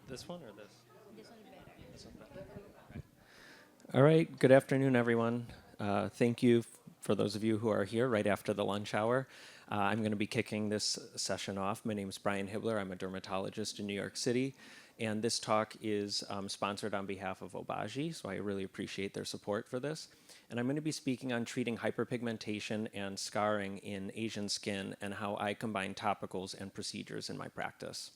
This one or this? This one better. This one better. All right. Good afternoon, everyone. Thank you for those of you who are here right after the lunch hour. I'm going to be kicking this session off. My name is Brian Hibbler. I'm a dermatologist in New York City. And this talk is sponsored on behalf of Obagi, so I really appreciate their support for this. And I'm going to be speaking on treating hyperpigmentation and scarring in Asian skin and how I combine topicals and procedures in my practice.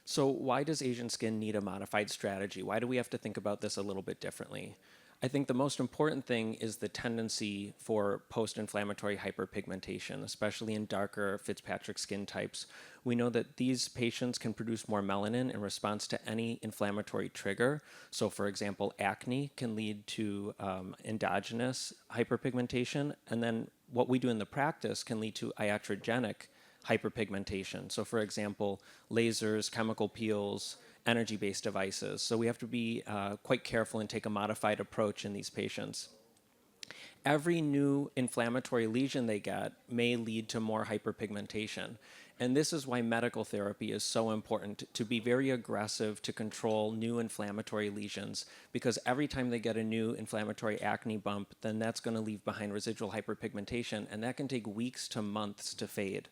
So why does Asian skin need a modified strategy? Why do we have to think about this a little bit differently? I think the most important thing is the tendency for post-inflammatory hyperpigmentation, especially in darker Fitzpatrick skin types. We know that these patients can produce more melanin in response to any inflammatory trigger. So, for example, acne can lead to endogenous hyperpigmentation, and then what we do in the practice can lead to iatrogenic hyperpigmentation. So, for example, lasers, chemical peels, energy based devices. So, we have to be quite careful and take a modified approach in these patients. Every new inflammatory lesion they get may lead to more hyperpigmentation. And this is why medical therapy is so important to be very aggressive to control new inflammatory lesions, because every time they get a new inflammatory acne bump, then that's going to leave behind residual hyperpigmentation, and that can take weeks to months to fade.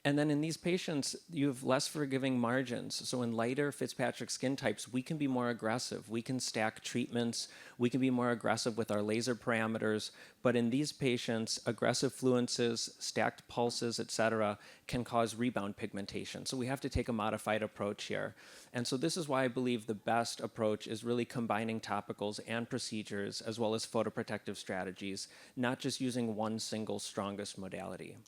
And then in these patients, you have less forgiving margins. So in lighter Fitzpatrick skin types, we can be more aggressive. We can stack treatments. We can be more aggressive with our laser parameters. But in these patients, aggressive fluences, stacked pulses, et cetera, can cause rebound pigmentation. So we have to take a modified approach here. And so this is why I believe the best approach is really combining topicals and procedures as well as photoprotective strategies, not just using one single strongest modality.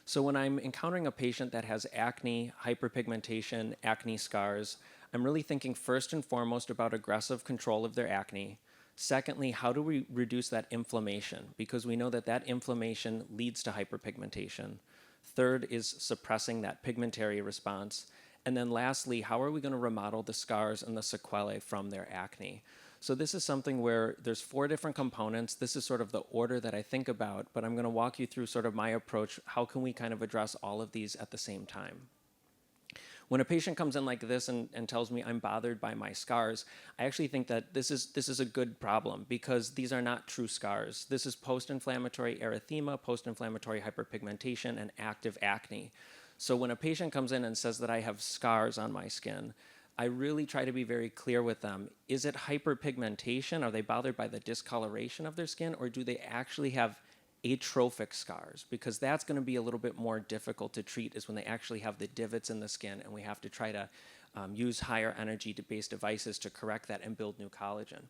So when I'm encountering a patient that has acne, hyperpigmentation, acne scars, I'm really thinking first and foremost about aggressive control of their acne. Secondly, how do we reduce that inflammation? Because we know that that inflammation leads to hyperpigmentation. Third is suppressing that pigmentary response. And then lastly, how are we going to remodel the scars and the sequelae from their acne? So this is something where there's 4 different components. This is sort of the order that I think about, but I'm going to walk you through sort of my approach. How can we kind of address all of these at the same time? When a patient comes in like this and tells me I'm bothered by my scars, I actually think that this is a good problem because these are not true scars. This is post-inflammatory erythema, post-inflammatory hyperpigmentation, and active acne. So when a patient comes in and says that I have scars on my skin, I really try to be very clear with them. Is it hyperpigmentation? Are they bothered by the discoloration of their skin, or do they actually have atrophic scars? Because that's going to be a little bit more difficult to treat, is when they actually have the divots in the skin, and we have to try to use higher energy based devices to correct that and build new collagen.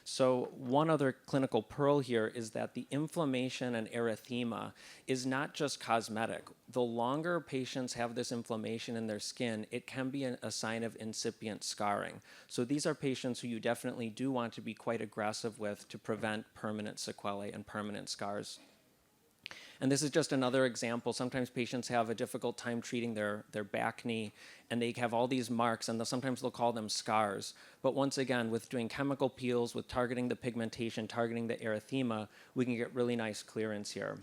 So one other clinical pearl here is that the inflammation and erythema is not just cosmetic. The longer patients have this inflammation in their skin, it can be a sign of incipient scarring. So these are patients who you definitely do want to be quite aggressive with to prevent permanent sequelae and permanent scars. And this is just another example. Sometimes patients have a difficult time treating their back knee, and they have all these marks, and sometimes they'll call them scars. But once again, with doing chemical peels, with targeting the pigmentation, targeting the erythema, we can get really nice clearance here.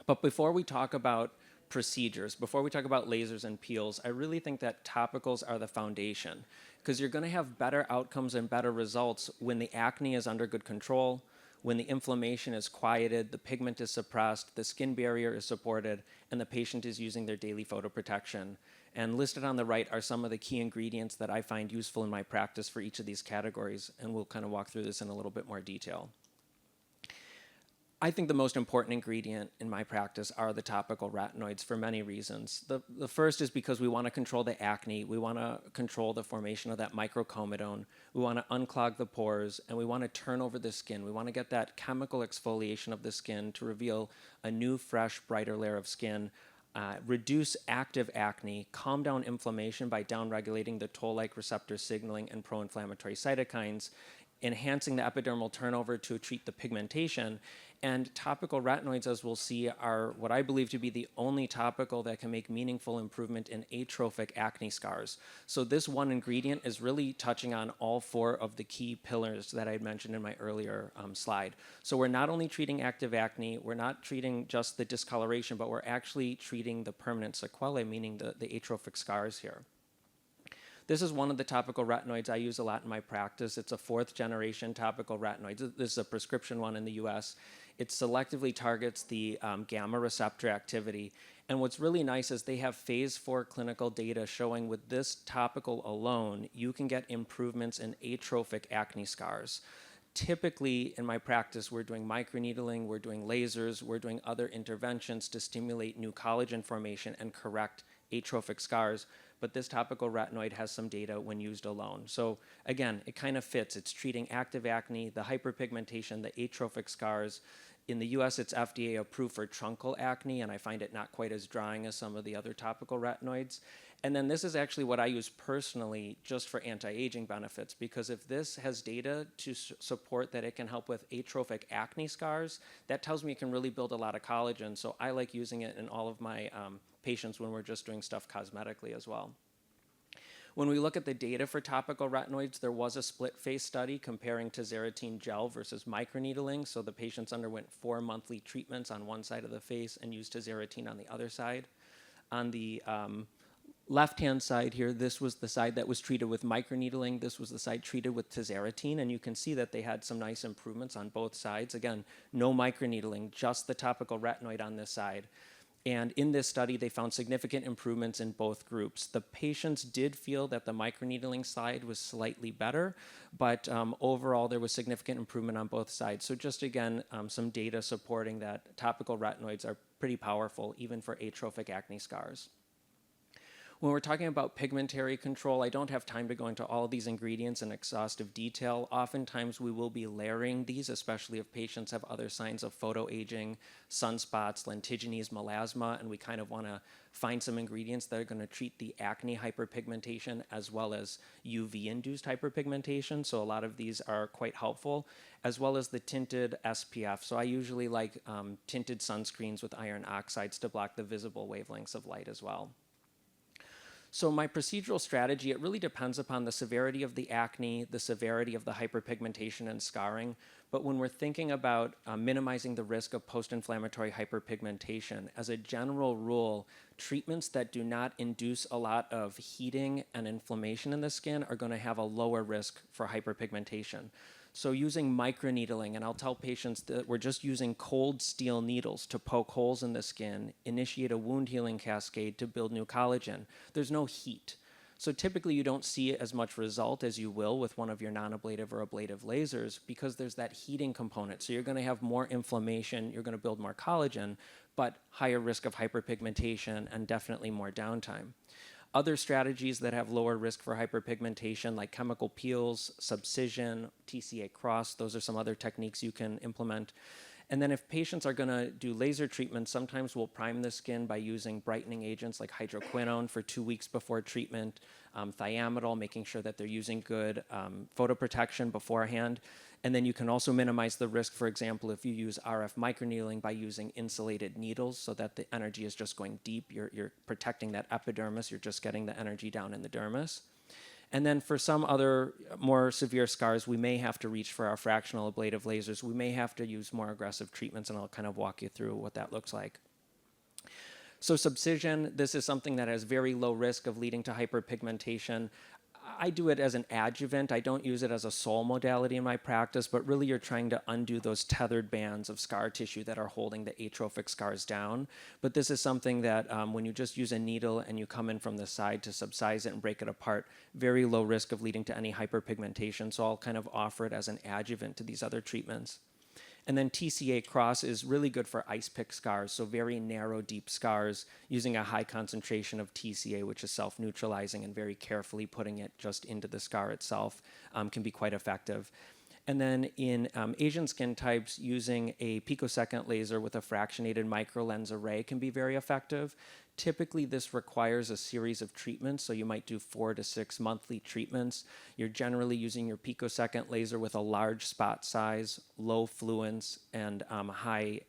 But before we talk about procedures, before we talk about lasers and peels, I really think that topicals are the foundation, because you're going to have better outcomes and better results when the acne is under good control, when the inflammation is quieted, the pigment is suppressed, the skin barrier is supported, and the patient is using their daily photoprotection. And listed on the right are some of the key ingredients that I find useful in my practice for each of these categories, and we'll kind of walk through this in a little bit more detail. I think the most important ingredient in my practice are the topical retinoids for many reasons. The first is because we want to control the acne, we want to control the formation of that microcomedone, we want to unclog the pores, and we want to turn over the skin. We want to get that chemical exfoliation of the skin to reveal a new, fresh, brighter layer of skin, reduce active acne, calm down inflammation by downregulating the toll-like receptor signaling and pro-inflammatory cytokines, enhancing the epidermal turnover to treat the pigmentation. And topical retinoids, as we'll see, are what I believe to be the only topical that can make meaningful improvement in atrophic acne scars. So this one ingredient is really touching on all 4 of the key pillars that I had mentioned in my earlier slide. So we're not only treating active acne, we're not treating just the discoloration, but we're actually treating the permanent sequelae, meaning the atrophic scars here. This is one of the topical retinoids I use a lot in my practice. It's a 4th generation topical retinoid. This is a prescription one in the US. It selectively targets the gamma receptor activity. And what's really nice is they have phase 4 clinical data showing with this topical alone, you can get improvements in atrophic acne scars. Typically, in my practice, we're doing microneedling, we're doing lasers, we're doing other interventions to stimulate new collagen formation and correct atrophic scars. But this topical retinoid has some data when used alone. So again, it kind of fits. It's treating active acne, the hyperpigmentation, the atrophic scars. In the US, it's FDA approved for truncal acne, and I find it not quite as drying as some of the other topical retinoids. And then this is actually what I use personally just for anti-aging benefits, because if this has data to support that it can help with atrophic acne scars, that tells me it can really build a lot of collagen. So I like using it in all of my patients when we're just doing stuff cosmetically as well. When we look at the data for topical retinoids, there was a split phase study comparing tazarotene gel versus microneedling. So the patients underwent 4 monthly treatments on one side of the face and used tazarotene on the other side. On the left-hand side here, this was the side that was treated with microneedling. This was the side treated with tazarotene, and you can see that they had some nice improvements on both sides. Again, no microneedling, just the topical retinoid on this side. And in this study, they found significant improvements in both groups. The patients did feel that the microneedling side was slightly better, but overall, there was significant improvement on both sides. So just again, some data supporting that topical retinoids are pretty powerful, even for atrophic acne scars. When we're talking about pigmentary control, I don't have time to go into all of these ingredients in exhaustive detail. Oftentimes we will be layering these, especially if patients have other signs of photoaging, sunspots, lentiginous, melasma, and we kind of want to find some ingredients that are going to treat the acne hyperpigmentation as well as UV-induced hyperpigmentation. So a lot of these are quite helpful, as well as the tinted SPF. So I usually like tinted sunscreens with iron oxides to block the visible wavelengths of light as well. So my procedural strategy, it really depends upon the severity of the acne, the severity of the hyperpigmentation and scarring. But when we're thinking about minimizing the risk of post-inflammatory hyperpigmentation, as a general rule, treatments that do not induce a lot of heating and inflammation in the skin are going to have a lower risk for hyperpigmentation. So using microneedling, and I'll tell patients that we're just using cold steel needles to poke holes in the skin, initiate a wound healing cascade to build new collagen. There's no heat. So typically you don't see as much result as you will with one of your non-ablative or ablative lasers because there's that heating component. So you're going to have more inflammation, you're going to build more collagen, but higher risk of hyperpigmentation and definitely more downtime. Other strategies that have lower risk for hyperpigmentation, like chemical peels, subcision, TCA cross, those are some other techniques you can implement. And then if patients are going to do laser treatment, sometimes we'll prime the skin by using brightening agents like hydroquinone for 2 weeks before treatment, thiamidol, making sure that they're using good photoprotection beforehand. And then you can also minimize the risk, for example, if you use RF microneedling by using insulated needles so that the energy is just going deep. You're protecting that epidermis. You're just getting the energy down in the dermis. And then for some other more severe scars, we may have to reach for our fractional ablative lasers. We may have to use more aggressive treatments, and I'll kind of walk you through what that looks like. So subcision, this is something that has very low risk of leading to hyperpigmentation. I do it as an adjuvant. I don't use it as a sole modality in my practice, but really you're trying to undo those tethered bands of scar tissue that are holding the atrophic scars down. But this is something that when you just use a needle and you come in from the side to subcise it and break it apart, very low risk of leading to any hyperpigmentation. So I'll kind of offer it as an adjuvant to these other treatments. And then TCA cross is really good for ice pick scars, so very narrow, deep scars using a high concentration of TCA, which is self-neutralizing, and very carefully putting it just into the scar itself can be quite effective. And then in Asian skin types, using a picosecond laser with a fractionated microlens array can be very effective. Typically, this requires a series of treatments, so you might do 4 to 6 monthly treatments. You're generally using your picosecond laser with a large spot size, low fluence, and high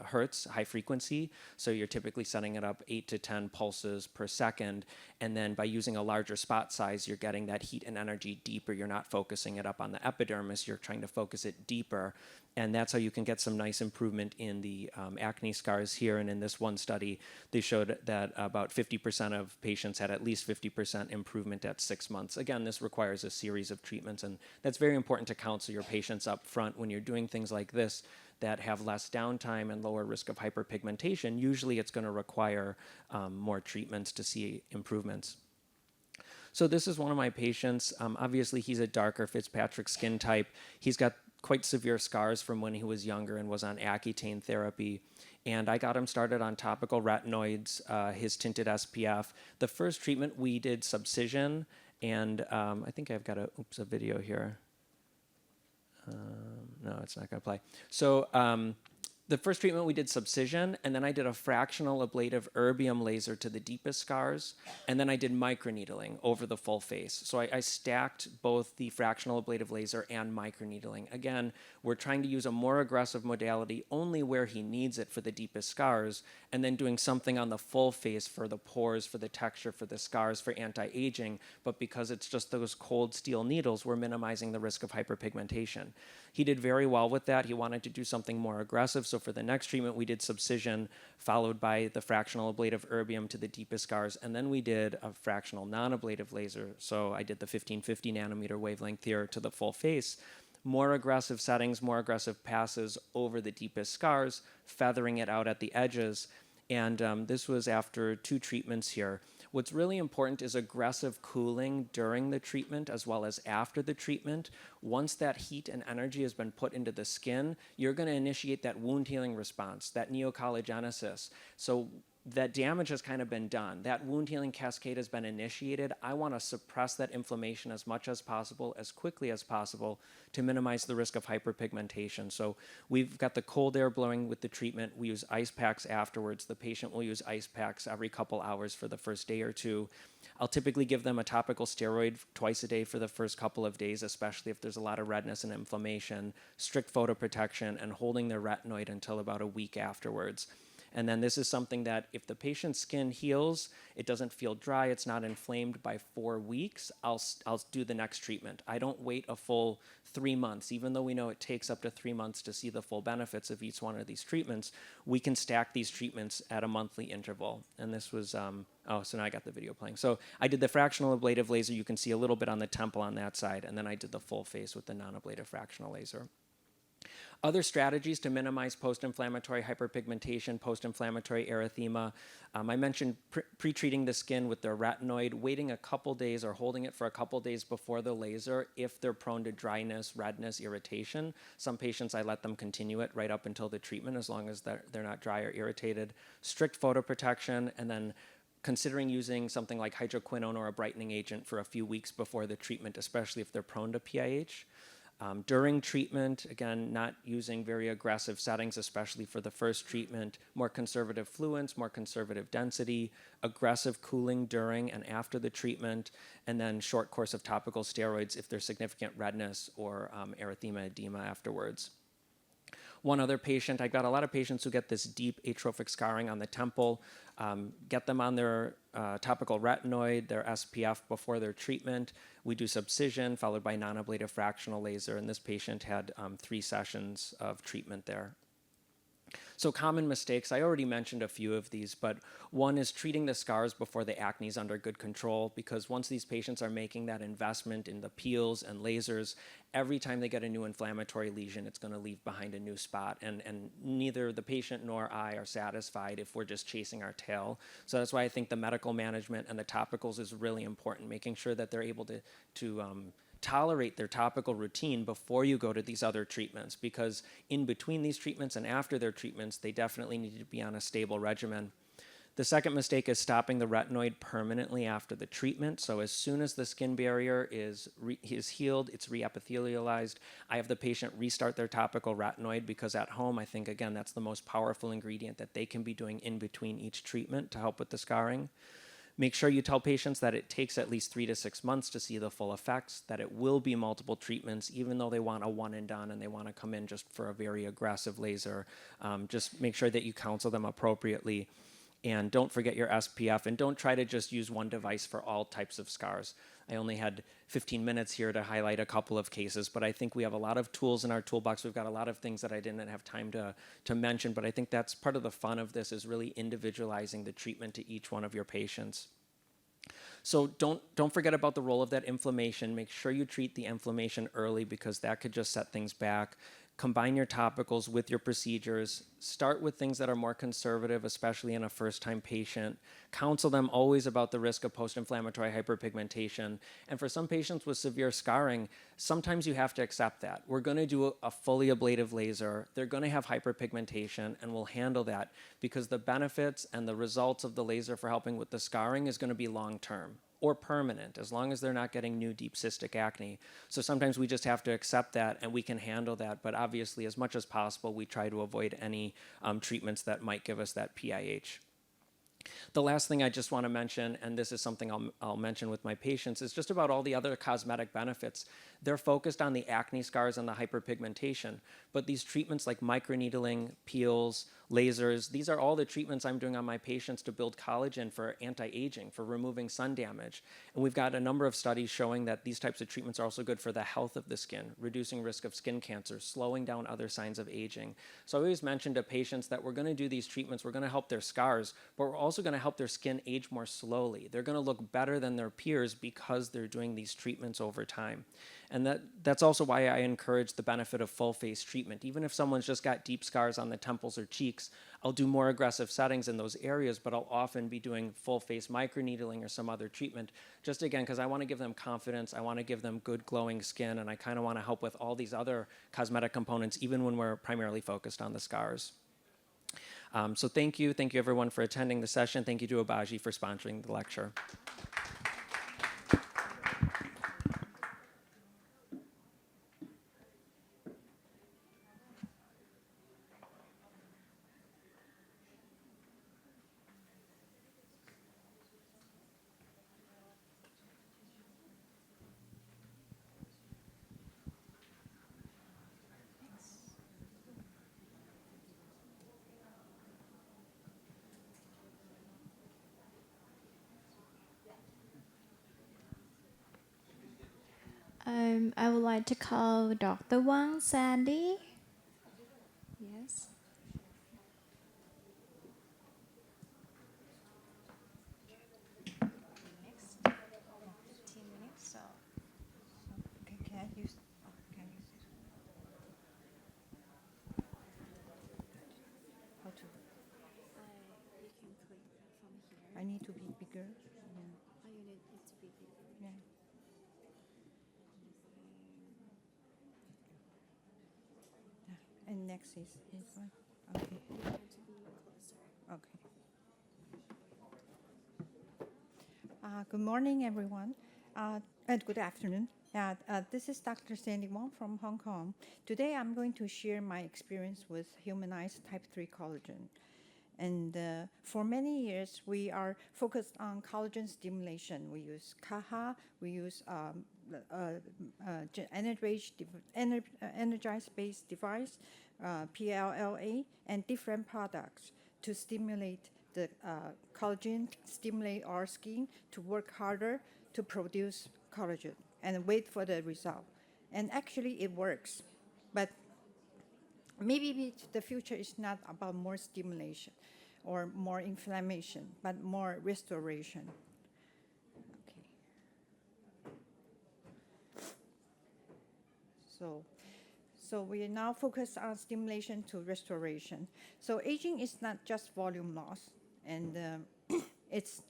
hertz, high frequency. So you're typically setting it up 8 to 10 pulses per second, and then by using a larger spot size, you're getting that heat and energy deeper. You're not focusing it up on the epidermis, you're trying to focus it deeper. And that's how you can get some nice improvement in the acne scars here. And in this one study, they showed showed that about 50% of patients had at least 50% improvement at 6 months. Again, this requires a series of treatments, and that's very important to counsel your patients up front when you're doing things like this that have less downtime and lower risk of hyperpigmentation. Usually it's going to require more treatments to see improvements. So this is one of my patients. Obviously, he's a darker Fitzpatrick skin type. He's got quite severe scars from when he was younger and was on Accutane therapy. And I got him started on topical retinoids, his tinted SPF. The first treatment we did Subcision, and I think I've got a video here. No, it's not going to play. So the first treatment we did Subcision, and then I did a fractional ablative erbium laser to the deepest scars, and then I did microneedling over the full face. So I stacked both the fractional ablative laser and microneedling. Again, we're trying to use a more aggressive modality only where he needs it for the deepest scars, and then doing something on the full face for the pores, for the texture, for the scars, for anti-aging. But because it's just those cold steel needles, we're minimizing the risk of hyperpigmentation. He did very well with that. He wanted to do something more aggressive. So for the next treatment, we did Subcision, followed by the fractional ablative erbium to the deepest scars. And then we did a fractional non-ablative laser. So I did the 1550 nanometer wavelength here to the full face. More aggressive settings, more aggressive passes over the deepest scars, feathering it out at the edges. And this was after 2 treatments here. What's really important is aggressive cooling during the treatment as well as after the treatment. Once that heat and energy has been put into the skin, you're going to initiate that wound healing response, that neocollagenesis. So that damage has kind of been done. That wound healing cascade has been initiated. I want to suppress that inflammation as much as possible, as quickly as possible, to minimize the risk of hyperpigmentation. So we've got the cold air blowing with the treatment. We use ice packs afterwards. The patient will use ice packs every couple hours for the first day or two. I'll typically give them a topical steroid twice a day for the first couple of days, especially if there's a lot of redness and inflammation, strict photoprotection, and holding their retinoid until about a week afterwards. And then this is something that if the patient's skin heals, it doesn't feel dry, it's not inflamed by 4 weeks, I'll do the next treatment. I don't wait a full 3 months. Even though we know it takes up to 3 months to see the full benefits of each one of these treatments, we can stack these treatments at a monthly interval. And this was, so now I got the video playing. So I did the fractional ablative laser. You can see a little bit on the temple on that side. And then I did the full face with the non-ablative fractional laser. Other strategies to minimize post-inflammatory hyperpigmentation, post-inflammatory erythema. I mentioned pre-treating the skin with their retinoid, waiting a couple days or holding it for a couple days before the laser if they're prone to dryness, redness, irritation. Some patients, I let them continue it right up until the treatment as long as they're not dry or irritated. Strict photoprotection, and then considering using something like hydroquinone or a brightening agent for a few weeks before the treatment, especially if they're prone to PIH. During treatment, again, not using very aggressive settings, especially for the first treatment, more conservative fluence, more conservative density, aggressive cooling during and after the treatment, and then short course of topical steroids if there's significant redness or erythema edema afterwards. One other patient, I've got a lot of patients who get this deep atrophic scarring on the temple, get them on their topical retinoid, their SPF before their treatment. We do Subcision followed by non-ablative fractional laser, and this patient had 3 sessions of treatment there. So common mistakes, I already mentioned a few of these, but one is treating the scars before the acne is under good control, because once these patients are making that investment in the peels and lasers, every time they get a new inflammatory lesion, it's going to leave behind a new spot, and neither the patient nor I are satisfied if we're just chasing our tail. So that's why I think the medical management and the topicals is really important, making sure that they're able to tolerate their topical routine before you go to these other treatments, because in between these treatments and after their treatments, they definitely need to be on a stable regimen. The second mistake is stopping the retinoid permanently after the treatment. So as soon as the skin barrier is healed, it's reepithelialized, I have the patient restart their topical retinoid, because at home, I think, again, that's the most powerful ingredient that they can be doing in between each treatment to help with the scarring. Make sure you tell patients that it takes at least 3 to 6 months to see the full effects, that it will be multiple treatments, even though they want a one and done and they want to come in just for a very aggressive laser. Just make sure that you counsel them appropriately. And don't forget your SPF, and don't try to just use one device for all types of scars. I only had 15 minutes here to highlight a couple of cases, but I think we have a lot of tools in our toolbox. We've got a lot of things that I didn't have time to mention, but I think that's part of the fun of this, is really individualizing the treatment to each one of your patients. So don't forget about the role of that inflammation. Make sure you treat the inflammation early, because that could just set things back. Combine your topicals with your procedures. Start with things that are more conservative, especially in a first-time patient. Counsel them always about the risk of post-inflammatory hyperpigmentation. And for some patients with severe scarring, sometimes you have to accept that. We're going to do a fully ablative laser. They're going to have hyperpigmentation, and we'll handle that, because the benefits and the results of the laser for helping with the scarring is going to be long-term or permanent, as long as they're not getting new deep cystic acne. So sometimes we just have to accept that, and we can handle that. But obviously, as much as possible, we try to avoid any treatments that might give us that PIH. The last thing I just want to mention, and this is something I'll mention with my patients, is just about all the other cosmetic benefits. They're focused on the acne scars and the hyperpigmentation, but these treatments like microneedling, peels, lasers, these are all the treatments I'm doing on my patients to build collagen for anti-aging, for removing sun damage. And we've got a number of studies showing that these types of treatments are also good for the health of the skin, reducing risk of skin cancer, slowing down other signs of aging. So I always mention to patients that we're going to do these treatments, we're going to help their scars, but we're also going to help their skin age more slowly. They're going to look better than their peers because they're doing these treatments over time. And that's also why I encourage the benefit of full face treatment. Even if someone's just got deep scars on the temples or cheeks, I'll do more aggressive settings in those areas, but I'll often be doing full face microneedling or some other treatment, just again, because I want to give them confidence, I want to give them good glowing skin, and I kind of want to help with all these other cosmetic components, even when we're primarily focused on the scars. So thank you everyone for attending the session. Thank you to Obagi for sponsoring the lecture. I would like to call Dr. Wang Sandy. Yes. Next 15 minutes. So. Okay, can I use? Can I use it? How to? You can click from here. I need to be bigger. Oh, you need it to be bigger. Yeah. And next is this one. Okay. You have to be closer. Okay. Good morning, everyone, and good afternoon. This is Dr. Sandy Wong from Hong Kong. Today, I'm going to share my experience with humanized type 3 collagen. And for many years, we are focused on collagen stimulation. We use KAHA, we use energize-based device, PLLA, and different products to stimulate the collagen, stimulate our skin to work harder to produce collagen and wait for the result. And actually, it works. But maybe the future is not about more stimulation or more inflammation, but more restoration. Okay. So we now focus on stimulation to restoration. So aging is not just volume loss, and it's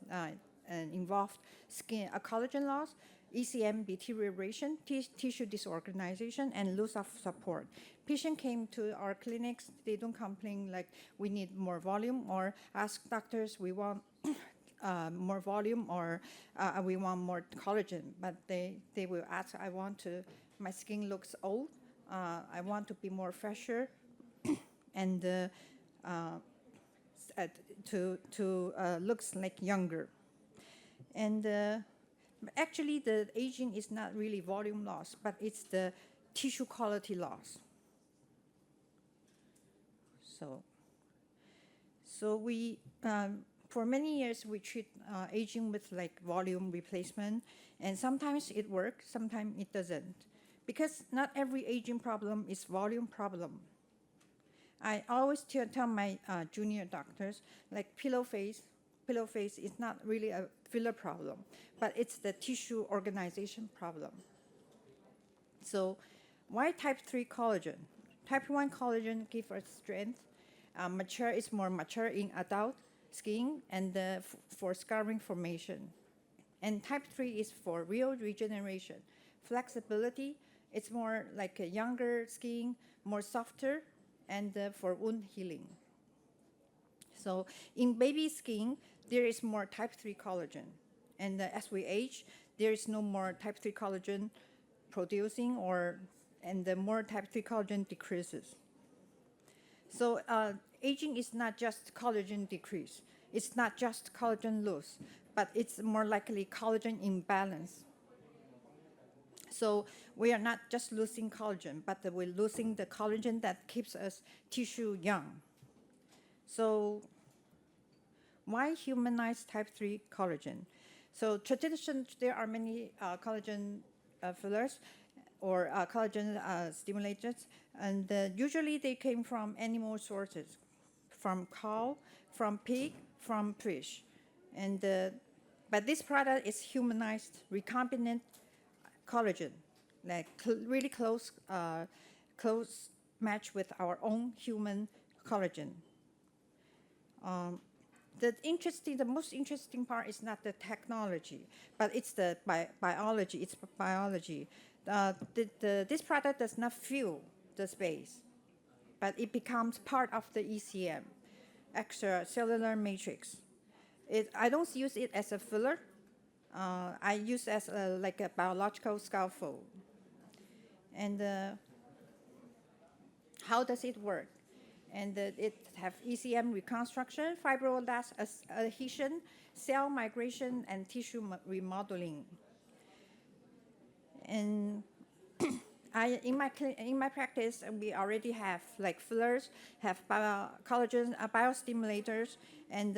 involved skin collagen loss, ECM deterioration, tissue disorganization, and loss of support. Patient came to our clinics, they don't complain like we need more volume or ask doctors we want more volume or we want more collagen, but they will ask, my skin looks old, I want to be more fresher, and to looks like younger. And actually, the aging is not really volume loss, but it's the tissue quality loss. So we for many years, we treat aging with like volume replacement, and sometimes it works, sometimes it doesn't, because not every aging problem is volume problem. I always tell my junior doctors, like pillow face is not really a filler problem, but it's the tissue organization problem. So why type 3 collagen? Type 1 collagen gives us strength. Mature is more mature in adult skin and for scarring formation. And type 3 is for real regeneration. Flexibility, it's more like a younger skin, more softer, and for wound healing. So in baby skin, there is more type 3 collagen. And as we age, there is no more type 3 collagen producing, and the more type 3 collagen decreases. So aging is not just collagen decrease. It's not just collagen loss, but it's more likely collagen imbalance. So we are not just losing collagen, but we're losing the collagen that keeps us tissue young. So why humanize type 3 collagen? So there are many collagen fillers or collagen stimulators, and usually they came from animal sources, from cow, from pig, from fish. And but this product is humanized recombinant collagen, like really close match with our own human collagen. The most interesting part is not the technology, but it's the biology. It's biology. This product does not fill the space, but it becomes part of the ECM, extracellular matrix. I don't use it as a filler. I use as like a biological scaffold. And how does it work? And it have ECM reconstruction, fibroblast adhesion, cell migration, and tissue remodeling. And in my practice, we already have like fillers, have collagen biostimulators, and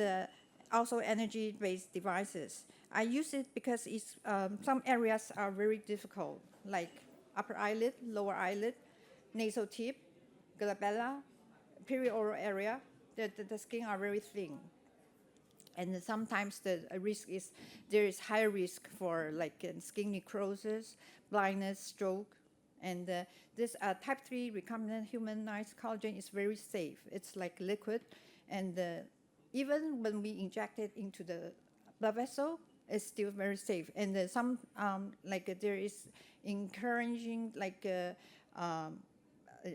also energy-based devices. I use it because some areas are very difficult, like upper eyelid, lower eyelid, nasal tip, glabella, perioral area. The skin are very thin. And sometimes the risk is, there is high risk for like skin necrosis, blindness, stroke. And this type 3 recombinant humanized collagen is very safe. It's like liquid. And even when we inject it into the blood vessel, it's still very safe. And there is encouraging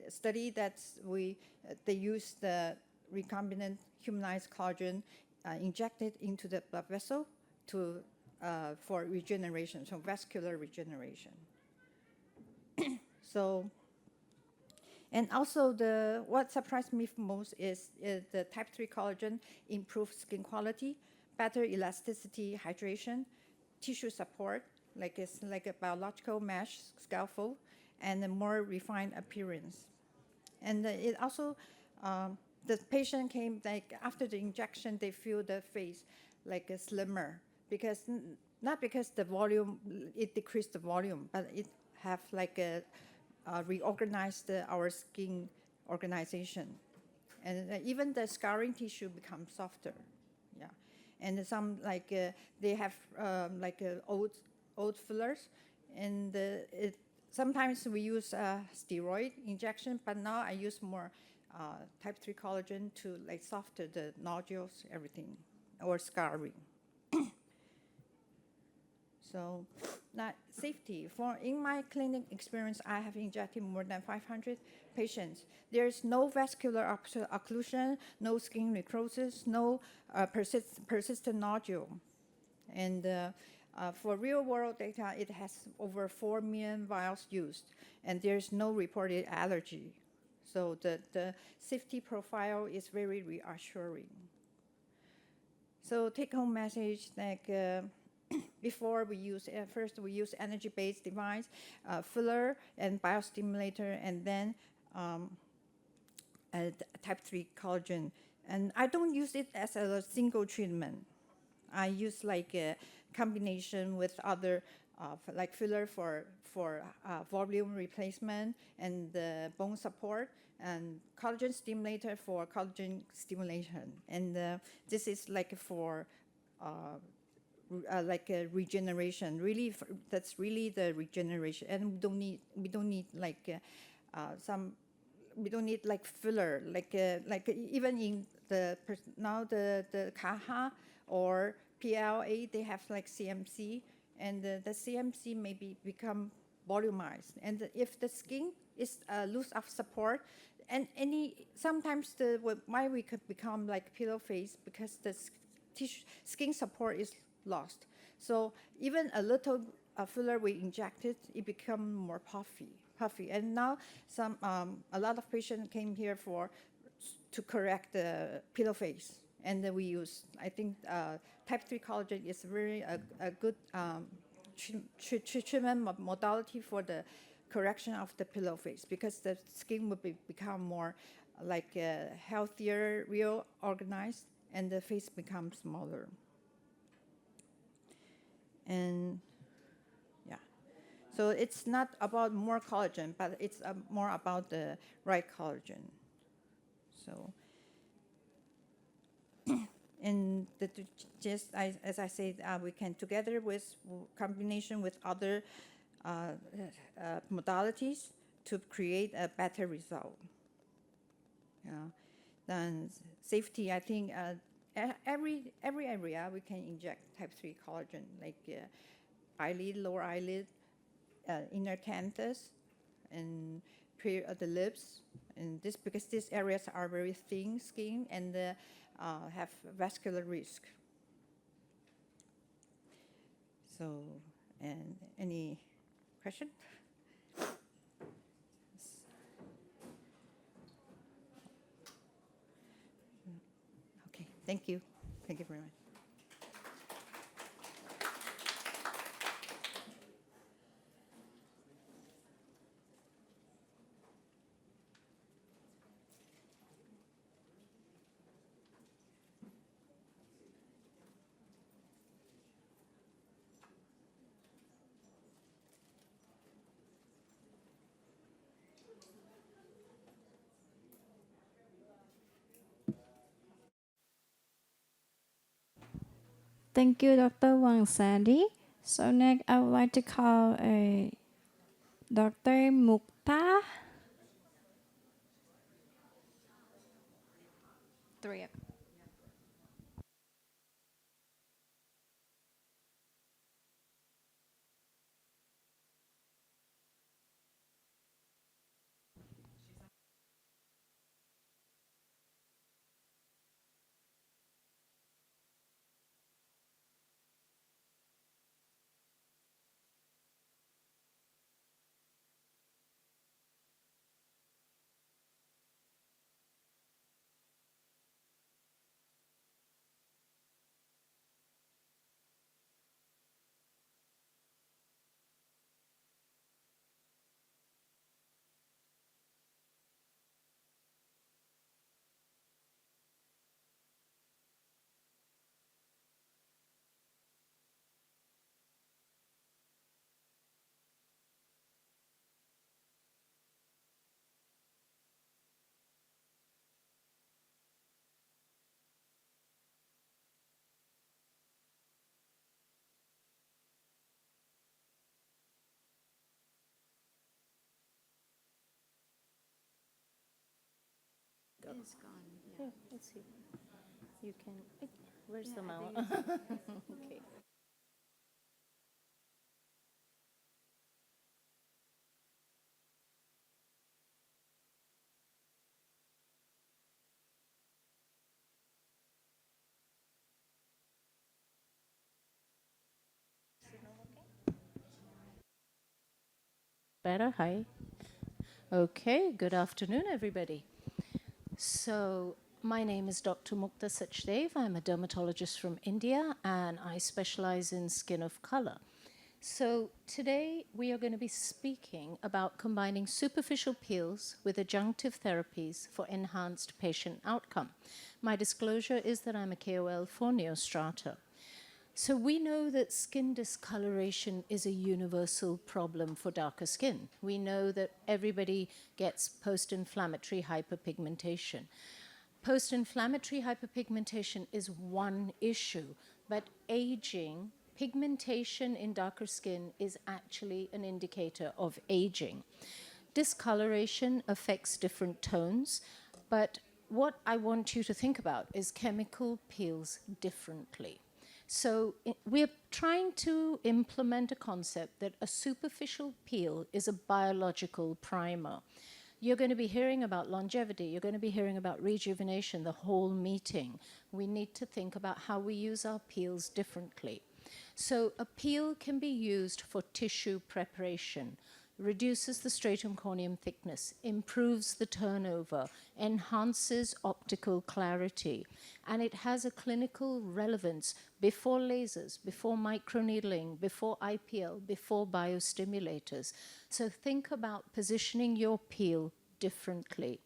study that they use the recombinant humanized collagen injected into the blood vessel for regeneration, so vascular regeneration. So, and also what surprised me most is the type 3 collagen improves skin quality, better elasticity, hydration, tissue support, it's like a biological mesh scaffold, and a more refined appearance. And it also, the patient came, after the injection, they feel the face like a slimmer, because not because the volume, it decreased the volume, but it have reorganized our skin organization. And even the scarring tissue becomes softer, yeah. And some they have old fillers, and sometimes we use steroid injection, but now I use more type 3 collagen to soften the nodules, everything, or scarring. So, safety. In my clinic experience, I have injected more than 500 patients. There's no vascular occlusion, no skin necrosis, no persistent nodule. And for real-world data, it has over 4 million vials used, and there's no reported allergy. So the safety profile is very reassuring. So take-home message, before we use, first we use energy-based device, filler and biostimulator, and then type 3 collagen And I don't use it as a single treatment. I use like a combination with other, like filler for volume replacement and bone support, and collagen stimulator for collagen stimulation. And this is like for like a regeneration. Really, that's really the regeneration. And we don't need like some. We don't need like filler, like even in now the KAHA or PLA, they have like CMC, and the CMC maybe become volumized. And if the skin is loose of support, and sometimes why we could become like pillow face, because the skin support is lost. So even a little filler we injected, it become more puffy. And now a lot of patients came here to correct the pillow face, and then we use, I think type 3 collagen is very a good treatment modality for the correction of the pillow face, because the skin will become more like healthier, real organized, and the face becomes smaller. And yeah, so it's not about more collagen, but it's more about the right collagen. So, and as I said, we can together with combination with other modalities to create a better result. Yeah. Then safety, I think every area we can inject type 3 collagen, like eyelid, lower eyelid, inner canthus, and the lips, and this because these areas are very thin skin and have vascular risk. So, and any question? Okay, thank you. Thank you very much. Thank you, Dr. Wang Sandy. So next, I would like to call Dr. Mukta. Three. It's gone. Yeah, let's see. You can. Where's the mouse? Okay. Better. Hi. Okay. Good afternoon, everybody. So, my name is Dr. Mukta Sachdev. I'm a dermatologist from India, and I specialize in skin of color. So today we are going to be speaking about combining superficial peels with adjunctive therapies for enhanced patient outcome. My disclosure is that I'm a KOL for Neostrata. So we know that skin discoloration is a universal problem for darker skin. We know that everybody gets post-inflammatory hyperpigmentation. Post-inflammatory hyperpigmentation is one issue, but aging, pigmentation in darker skin is actually an indicator of aging. Discoloration affects different tones, but what I want you to think about is chemical peels differently. So we're trying to implement a concept that a superficial peel is a biological primer. You're going to be hearing about longevity, you're going to be hearing about rejuvenation the whole meeting. We need to think about how we use our peels differently. So a peel can be used for tissue preparation, reduces the stratum corneum thickness, improves the turnover, enhances optical clarity, and it has a clinical relevance before lasers, before microneedling, before IPL, before biostimulators. So think about positioning your peel differently.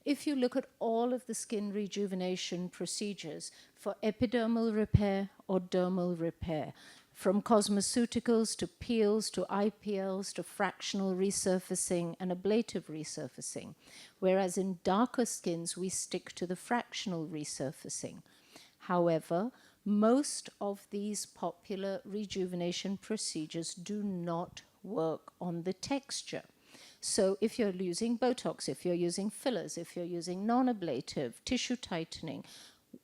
If you look at all of the skin rejuvenation procedures for epidermal repair or dermal repair, from cosmeceuticals to peels to IPLs to fractional resurfacing and ablative resurfacing, whereas in darker skins we stick to the fractional resurfacing. However, most of these popular rejuvenation procedures do not work on the texture. So if you're using Botox, if you're using fillers, if you're using non-ablative, tissue tightening,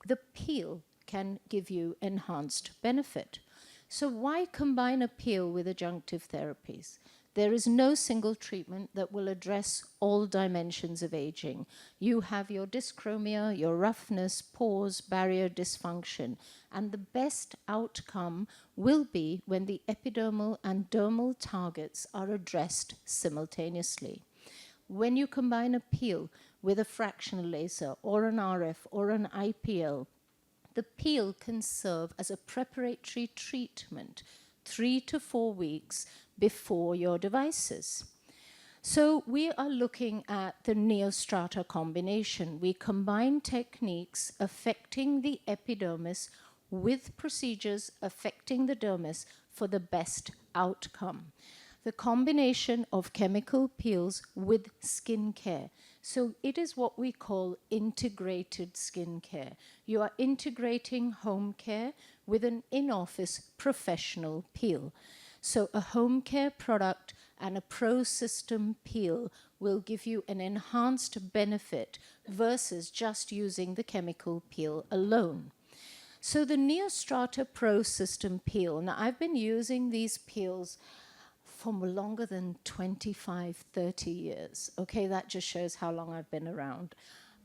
the peel can give you enhanced benefit. So why combine a peel with adjunctive therapies? There is no single treatment that will address all dimensions of aging. You have your dyschromia, your roughness, pores, barrier dysfunction, and the best outcome will be when the epidermal and dermal targets are addressed simultaneously. When you combine a peel with a fractional laser or an RF or an IPL, the peel can serve as a preparatory treatment 3 to 4 weeks before your devices. So we are looking at the Neostrata combination. We combine techniques affecting the epidermis with procedures affecting the dermis for the best outcome. The combination of chemical peels with skin care. So it is what we call integrated skin care. You are integrating home care with an in-office professional peel. So a home care product and a Pro System peel will give you an enhanced benefit versus just using the chemical peel alone. So the Neostrata Pro System peel, now I've been using these peels for longer than 25, 30 years. Okay, that just shows how long I've been around.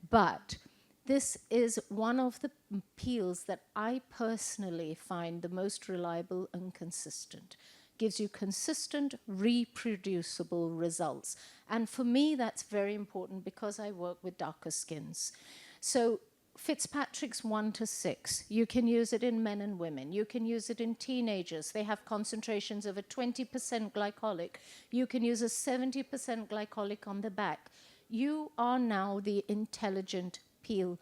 But this is one of the peels that I personally find the most reliable and consistent. Gives you consistent, reproducible results. And for me, that's very important because I work with darker skins. So Fitzpatrick's 1 to 6. You can use it in men and women. You can use it in teenagers. They have concentrations of a 20% glycolic. You can use a 70% glycolic on the back. You are now the intelligent peeler.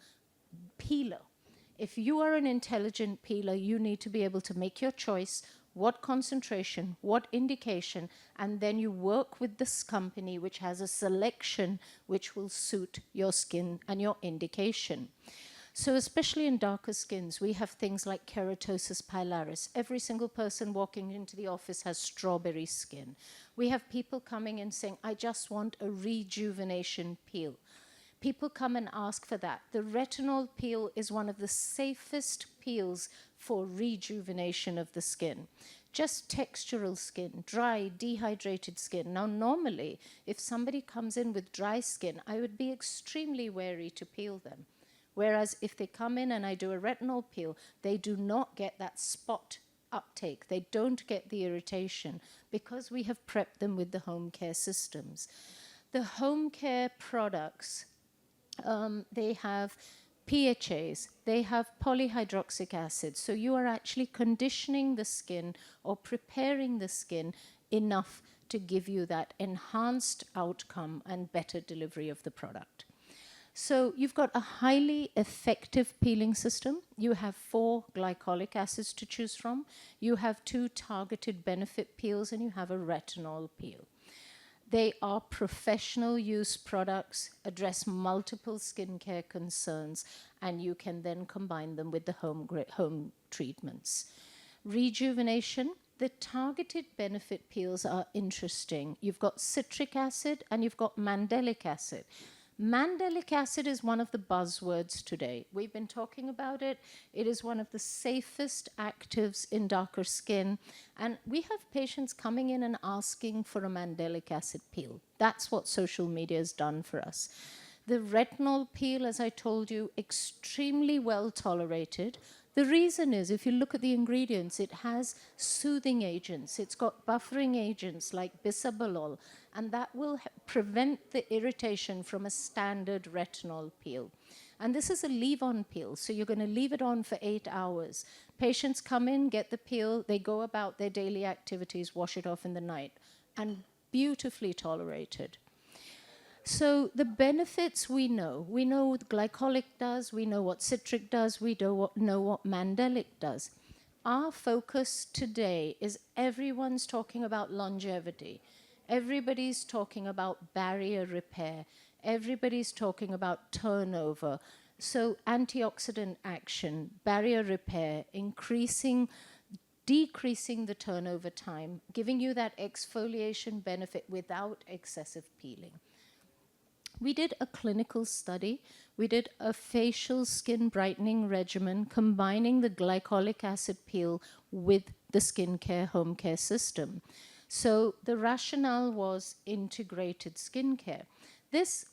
If you are an intelligent peeler, you need to be able to make your choice, what concentration, what indication, and then you work with this company which has a selection which will suit your skin and your indication. So especially in darker skins, we have things like keratosis pilaris. Every single person walking into the office has strawberry skin. We have people coming in saying, I just want a rejuvenation peel. People come and ask for that. The retinol peel is one of the safest peels for rejuvenation of the skin. Just textural skin, dry, dehydrated skin. Now, normally, if somebody comes in with dry skin, I would be extremely wary to peel them. Whereas if they come in and I do a retinol peel, they do not get that spot uptake. They don't get the irritation because we have prepped them with the home care systems. The home care products, they have PHAs, they have polyhydroxyic acid. So you are actually conditioning the skin or preparing the skin enough to give you that enhanced outcome and better delivery of the product. So you've got a highly effective peeling system. You have 4 glycolic acids to choose from. You have 2 targeted benefit peels, and you have a retinol peel. They are professional use products, address multiple skincare concerns, and you can then combine them with the home treatments. Rejuvenation, the targeted benefit peels are interesting. You've got citric acid and you've got mandelic acid. Mandelic acid is one of the buzzwords today. We've been talking about it. It is one of the safest actives in darker skin. And we have patients coming in and asking for a mandelic acid peel. That's what social media has done for us. The retinol peel, as I told you, extremely well tolerated. The reason is, if you look at the ingredients, it has soothing agents. It's got buffering agents like bisabolol, and that will prevent the irritation from a standard retinol peel. And this is a leave-on peel, so you're going to leave it on for 8 hours. Patients come in, get the peel, they go about their daily activities, wash it off in the night, and beautifully tolerated. So the benefits we know what glycolic does, we know what citric does, we know what mandelic does. Our focus today is everyone's talking about longevity. Everybody's talking about barrier repair. Everybody's talking about turnover. So antioxidant action, barrier repair, decreasing the turnover time, giving you that exfoliation benefit without excessive peeling. We did a clinical study. We did a facial skin brightening regimen combining the glycolic acid peel with the skincare home care system. So the rationale was integrated skincare. This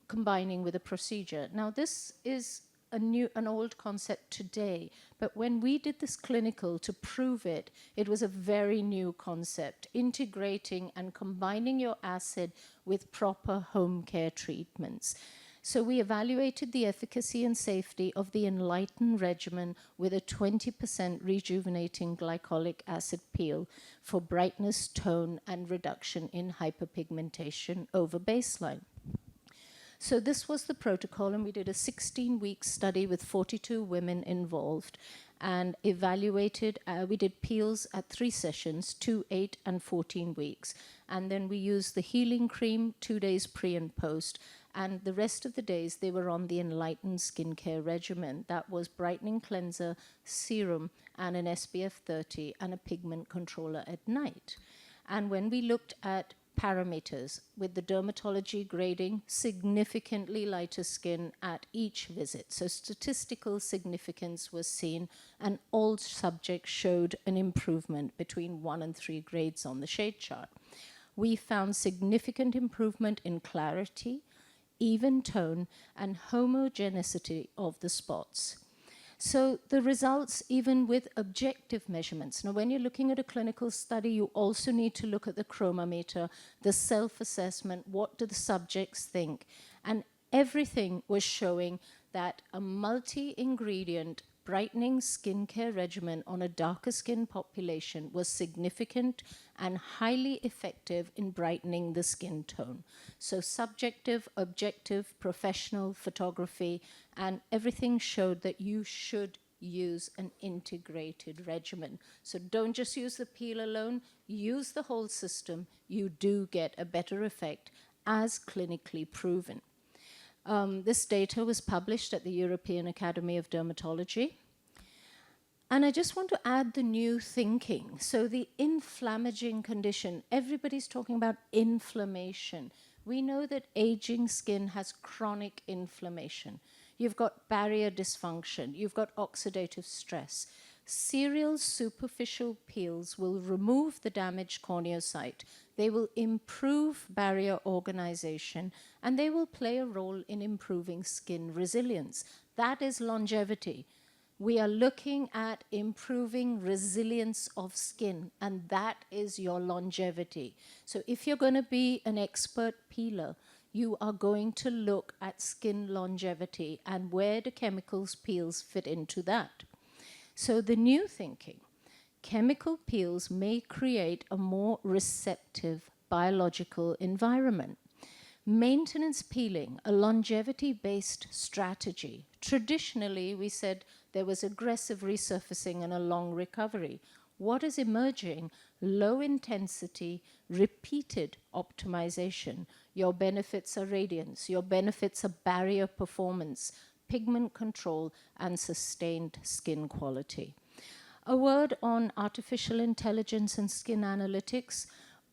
combining with a procedure. Now this is an old concept today, but when we did this clinical to prove it, it was a very new concept, integrating and combining your acid with proper home care treatments. So we evaluated the efficacy and safety of the Enlighten regimen with a 20% rejuvenating glycolic acid peel for brightness, tone, and reduction in hyperpigmentation over baseline. So this was the protocol, and we did a 16-week study with 42 women involved and evaluated, we did peels at 3 sessions, 2, 8, and 14 weeks. And then we used the healing cream 2 days pre and post, and the rest of the days they were on the Enlighten skincare regimen. That was brightening cleanser, serum, and an SPF 30, and a pigment controller at night. And when we looked at parameters with the dermatology grading, significantly lighter skin at each visit. So statistical significance was seen, and all subjects showed an improvement between 1 and 3 grades on the shade chart. We found significant improvement in clarity, even tone, and homogeneity of the spots. So the results, even with objective measurements. Now, when you're looking at a clinical study, you also need to look at the chromometer, the self-assessment, what do the subjects think? And everything was showing that a multi-ingredient brightening skincare regimen on a darker skin population was significant and highly effective in brightening the skin tone. So subjective, objective, professional photography, and everything showed that you should use an integrated regimen. So don't just use the peel alone, use the whole system. You do get a better effect, as clinically proven. This data was published at the European Academy of Dermatology. And I just want to add the new thinking. So the inflammaging condition, everybody's talking about inflammation. We know that aging skin has chronic inflammation. You've got barrier dysfunction. You've got oxidative stress. Serial superficial peels will remove the damaged corneocyte. They will improve barrier organization, and they will play a role in improving skin resilience. That is longevity. We are looking at improving resilience of skin, and that is your longevity. So if you're going to be an expert peeler, you are going to look at skin longevity and where do chemicals peels fit into that. So the new thinking, chemical peels may create a more receptive biological environment. Maintenance peeling, a longevity-based strategy. Traditionally, we said there was aggressive resurfacing and a long recovery. What is emerging? Low intensity, repeated optimization. Your benefits are radiance. Your benefits are barrier performance, pigment control, and sustained skin quality. A word on artificial intelligence and skin analytics,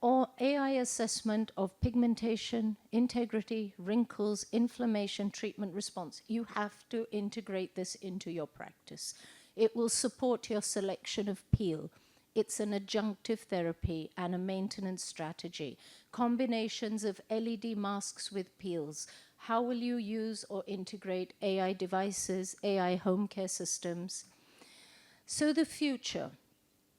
or AI assessment of pigmentation, integrity, wrinkles, inflammation, treatment response. You have to integrate this into your practice. It will support your selection of peel. It's an adjunctive therapy and a maintenance strategy. Combinations of LED masks with peels. How will you use or integrate AI devices, AI home care systems? So the future.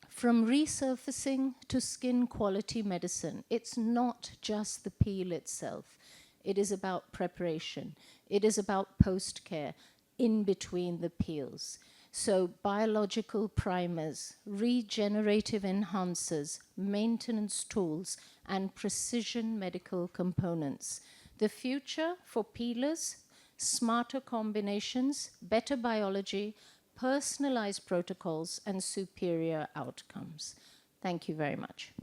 From resurfacing to skin quality medicine, it's not just the peel itself. It is about preparation. It is about post-care in between the peels. So biological primers, regenerative enhancers, maintenance tools, and precision medical components. The future for peelers, smarter combinations, better biology, personalized protocols, and superior outcomes. Thank you very much.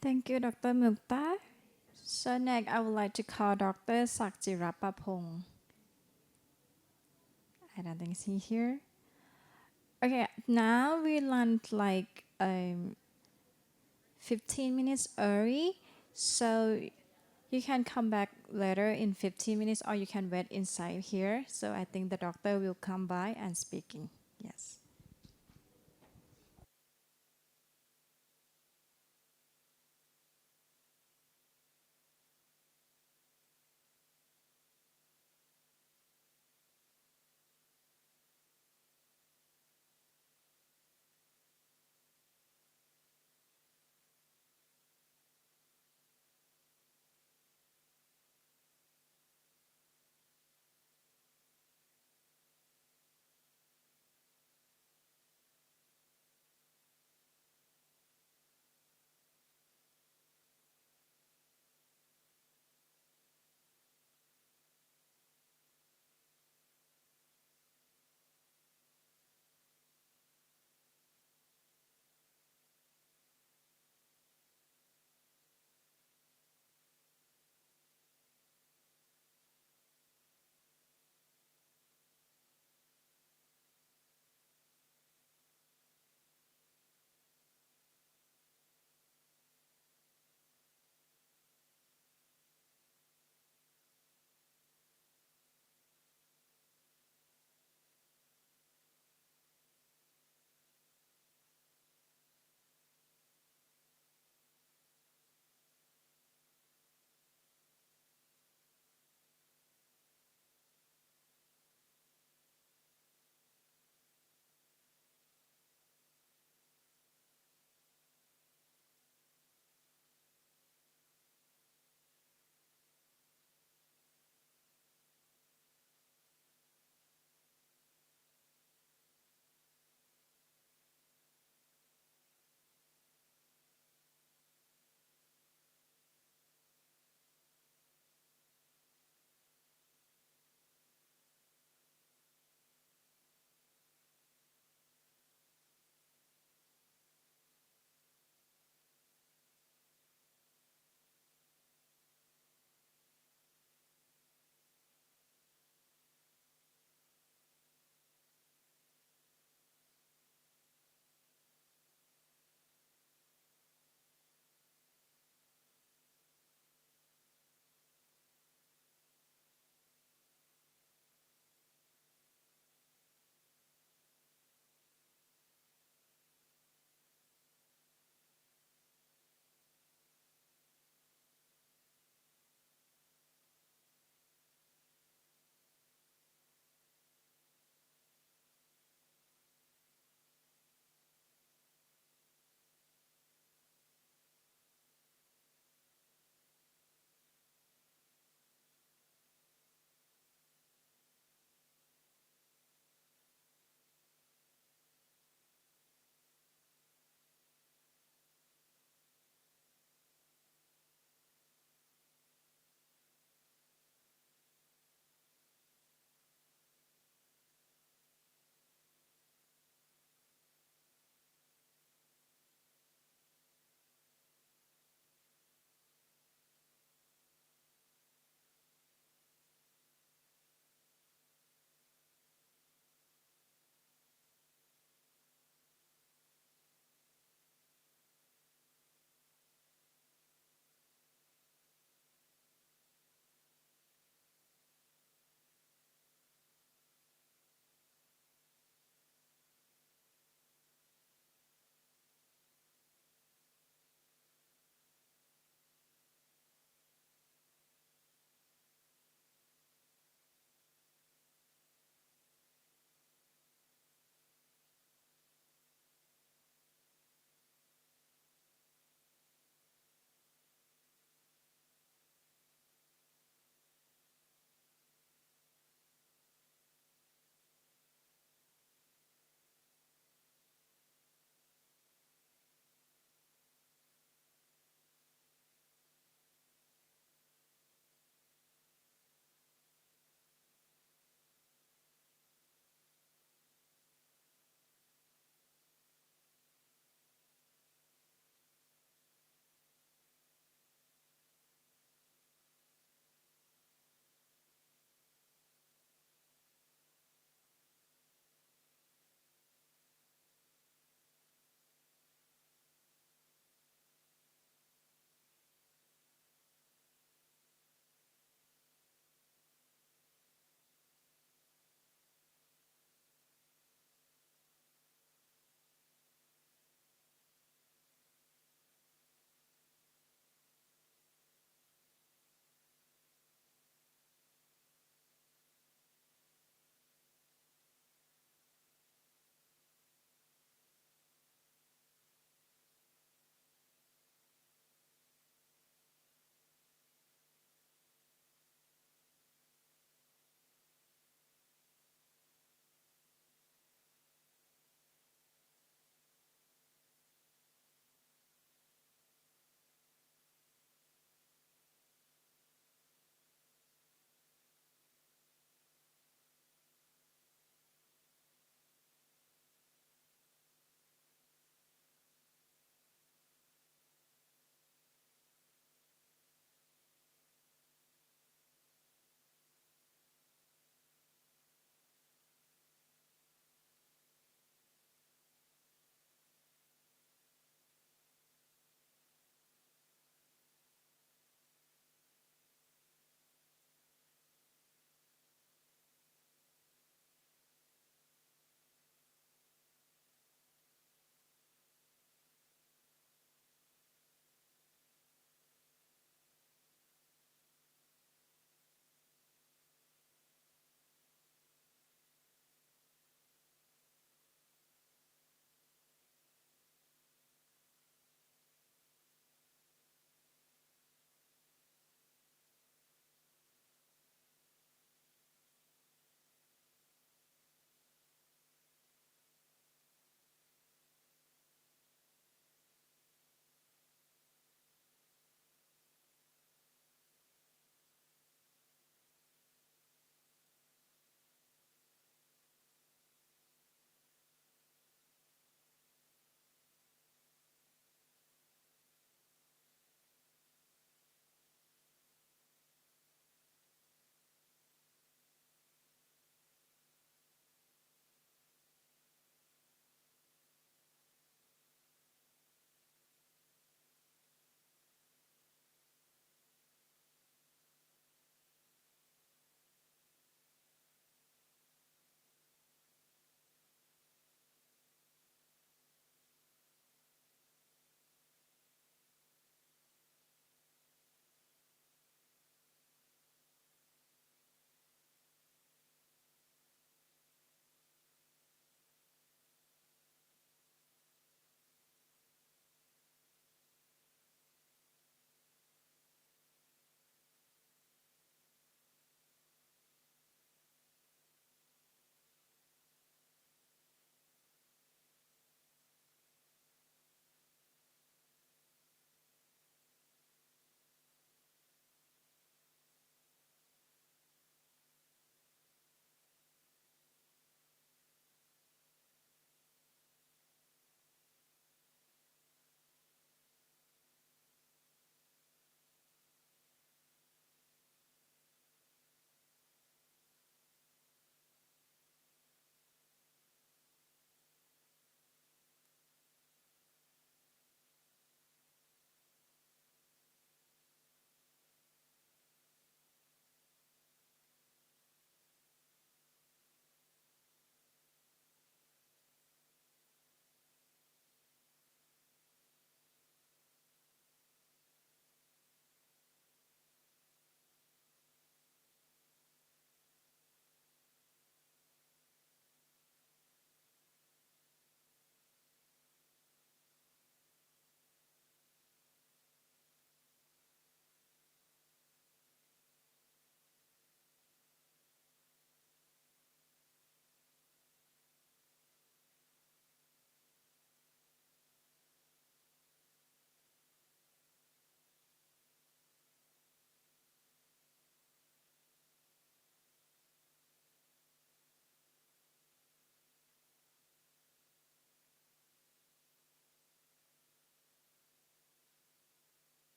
Thank you, Dr. Mukta. So next, I would like to call Dr. Sakjirapapong. I don't think he's here. Okay, now we land like 15 minutes early, so you can come back later in 15 minutes, or you can wait inside here. So I think the doctor will come by and speaking. Yes.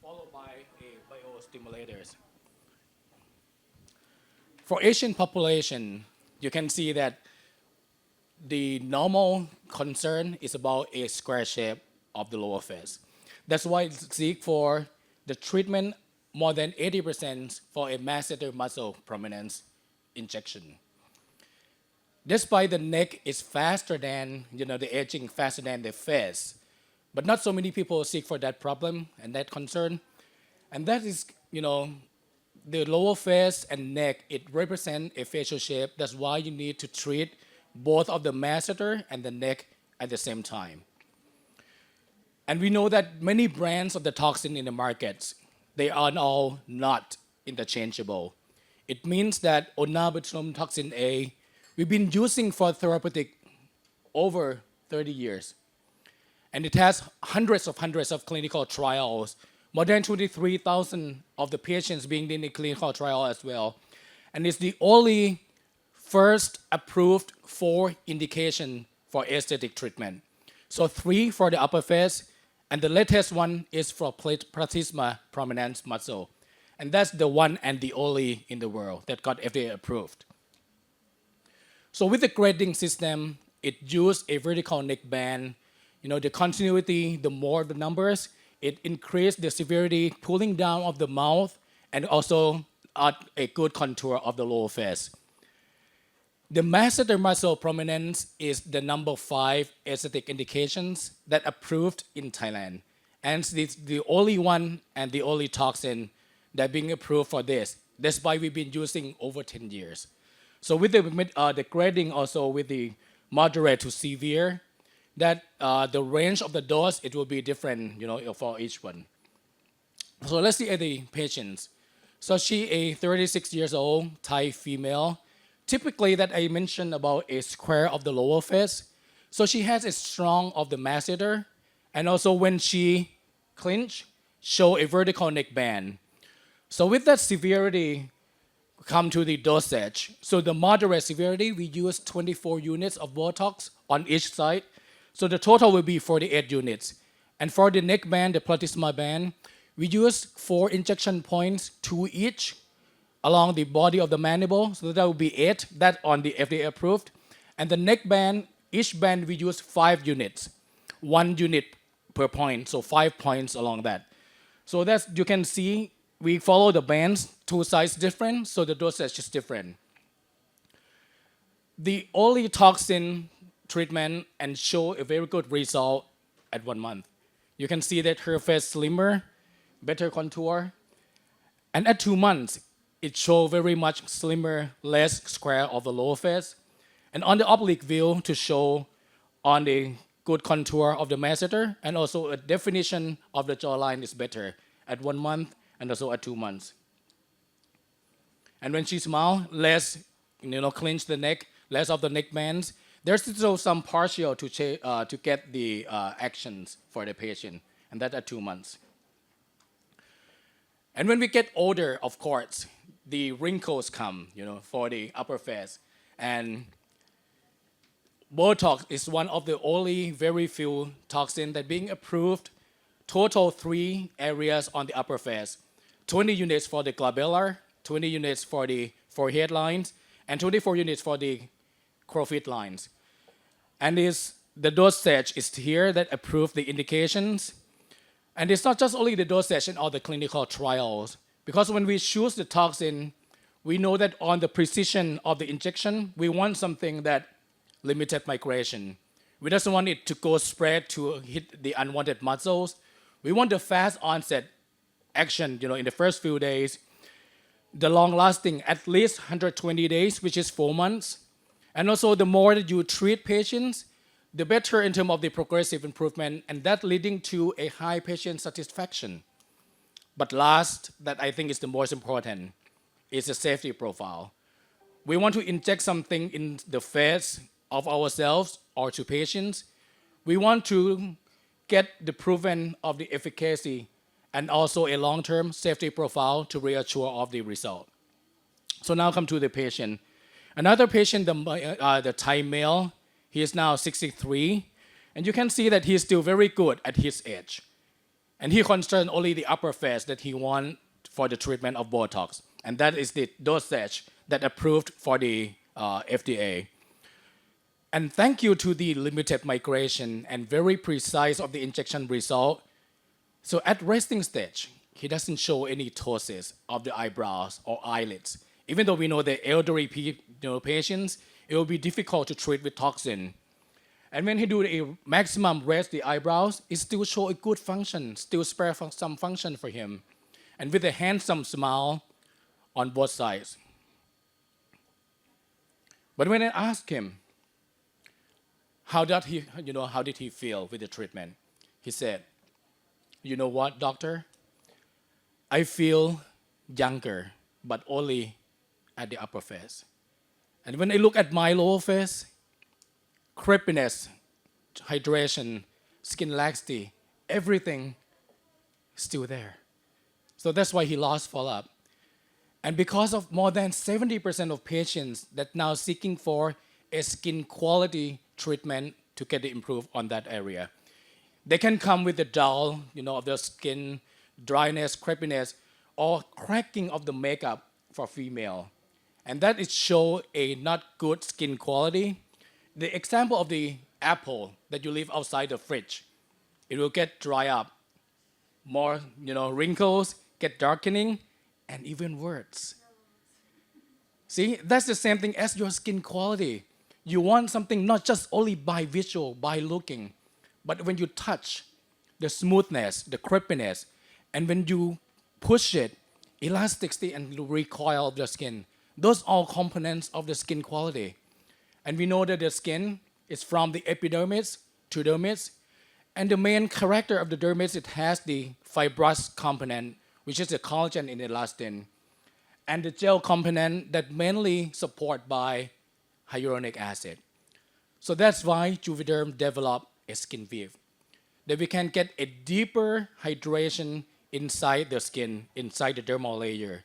followed by a biostimulators. For Asian population, you can see that the normal concern is about a square shape of the lower face. That's why it's seek for the treatment more than 80% for a masseter muscle prominence injection. Despite the neck is faster than, the aging faster than the face, but not so many people seek for that problem and that concern. And that is, the lower face and neck, it represents a facial shape. That's why you need to treat both of the masseter and the neck at the same time. And we know that many brands of the toxin in the markets, they are all not interchangeable. It means that onabotulinum toxin A, we've been using for therapeutic over 30 years. And it has hundreds of clinical trials, more than 23,000 of the patients being in a clinical trial as well. And it's the only first approved 4 indication for aesthetic treatment. So 3 for the upper face, and the latest one is for platysma prominence muscle. And that's the one and the only in the world that got FDA approved. So with the grading system, it used a vertical neck band. The continuity, the more the numbers, it increased the severity, pulling down of the mouth, and also a good contour of the lower face. The masseter muscle prominence is the number 5 aesthetic indications that approved in Thailand. And it's the only one and the only toxin that being approved for this. That's why we've been using over 10 years. So with the grading also with the moderate to severe, that the range of the dose, it will be different, for each one. So let's see at the patients. So she a 36 years old Thai female. Typically that I mentioned about a square of the lower face. So she has a strong of the masseter, and also when she clinch, show a vertical neck band. So with that severity, come to the dosage. So the moderate severity, we use 24 units of Botox on each side. So the total will be 48 units. And for the neck band, the platysma band, we use 4 injection points, 2 each, along the body of the mandible. So that will be 8, that on the FDA approved. And the neck band, each band we use 5 units, 1 unit per point, so 5 points along that. So that's, you can see, we follow the bands, 2 sides different, so the dosage is different. The only toxin treatment and show a very good result at 1 month. You can see that her face slimmer, better contour. And at 2 months, it show very much slimmer, less square of the lower face. And on the oblique view to show on the good contour of the masseter, and also a definition of the jawline is better at 1 month and also at 2 months. And when she smile, less, clench the neck, less of the neck bands. There's still some partial to get the actions for the patient, and that at 2 months. And when we get older, of course, the wrinkles come, for the upper face. And Botox is one of the only very few toxins that being approved. Total 3 areas on the upper face. 20 units for the glabellar, 20 units for the forehead lines, and 24 units for the crowfoot lines. And the dosage is here that approve the indications. And it's not just only the dosage in all the clinical trials, because when we choose the toxin, we know that on the precision of the injection, we want something that limited migration. We don't want it to go spread to hit the unwanted muscles. We want the fast onset action, in the first few days. The long lasting, at least 120 days, which is 4 months. And also the more that you treat patients, the better in terms of the progressive improvement, and that leading to a high patient satisfaction. But last, that I think is the most important, is the safety profile. We want to inject something in the face of ourselves or to patients. We want to get the proven of the efficacy and also a long-term safety profile to reassure of the result. So now come to the patient. Another patient, the Thai male, he is now 63, and you can see that he's still very good at his age. And he concerned only the upper face that he want for the treatment of Botox. And that is the dosage that approved for the FDA. And thank you to the limited migration and very precise of the injection result. So at resting stage, he doesn't show any ptosis of the eyebrows or eyelids. Even though we know the elderly patients, it will be difficult to treat with toxin. And when he do a maximum raise the eyebrows, it still show a good function, still spare some function for him. And with a handsome smile on both sides. But when I asked him, how did he feel with the treatment? He said, you know what, doctor? I feel younger, but only at the upper face. And when I look at my lower face, crepiness, hydration, skin laxity, everything still there. So that's why he lost follow-up. And because of more than 70% of patients that now seeking for a skin quality treatment to get the improve on that area. They can come with the dull, of the skin, dryness, crepiness, or cracking of the makeup for female. And that is show a not good skin quality. The example of the apple that you leave outside the fridge, it will get dry up, more, wrinkles, get darkening, and even worse. See, that's the same thing as your skin quality. You want something not just only by visual, by looking, but when you touch, the smoothness, the crepiness, and when you push it, elasticity and recoil of the skin, those are all components of the skin quality. And we know that the skin is from the epidermis to dermis, and the main character of the dermis, it has the fibrous component, which is the collagen and elastin, and the gel component that mainly support by hyaluronic acid. So that's why Juvederm developed a skin weave, that we can get a deeper hydration inside the skin, inside the dermal layer.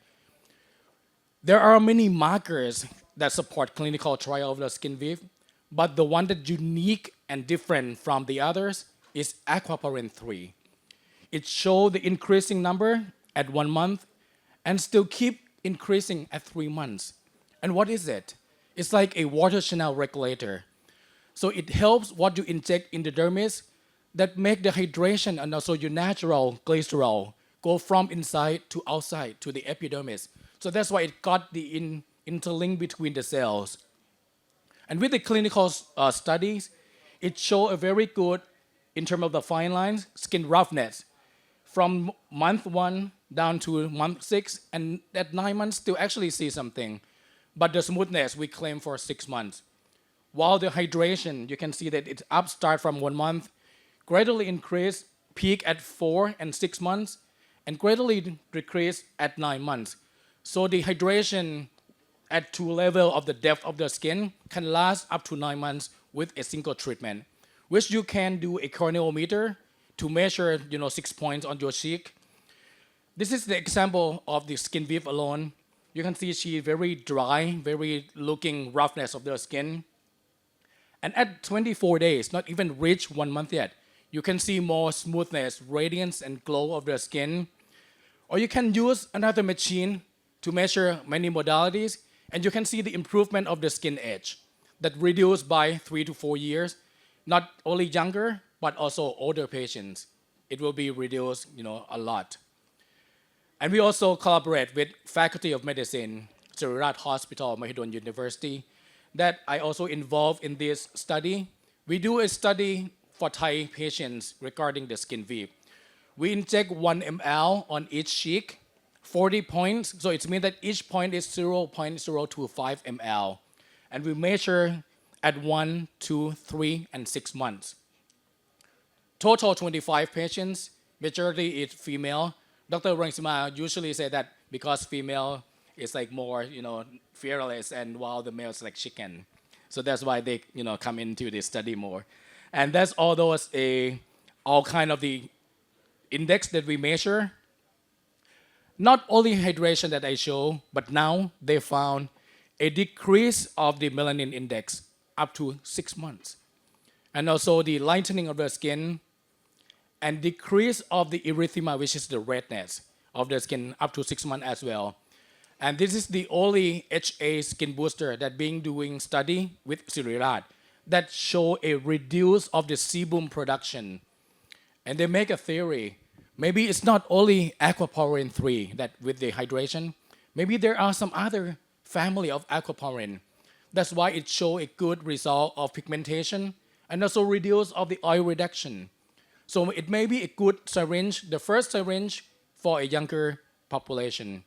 There are many markers that support clinical trial of the skin weave, but the one that's unique and different from the others is aquaporin 3. It shows the increasing number at 1 month and still keep increasing at 3 months. And what is it? It's like a water channel regulator. So it helps what you inject in the dermis that make the hydration and also your natural glycerol go from inside to outside to the epidermis. So that's why it got the interlink between the cells. And with the clinical studies, it showed a very good, in terms of the fine lines, skin roughness from month 1 down to month 6, and at 9 months still actually see something. But the smoothness we claim for 6 months. While the hydration, you can see that it's up start from 1 month, gradually increase, peak at 4 and 6 months, and gradually decrease at 9 months. So the hydration at 2 level of the depth of the skin can last up to 9 months with a single treatment, which you can do a corneometer to measure 6 points on your cheek. This is the example of the skin weave alone. You can see she very dry, very looking roughness of the skin. And at 24 days, not even reach 1 month yet, you can see more smoothness, radiance, and glow of the skin. Or you can use another machine to measure many modalities, and you can see the improvement of the skin age that reduced by 3 to 4 years, not only younger, but also older patients. It will be reduced, a lot. And we also collaborate with Faculty of Medicine, Sirirat Hospital, Mahidol University, that I also involved in this study. We do a study for Thai patients regarding the skin weave. We inject 1 ml on each cheek, 40 points. So it means that each point is 0.025 ml. And we measure at 1, 2, 3, and 6 months. Total 25 patients, majority is female. Dr. Rangsima usually say that because female is like more, fearless, and while the male is like chicken. So that's why they, come into this study more. And that's all those all kind of the index that we measure. Not only hydration that I show, but now they found a decrease of the melanin index up to 6 months. And also the lightening of the skin and decrease of the erythema, which is the redness of the skin up to 6 months as well. And this is the only HA skin booster that being doing study with Sirirat that show a reduce of the sebum production. And they make a theory. Maybe it's not only aquaporin 3 that with the hydration. Maybe there are some other family of aquaporin. That's why it show a good result of pigmentation and also reduce of the oil reduction. So it may be a good syringe, the first syringe for a younger population.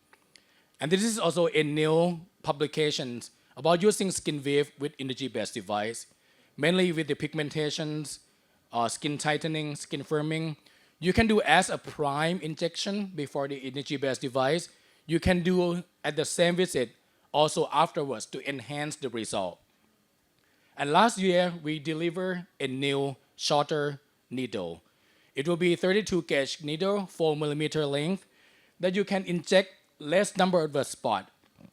And this is also a new publication about using SkinVive with energy-based device, mainly with the pigmentations, skin tightening, skin firming. You can do as a prime injection before the energy-based device. You can do at the same visit also afterwards to enhance the result. And last year, we delivered a new shorter needle. It will be 32 gauge needle, 4 millimeter length, that you can inject less number of the spot.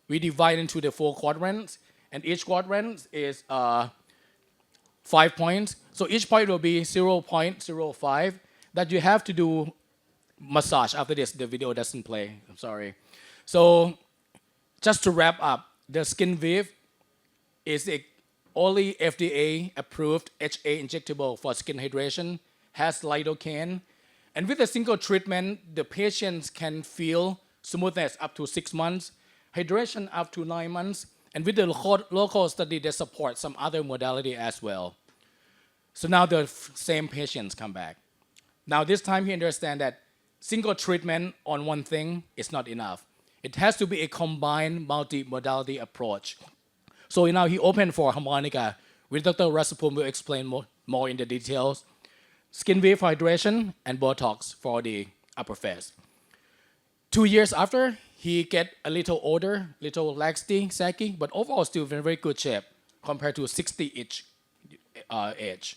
We divide into the 4 quadrants, and each quadrant is 5 points. So each point will be 0.05 that you have to do massage. After this, the video doesn't play. I'm sorry. So just to wrap up, the SkinVive is a only FDA approved HA injectable for skin hydration, has lidocaine, and with a single treatment, the patients can feel smoothness up to 6 months, hydration up to 9 months, and with the local study, they support some other modality as well. So now the same patients come back. Now this time he understand that single treatment on one thing is not enough. It has to be a combined multi-modality approach. So now he opened for Harmonica, which Dr. Rasapum will explain more in the details. SkinVive for hydration and Botox for the upper face. 2 years after, he get a little older, little laxity, saggy, but overall still in very good shape compared to 60-ish age.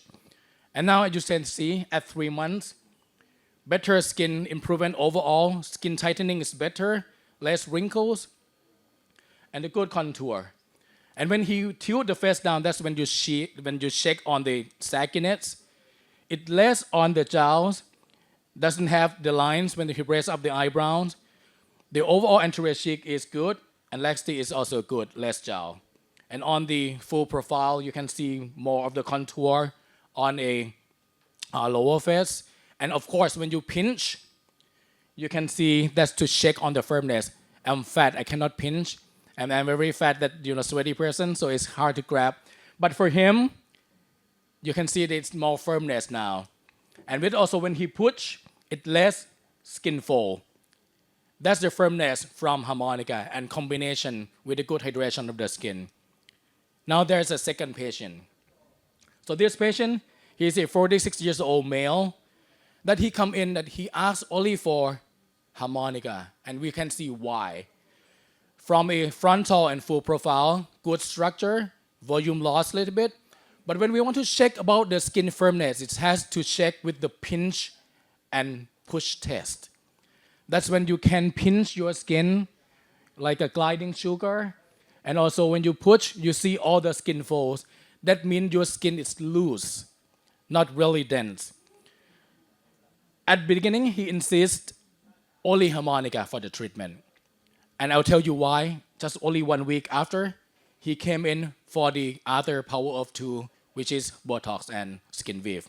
And now as you can see, at 3 months, better skin improvement overall, skin tightening is better, less wrinkles, and a good contour. And when he tilt the face down, that's when you shake on the sagginess. It less on the jowls, doesn't have the lines when he raise up the eyebrows. The overall anterior cheek is good, and laxity is also good, less jowl. And on the full profile, you can see more of the contour on a lower face. And of course, when you pinch, you can see that's to check on the firmness. I'm fat, I cannot pinch. And I'm a very fat, sweaty person, so it's hard to grab. But for him, you can see that it's more firmness now. And with also when he push, it less skin fold. That's the firmness from Harmonica and combination with the good hydration of the skin. Now there's a second patient. So this patient, he's a 46 years old male, that he come in that he asked only for Harmonica, and we can see why. From a frontal and full profile, good structure, volume loss a little bit. But when we want to check about the skin firmness, it has to check with the pinch and push test. That's when you can pinch your skin like a gliding sugar. And also when you push, you see all the skin folds. That means your skin is loose, not really dense. At the beginning, he insists only Harmonica for the treatment. And I'll tell you why. Just only 1 week after, he came in for the other power of 2, which is Botox and SkinVive.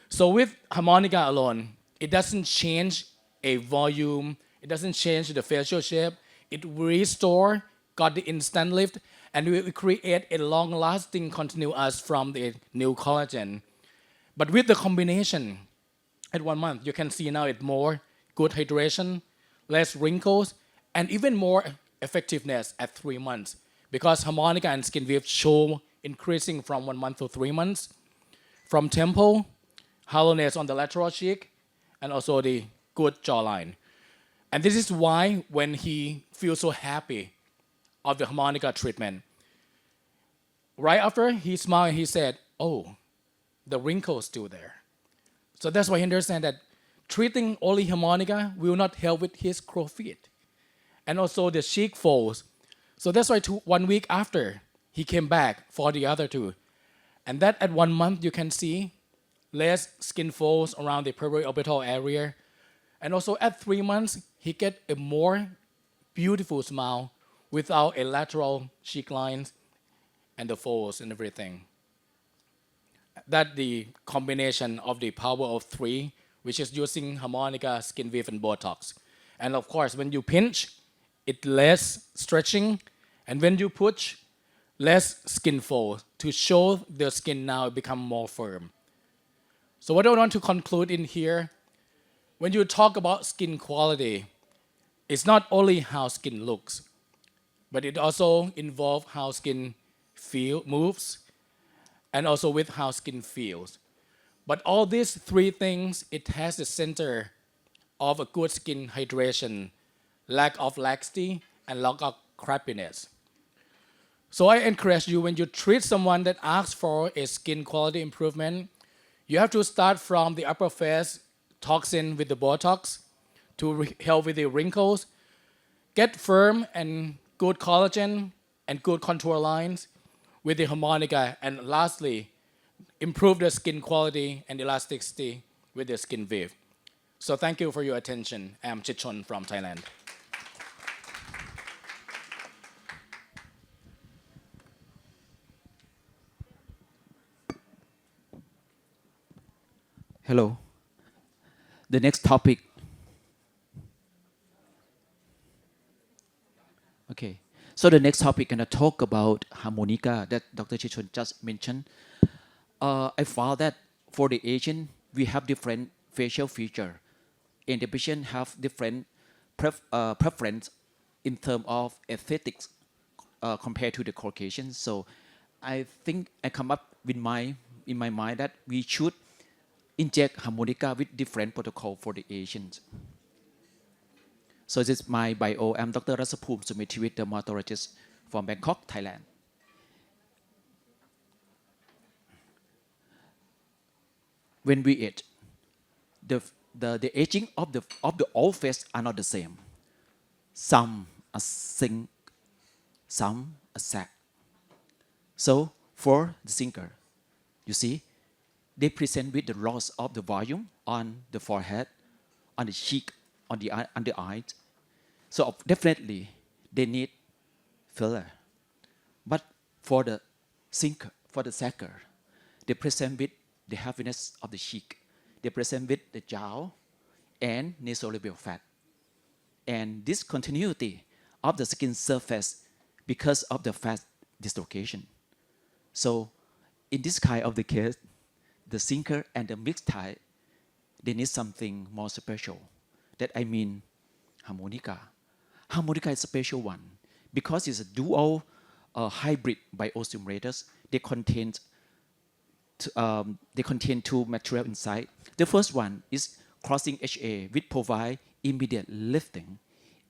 So with Harmonica alone, it doesn't change a volume, it doesn't change the facial shape, it restore, got the instant lift, and we create a long-lasting continuous from the new collagen. But with the combination, at 1 month, you can see now it more good hydration, less wrinkles, and even more effectiveness at 3 months, because Harmonica and SkinVive show increasing from 1 month to 3 months, from temple, hollowness on the lateral cheek, and also the good jawline. And this is why when he feels so happy of the Harmonica treatment, right after he smiled and he said, oh, the wrinkle's still there. So that's why he understands that treating only Harmonica will not help with his crow's feet. And also the cheek folds. So that's why 1 week after, he came back for the other 2. And that at 1 month, you can see less skin folds around the periorbital area. And also at 3 months, he get a more beautiful smile without a lateral cheek lines and the folds and everything. That the combination of the power of three, which is using harmonica, skin wave, and Botox. And of course, when you pinch, it less stretching, and when you push, less skin fold to show the skin now become more firm. So what I want to conclude in here, when you talk about skin quality, it's not only how skin looks, but it also involves how skin moves, and also with how skin feels. But all these three things, it has the center of a good skin hydration, lack of laxity, and lack of crappiness. So I encourage you, when you treat someone that asks for a skin quality improvement, you have to start from the upper face toxin with the Botox to help with the wrinkles, get firm and good collagen and good contour lines with the harmonica, and lastly, improve the skin quality and elasticity with the skin wave. So thank you for your attention. I'm Chichon from Thailand. Hello. The next topic. Okay. So the next topic gonna talk about harmonica that Dr. Chichon just mentioned. I found that for the Asian, we have different facial feature, and the patient have different preference in terms of aesthetics compared to the Caucasians. So I think I come up with in my mind that we should inject harmonica with different protocol for the Asians. So this is my bio. I'm Dr. Rasapum Sumithiwit, dermatologist from Bangkok, Thailand. When we age, the aging of the all face are not the same. Some are sink, some are sack. So for the sinker, you see, they present with the loss of the volume on the forehead, on the cheek, on the eyes. So definitely they need filler. But for the sinker, for the sacker, they present with the heaviness of the cheek. They present with the jowl and nasolabial fat. And discontinuity of the skin surface because of the fat dislocation. So in this kind of the case, the sinker and the mixed type, they need something more special. That I mean harmonica. Harmonica is a special one because it's a dual hybrid biostimulators. They contain two material inside. The first one is crossing HA, which provide immediate lifting,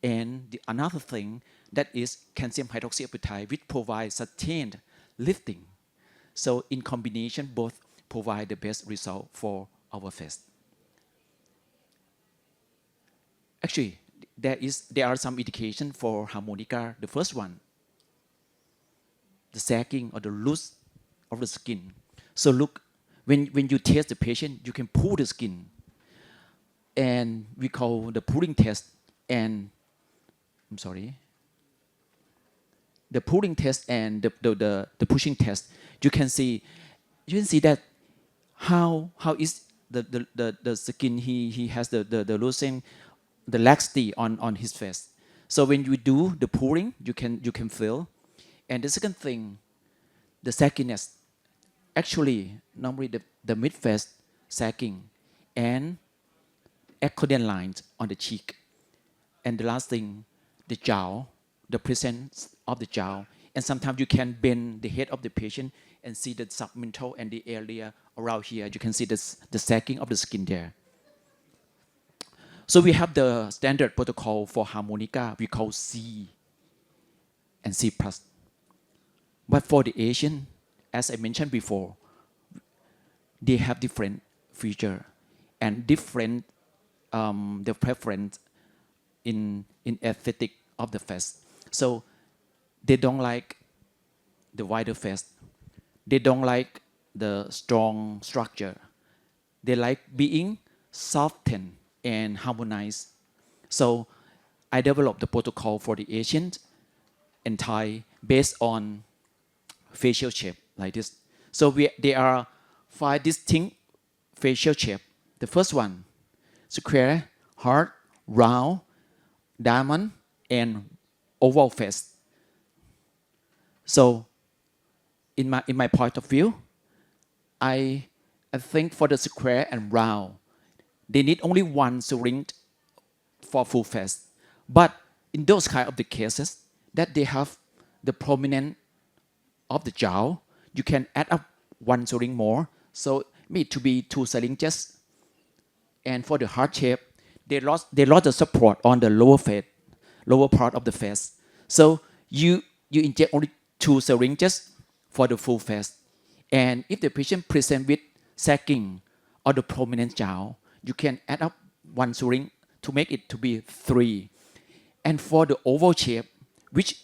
and another thing that is calcium hydroxyapatite, which provides sustained lifting. So in combination, both provide the best result for our face. Actually, there are some indications for harmonica. The first one, the sagging or the loose of the skin. So look, when you test the patient, you can pull the skin, and we call the pulling test. And I'm sorry, the pulling test and the pushing test. You can see that how is the skin he has the losing the laxity on his face. So when you do the pulling, you can feel. And the second thing, the sagginess. Actually, normally the mid face sagging and accordion lines on the cheek. And the last thing, the jowl, the presence of the jowl. And sometimes you can bend the head of the patient and see the submental and the area around here. You can see the sagging of the skin there. So we have the standard protocol for harmonica. We call C and C+. But for the Asian, as I mentioned before, they have different feature and different the preference in aesthetic of the face. So they don't like the wider face. They don't like the strong structure. they like being softened and harmonized. So I developed the protocol for the Asian and Thai based on facial shape like this. So there are 5 distinct facial shape. The first one, square, heart, round, diamond, and oval face. So in my point of view, I think for the square and round, they need only one syringe for full face. But in those kind of the cases that they have the prominent of the jaw, you can add up one syringe more. So need to be 2 syringes. And for the heart shape, they lost the support on the lower part of the face. So you inject only 2 syringes for the full face. And if the patient present with sagging or the prominent jaw, you can add up 1 syringe to make it to be 3. And for the oval shape, which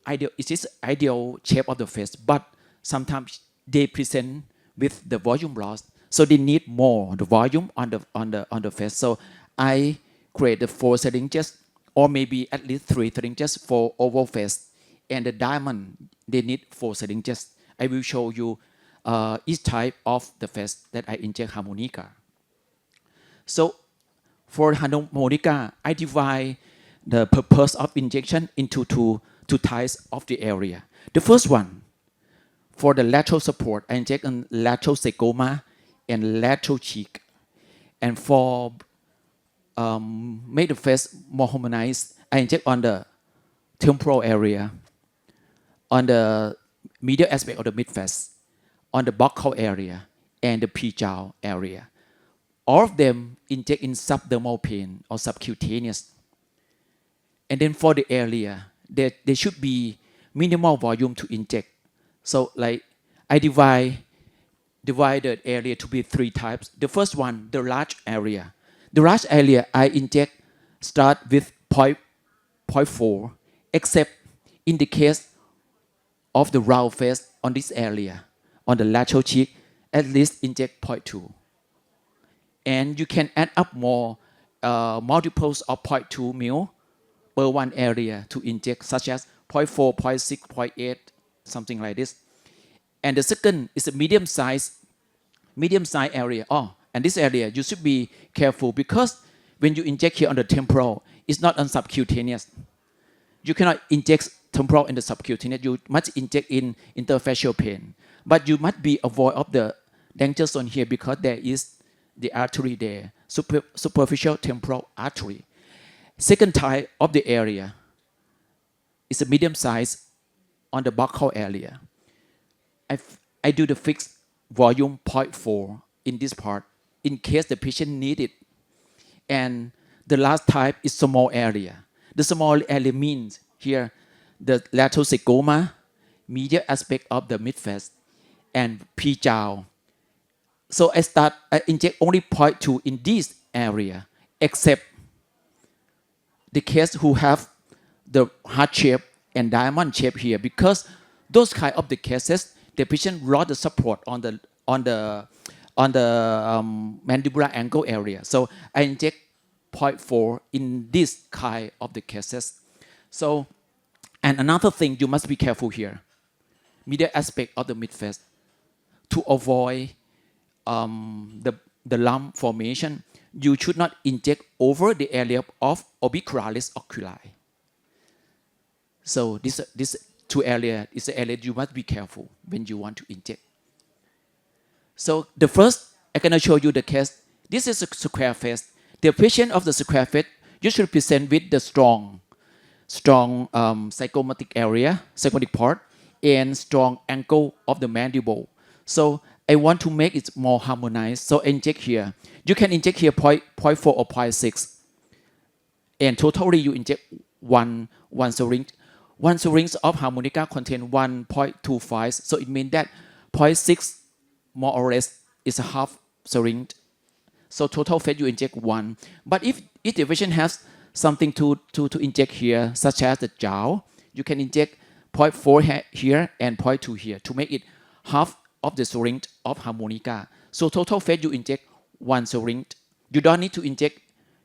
is ideal shape of the face, but sometimes they present with the volume loss, so they need more the volume on the face. So I create the 4 syringes, or maybe at least 3 syringes for oval face, and the diamond they need 4 syringes. I will show you each type of the face that I inject harmonica. So for harmonica, I divide the purpose of injection into two types of the area. The first one, for the lateral support, I inject on lateral zygoma and lateral cheek. And for make the face more harmonized, I inject on the temporal area, on the medial aspect of the mid-face, on the buccal area, and the P-jaw area. All of them inject in subdermal pain or subcutaneous. And then for the area, there should be minimal volume to inject. So like I divide the area to be 3 types. The first one, the large area. The large area I inject start with 0.4, except in the case of the round face on this area, on the lateral cheek, at least inject 0.2. And you can add up more multiples of 0.2 mil per 1 area to inject, such as 0.4, 0.6, 0.8, something like this. And the second is a medium size area. And this area you should be careful, because when you inject here on the temporal, it's not on subcutaneous. You cannot inject temporal in the subcutaneous. You must inject in interfacial pain. But you must be avoid of the danger zone here, because there is the artery there, superficial temporal artery. Second type of the area is a medium size on the buccal area. I do the fixed volume 0.4 in this part in case the patient need it. And the last type is small area. The small area means here the lateral zygoma, medial aspect of the midface, and P-jaw. So I inject only 0.2 in this area, except the case who have the heart shape and diamond shape here, because those kind of the cases, the patient lost the support on the mandibular angle area. So I inject 0.4 in this kind of the cases. So, and another thing you must be careful here, medial aspect of the midface, to avoid the lump formation, you should not inject over the area of orbicularis oculi. So this 2 area is the area you must be careful when you want to inject. So the first, I'm going to show you the case. This is a square face. The patient of the square face usually present with the strong zygomatic area, zygomatic part, and strong angle of the mandible. So I want to make it more harmonized. So inject here. You can inject here 0.4 or 0.6. And totally you inject one syringe. 1 syringe of harmonica contain 1.25. So it means that 0.6 more or less is a half syringe. So total fat you inject 1. But if the patient has something to inject here, such as the jaw, you can inject 0.4 here and 0.2 here to make it half of the syringe of harmonica. So total face you inject one syringe. You don't need to inject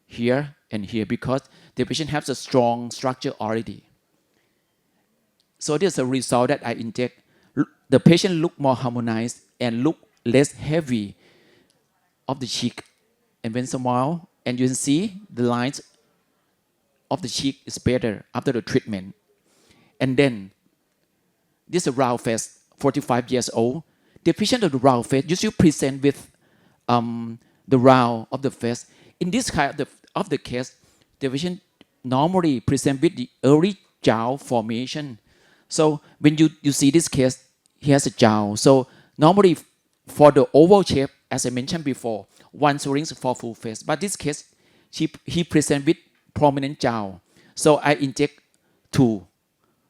here and here because the patient has a strong structure already. So this is a result that I inject. The patient look more harmonized and look less heavy of the cheek. And when smile, and you can see the lines of the cheek is better after the treatment. And then this is a round face, 45 years old. The patient of the round face usually present with the round of the face. In this kind of the case, the patient normally present with the early jowl formation. So when you see this case, he has a jowl. So normally for the oval shape, as I mentioned before, one syringe for full face. But this case, he present with prominent jowl. So I inject 2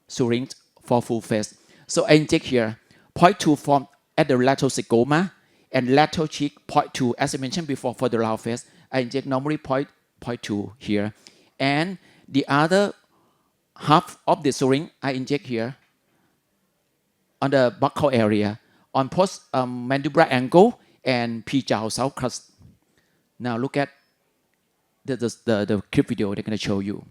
syringes for full face. So I inject here 0.2 form at the lateral zygoma and lateral cheek 0.2. As I mentioned before, for the round face, I inject normally 0.2 here. And the other half of the syringe I inject here on the buccal area, on post mandibular angle and P-jowl south crust. Now look at the clip video they're going to show you.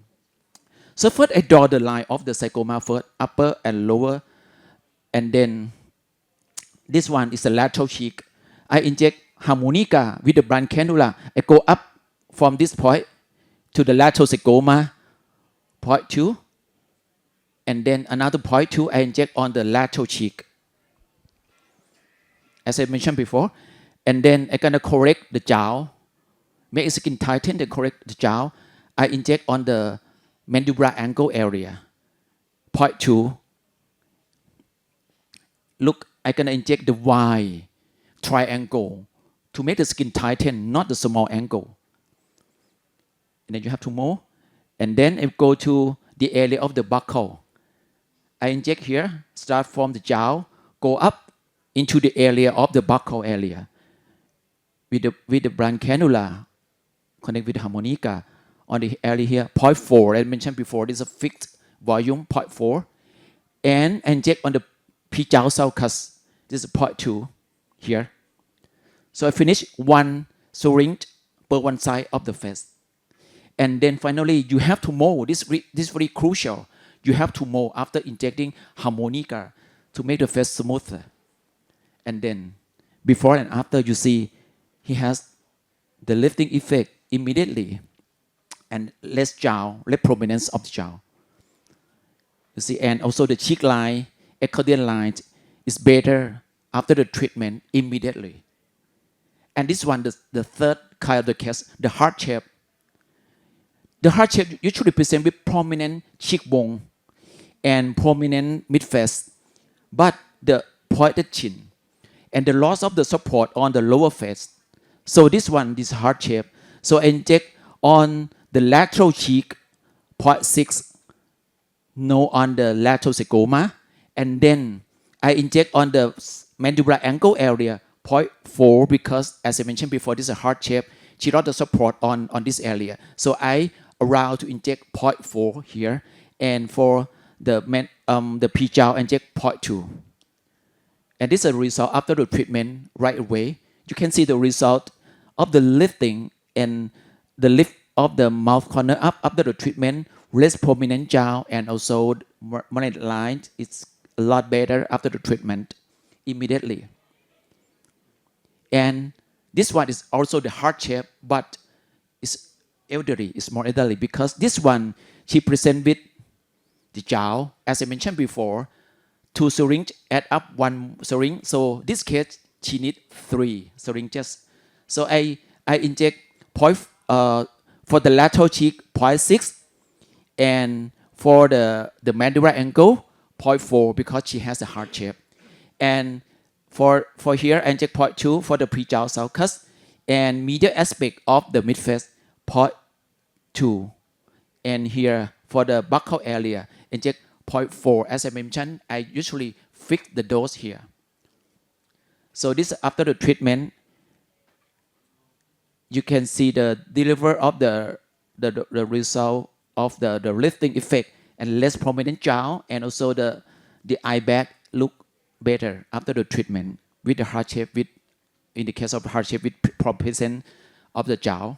So first I draw the line of the zygoma first, upper and lower, and then this one is the lateral cheek. I inject harmonica with the blunt cannula. I go up from this point to the lateral zygoma, 0.2, and then another 0.2 I inject on the lateral cheek, as I mentioned before. And then I'm gonna correct the jowl, make skin tighten, then correct the jowl. I inject on the mandibular angle area, 0.2. Look, I'm gonna inject the Y triangle to make the skin tighten, not the small angle. And then you have 2 more. And then I go to the area of the buccal. I inject here, start from the jowl, go up into the area of the buccal area with the blunt cannula, connect with the harmonica on the area here, 0.4. I mentioned before, this is a fixed volume, 0.4. And inject on the P-jowl sulcus, this is 0.2 here. So I finish 1 syringe per one side of the face. And then finally, you have to mold. This is very crucial. You have to mold after injecting harmonica to make the face smoother. And then before and after, you see he has the lifting effect immediately and less jowl, less prominence of the jowl. You see, and also the cheek line, accordion line is better after the treatment immediately. And this one, the third kind of the case, the heart shape. The heart shape usually present with prominent cheekbone and prominent mid-face, but the pointed chin and the loss of the support on the lower face. So this one, this heart shape. So I inject on the lateral cheek, 0.6, no on the lateral zygoma, and then I inject on the mandibular angle area, 0.4, because as I mentioned before, this is a heart shape. She lost the support on this area. So I around to inject 0.4 here, and for the P-jowl inject 0.2. And this is a result after the treatment right away. You can see the result of the lifting and the lift of the mouth corner up after the treatment, less prominent jowl, and also monoid line. It's a lot better after the treatment immediately. And this one is also the heart shape, but it's elderly, it's more elderly, because this one, she present with the jowl, as I mentioned before, 2 syringes add up 1 syringe. So this case, she need 3 syringes. So I inject for the lateral cheek 0.6, and for the mandibular angle 0.4, because she has a heart shape. And for here, I inject 0.2 for the P-jowl sulcus, and medial aspect of the mid-face 0.2. And here for the buccal area, inject 0.4. As I mentioned, I usually fix the dose here. So this after the treatment, you can see the deliver of the result of the lifting effect and less prominent jowl, and also the eye bag look better after the treatment with the heart shape with in the case of heart shape with present of the jaw.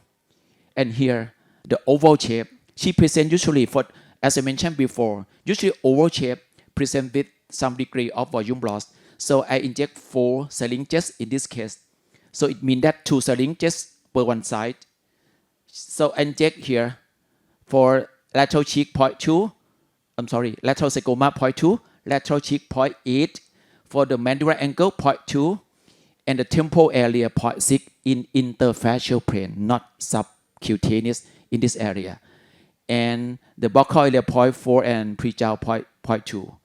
And here, the oval shape, she present usually for, as I mentioned before, usually oval shape present with some degree of volume loss. So I inject 4 syringes in this case. So it means that 2 syringes per one side. So I inject here for lateral cheek 0.2, lateral sarcoma 0.2, lateral cheek 0.8, for the mandibular angle 0.2, and the temporal area 0.6 in interfacial plane, not subcutaneous in this area. And the buccal area 0.4 and prejaw 0.2.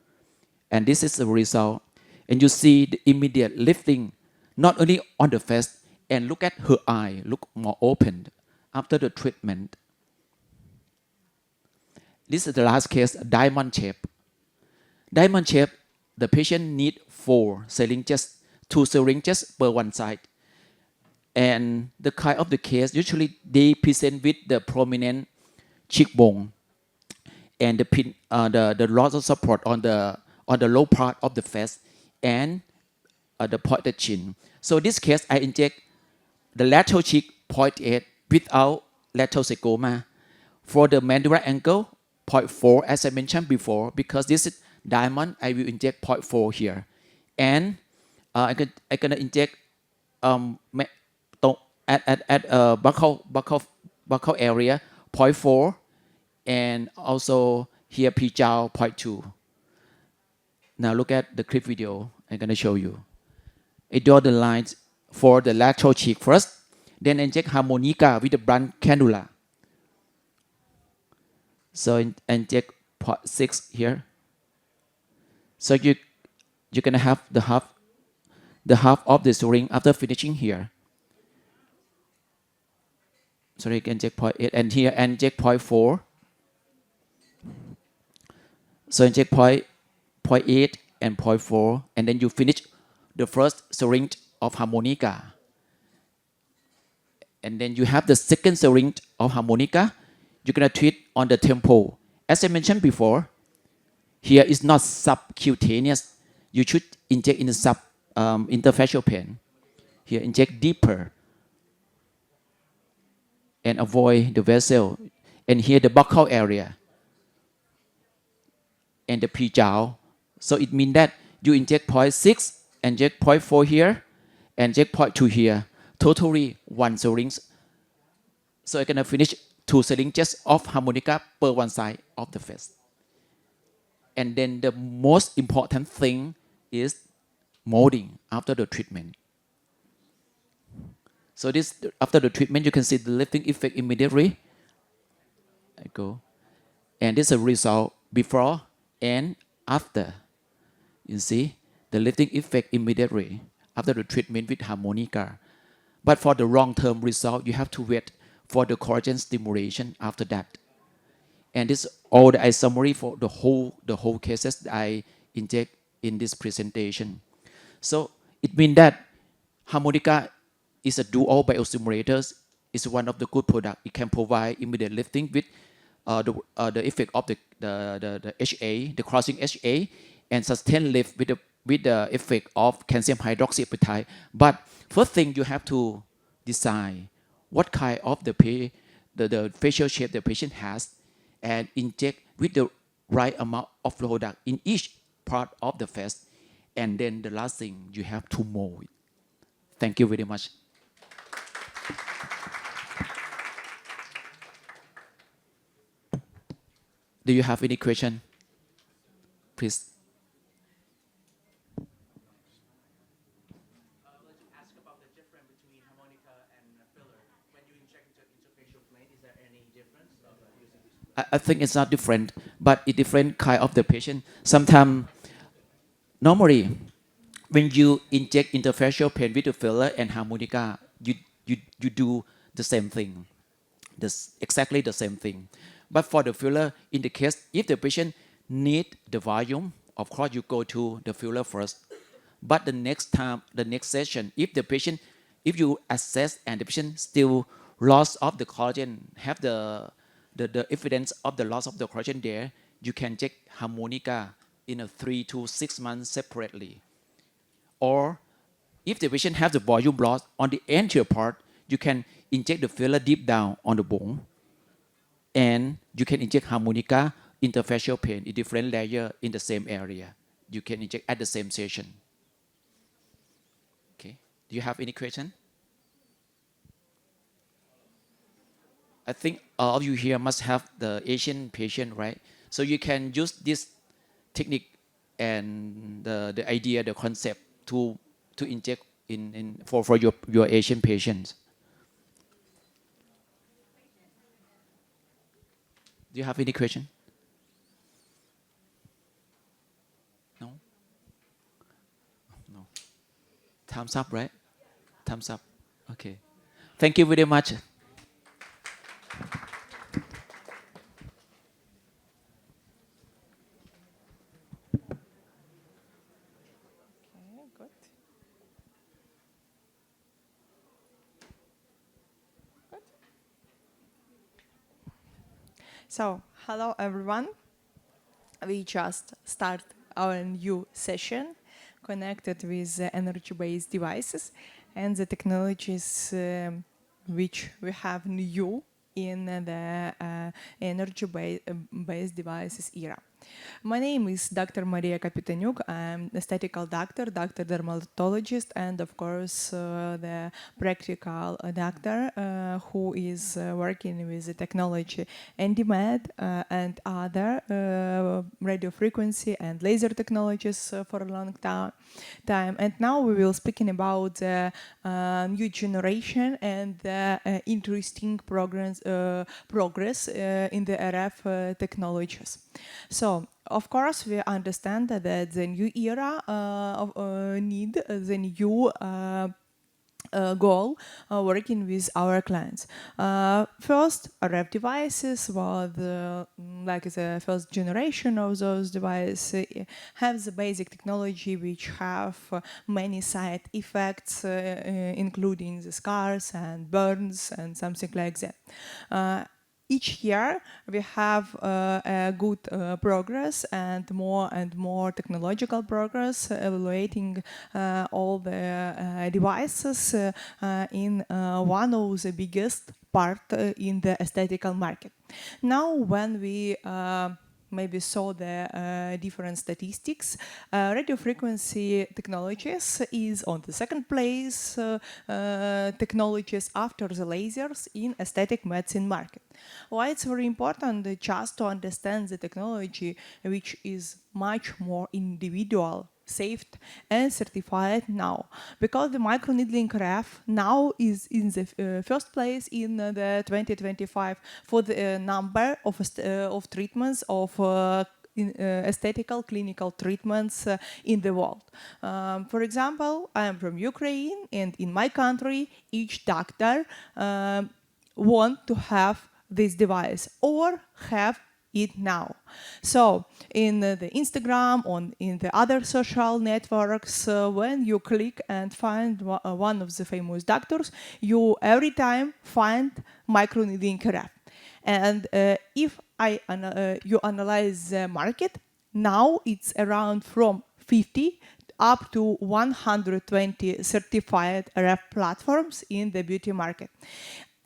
And this is the result. And you see the immediate lifting, not only on the face, and look at her eye, look more open after the treatment. This is the last case, diamond shape. Diamond shape, the patient need 4 syringes, 2 syringes per one side. And the kind of the case, usually they present with the prominent cheekbone and the loss of support on the low part of the face and the pointed chin. So this case, I inject the lateral cheek 0.8 without lateral sarcoma. For the mandibular angle 0.4, as I mentioned before, because this is diamond, I will inject 0.4 here. And I'm gonna inject at buccal area 0.4, and also here prejaw 0.2. Now look at the clip video. I'm gonna show you. I draw the lines for the lateral cheek first, then inject harmonica with the blunt cannula. So inject 0.6 here. So you're gonna have the half of the syringe after finishing here. So you can inject 0.8, and here inject 0.4. So inject 0.8 and 0.4, and then you finish the first syringe of harmonica. And then you have the second syringe of harmonica. You're gonna treat on the temple. As I mentioned before, here is not subcutaneous. You should inject in the interfacial plane. Here inject deeper and avoid the vessel. And here the buccal area and the prejaw. So it means that you inject 0.6, inject 0.4 here, and inject 0.2 here. Totally 1 syringe. So I'm gonna finish 2 syringes of harmonica per one side of the face. And then the most important thing is molding after the treatment. So this, after the treatment, you can see the lifting effect immediately. I go. And this is a result before and after. You see the lifting effect immediately after the treatment with harmonica. But for the long-term result, you have to wait for the collagen stimulation after that. And this all the summary for the whole cases that I inject in this presentation. So it means that harmonica is a dual biostimulator. It's one of the good products. It can provide immediate lifting with the effect of the HA, the crossing HA, and sustain lift with the effect of calcium hydroxyapatite. But first thing, you have to decide what kind of the facial shape the patient has, and inject with the right amount of product in each part of the face. And then the last thing, you have to mold it. Thank you very much. Do you have any question? Please. Ask about the difference between harmonica and filler. When you inject into interfacial plane, is there any difference of using this? I think it's not different, but it different kind of the patient. Sometimes, normally, when you inject interfacial plane with the filler and harmonica, you do the same thing, exactly the same thing. But for the filler, in the case, if the patient need the volume, of course you go to the filler first. But the next time, the next session, if you assess and the patient still loss of the collagen, have the evidence of the loss of the collagen there, you can check harmonica in a 3 to 6 months separately. Or If the patient has the volume loss on the anterior part, you can inject the filler deep down on the bone, and you can inject harmonica interfacial pain in different layer in the same area. You can inject at the same session. Okay. Do you have any question? I think all of you here must have the Asian patient, right? So you can use this technique and the idea, the concept to inject for your Asian patients. Do you have any question? No? No. Thumbs up, right? Thumbs up. Okay. Thank you very much. Good. Good. So, hello everyone. We just start our new session connected with energy-based devices and the technologies which we have new in the energy-based devices era. My name is Dr. Maria Kapitanyuk. I'm a aesthetical doctor, dermatologist, and of course the practical doctor who is working with the technology EndyMed and other radio frequency and laser technologies for a long time. And now we will speaking about the new generation and the interesting progress in the RF technologies. So, of course, we understand that the new era need the new goal working with our clients. First, RF devices were like the first generation of those devices have the basic technology which have many side effects, including the scars and burns and something like that. Each year we have a good progress and more technological progress, evaluating all the devices in one of the biggest part in the aesthetical market. Now, when we maybe saw the different statistics, radio frequency technologies is on the second place technologies after the lasers in aesthetic medicine market. Why it's very important just to understand the technology, which is much more individual, safe and certified now, because the microneedling RF now is in the first place in the 2025 for the number of treatments of aesthetical clinical treatments in the world. For example, I am from Ukraine, and in my country, each doctor want to have this device or have it now. So in the Instagram, in the other social networks, when you click and find one of the famous doctors, you every time find microneedling RF. And if you analyze the market, now it's around from 50 up to 120 certified RF platforms in the beauty market.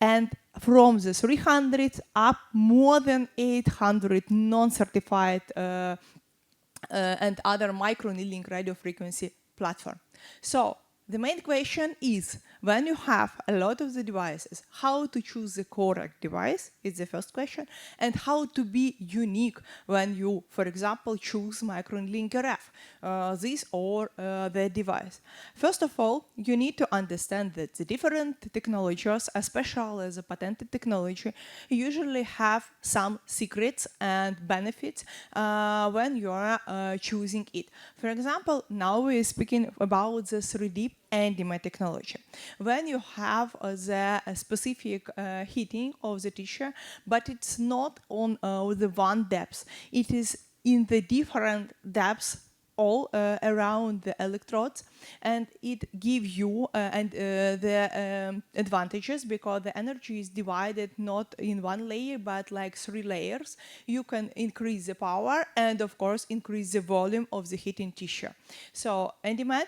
And from the 300 up more than 800 non-certified and other microneedling radio frequency platform. So the main question is, when you have a lot of the devices, how to choose the correct device is the first question, and how to be unique when you, for example, choose microneedling RF, this or the device. First of all, you need to understand that the different technologies, especially as a patented technology, usually have some secrets and benefits when you are choosing it. For example, now we're speaking about the 3D EndyMed technology. When you have the specific heating of the tissue, but it's not on the one depth, it is in the different depths all around the electrodes, and it gives you the advantages because the energy is divided not in one layer but like 3 layers. You can increase the power and of course increase the volume of the heating tissue. So EndyMed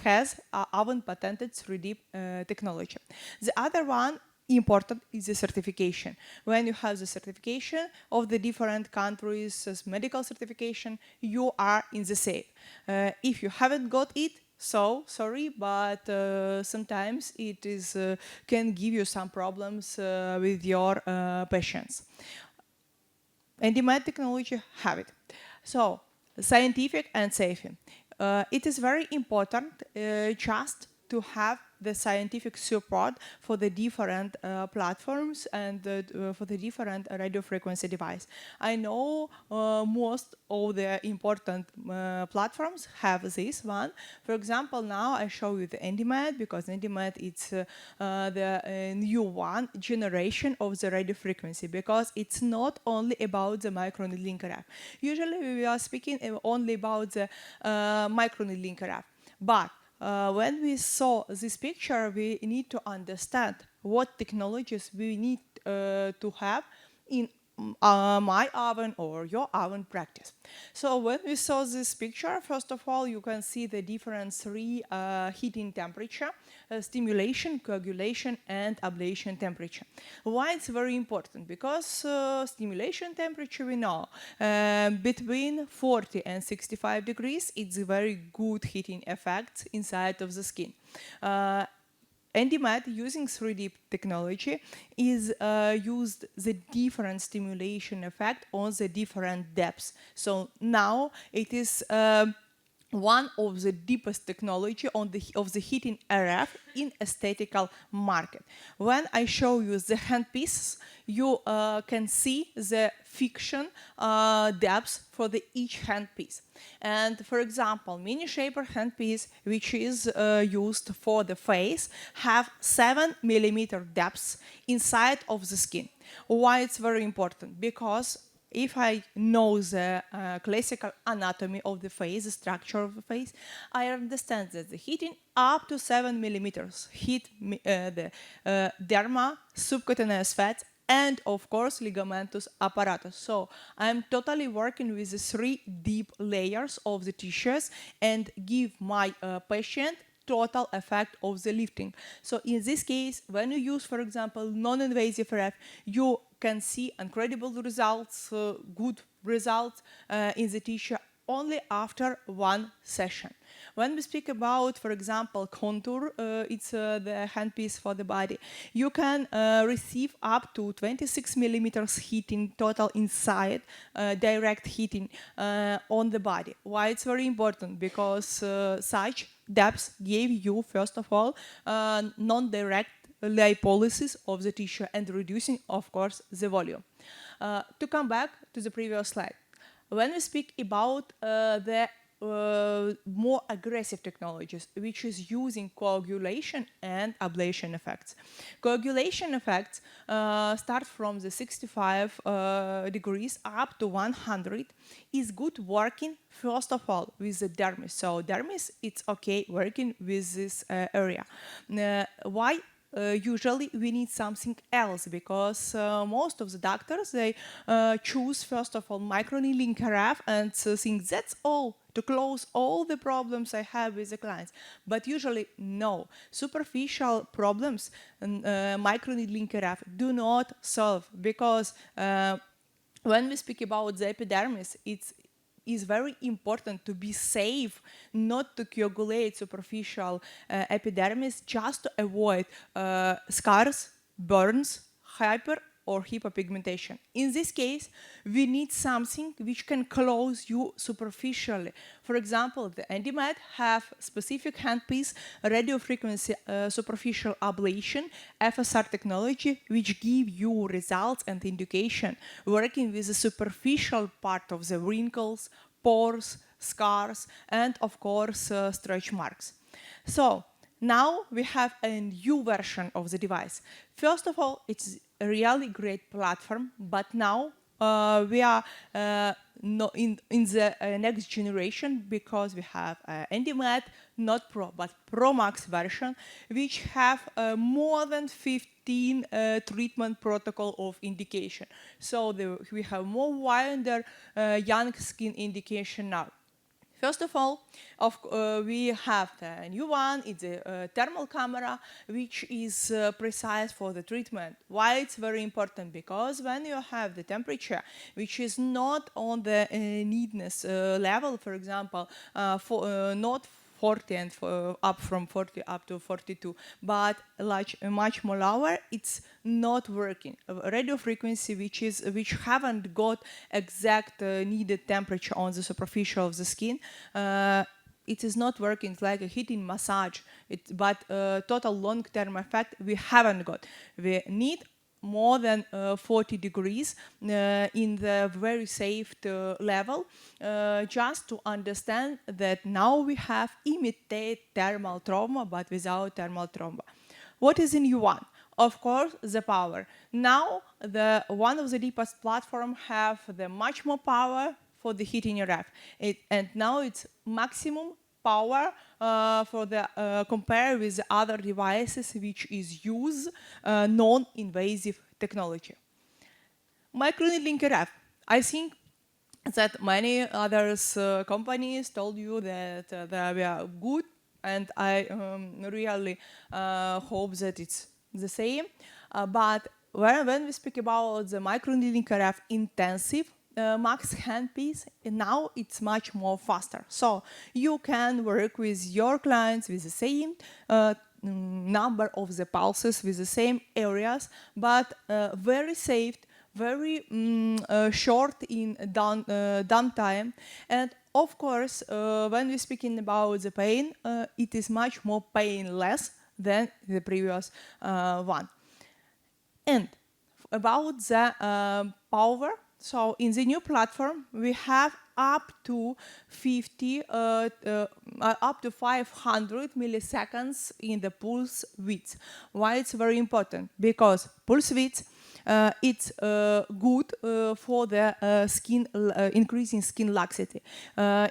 has oven patented 3D technology. The other one important is the certification. When you have the certification of the different countries as medical certification, you are in the safe. If you haven't got it, so sorry, but sometimes it is can give you some problems with your patients. EndyMed technology have it. So scientific and safe. It is very important just to have the scientific support for the different platforms and for the different radio frequency device. I know most of the important platforms have this one. For example, now I show you the EndyMed because EndyMed it's the new one generation of the radio frequency because it's not only about the microneedling RF. Usually we are speaking only about the microneedling RF, but when we saw this picture, we need to understand what technologies we need to have in my oven or your oven practice. So when we saw this picture, first of all, you can see the different 3 heating temperature, stimulation, coagulation, and ablation temperature. Why it's very important? Because stimulation temperature, we know, between 40 and 65 degrees, it's a very good heating effect inside of the skin. EndyMed using 3D technology is used the different stimulation effect on the different depths. So now it is one of the deepest technology of the heating RF in aesthetical market. When I show you the handpiece, you can see the fiction depths for each handpiece. And for example, Mini Shaper handpiece, which is used for the face, have 7 millimeter depths inside of the skin. Why it's very important? Because if I know the classical anatomy of the face, the structure of the face, I understand that the heating up to 7 millimeters heat the derma, subcutaneous fat, and of course ligamentous apparatus. So I'm totally working with the 3 deep layers of the tissues and give my patient total effect of the lifting. So in this case, when you use, for example, non-invasive RF, you can see incredible results, good results in the tissue only after 1 session. When we speak about, for example, contour, it's the handpiece for the body, you can receive up to 26 millimeters heating total inside, direct heating on the body. Why it's very important? Because such depths give you, first of all, non-direct lipolysis of the tissue and reducing, of course, the volume. To come back to the previous slide, when we speak about the more aggressive technologies, which is using coagulation and ablation effects. Coagulation effects start from the 65 degrees up to 100, is good working, first of all, with the dermis. So dermis, it's okay working with this area. Why? Usually we need something else because most of the doctors, they choose first of all microneedling RF and think that's all to close all the problems I have with the clients. But usually no, superficial problems microneedling RF do not solve because when we speak about the epidermis, it's very important to be safe, not to coagulate superficial epidermis, just to avoid scars, burns, hyper or hypopigmentation. In this case, we need something which can close you superficially. For example, the EndyMed have specific handpiece radiofrequency superficial ablation, FSR technology, which give you results and indication working with the superficial part of the wrinkles, pores, scars, and of course stretch marks. So now we have a new version of the device. First of all, it's a really great platform, but now we are no, in the next generation, because we have EndyMed, not Pro, but Pro Max version, which have more than 15 treatment protocol of indication. So we have more wider young skin indication now. First of all, we have the new one. It's a thermal camera, which is precise for the treatment. Why it's very important? Because when you have the temperature, which is not on the needness level, for example, not 40 and up from 40 up to 42, but much more lower, it's not working. Radio frequency, which haven't got exact needed temperature on the superficial of the skin, it is not working. It's like a heating massage. But total long-term effect we haven't got. We need more than 40 degrees in the very safe level, just to understand that now we have imitate thermal trauma, but without thermal trauma. What is in U1? Of course, the power. Now, one of the deepest platform have the much more power for the heating RF. And now it's maximum power for the compare with other devices which is use non-invasive technology. Microneedling RF. I think that many others companies told you that they are good, and I really hope that it's the same. But when we speak about the microneedling RF intensive, max handpiece, and now it's much more faster. So you can work with your clients with the same number of the pulses, with the same areas, but very safe, very short in downtime. And of course, when we're speaking about the pain, it is much more painless than the previous one. And about the power, so in the new platform, we have up to 500 milliseconds in the pulse width. Why it's very important? Because pulse width, it's good for the skin, increasing skin laxity.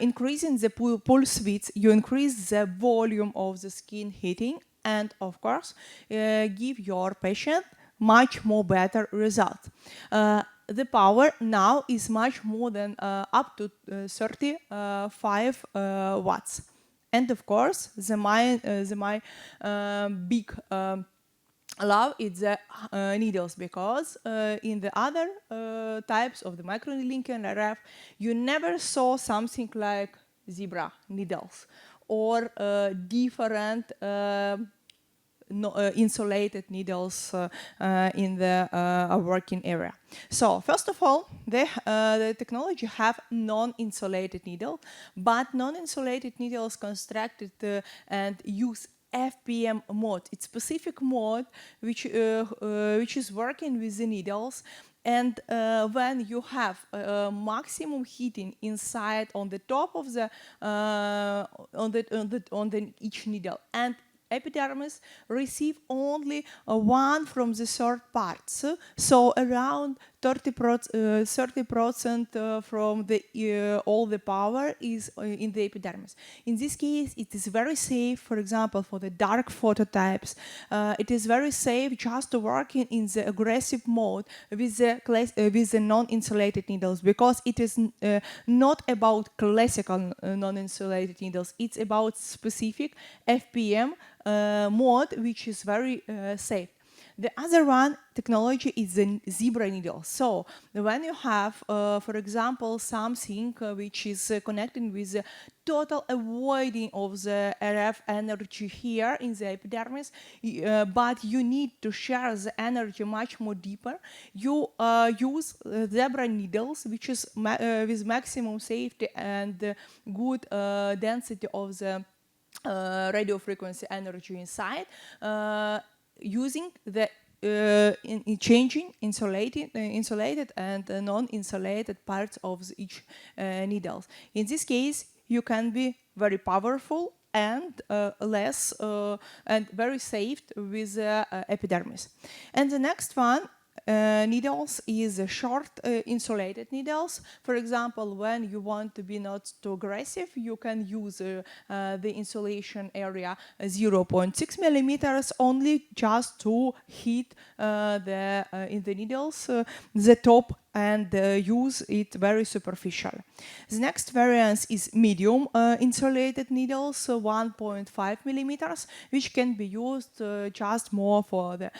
Increasing the pulse width, you increase the volume of the skin heating, and of course, give your patient much more better result. The power now is much more than up to 35 watts. And of course, my big love is the needles, because in the other types of the microneedling and RF, you never saw something like zebra needles or different insulated needles in the working area. So first of all, the technology have non-insulated needle, but non-insulated needles constructed and use FPM mode. It's specific mode which is working with the needles. And when you have maximum heating inside on the top of the on each needle, and epidermis receive only one from the third parts, so around 30% from the all the power is in the epidermis. In this case, it is very safe. For example, for the dark phototypes, it is very safe just to work in the aggressive mode with the non-insulated needles, because it is not about classical non-insulated needles. It's about specific FPM mode, which is very safe. The other one technology is the zebra needle. So when you have, for example, something which is connecting with the total avoiding of the RF energy here in the epidermis, but you need to share the energy much more deeper, you use zebra needles, which is with maximum safety and good density of the radio frequency energy inside, using the changing insulated and non-insulated parts of each needles. In this case, you can be very powerful and less and very safe with epidermis. And the next one, needles is short insulated needles. For example, when you want to be not too aggressive, you can use the insulation area 0.6 millimeters only, just to hit in the needles the top, and use it very superficial. The next variance is medium insulated needles, 1.5 millimeters, which can be used just more for the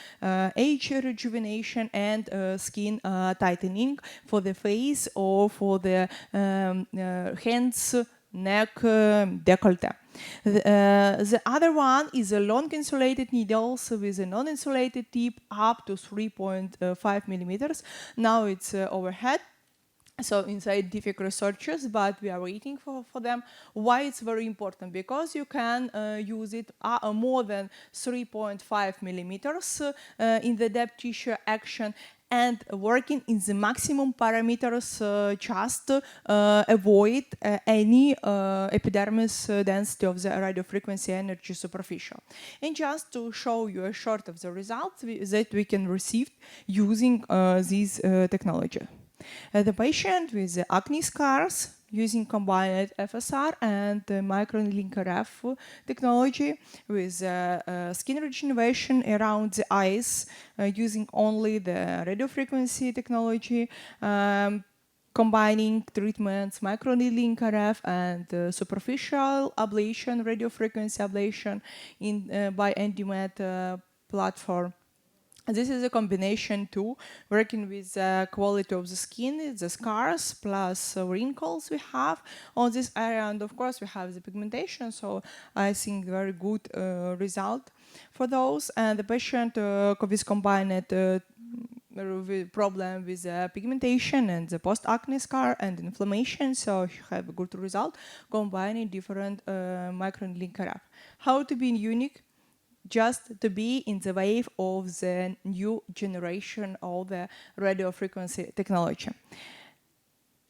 age rejuvenation and skin tightening for the face or for the hands, neck, décolleté. The other one is a long insulated needles with a non-insulated tip up to 3.5 millimeters. Now it's overhead. So in scientific researches, but we are waiting for them. Why it's very important? Because you can use it more than 3.5 millimeters in the depth tissue action, and working in the maximum parameters, just avoid any epidermis density of the radiofrequency energy superficial. And just to show you a short of the results that we can receive using this technology. The patient with acne scars using combined FSR and microneedling RF technology with skin regeneration around the eyes using only the radiofrequency technology, combining treatments, microneedling RF and superficial ablation, radiofrequency ablation by EndyMed platform. This is a combination too, working with the quality of the skin, the scars plus wrinkles we have on this area, and of course we have the pigmentation, so I think very good result for those. And the patient with combined problem with pigmentation and the post-acne scar and inflammation, so you have a good result combining different microneedling RF. How to be unique? Just to be in the wave of the new generation of the radio frequency technology.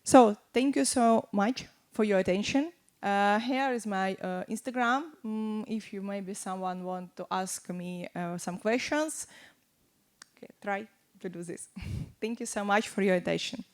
So thank you so much for your attention. Here is my Instagram. If you maybe someone want to ask me some questions, okay, try to do this. Thank you so much for your attention.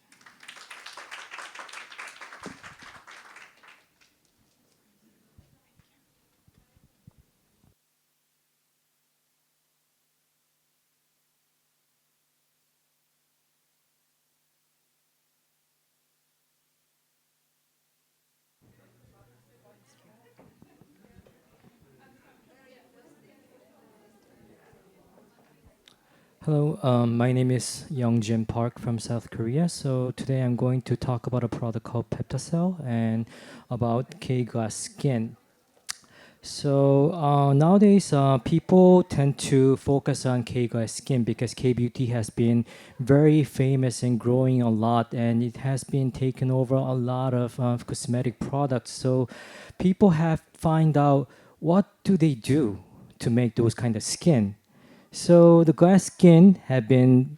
Hello, my name is Youngjin Park from South Korea. So today I'm going to talk about a product called Peptacell and about K-Glass skin. So nowadays, people tend to focus on K-Glass skin because K-beauty has been very famous and growing a lot, and it has been taken over a lot of cosmetic products. So people have find out what do they do to make those kind of skin. So the glass skin had been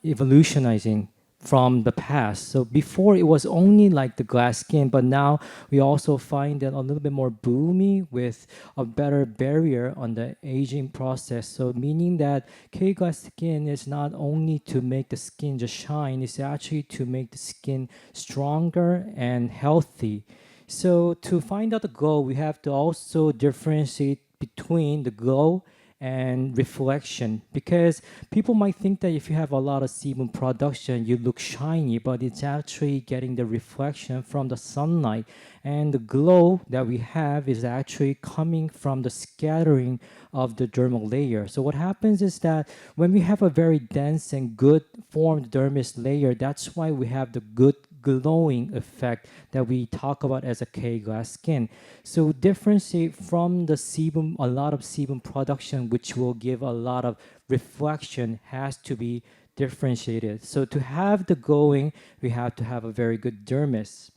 evolutionizing from the past. So before it was only like the glass skin, but now we also find it a little bit more bloomy with a better barrier on the aging process. So meaning that K-glass skin is not only to make the skin just shine, it's actually to make the skin stronger and healthy. So to find out the glow, we have to also differentiate between the glow and reflection, because people might think that if you have a lot of sebum production, you look shiny, but it's actually getting the reflection from the sunlight, and the glow that we have is actually coming from the scattering of the dermal layer. So what happens is that when we have a very dense and good formed dermis layer, that's why we have the good glowing effect that we talk about as a K-glass skin. So differentiate from the sebum, a lot of sebum production, which will give a lot of reflection, has to be differentiated. So to have the glowing, we have to have a very good dermis.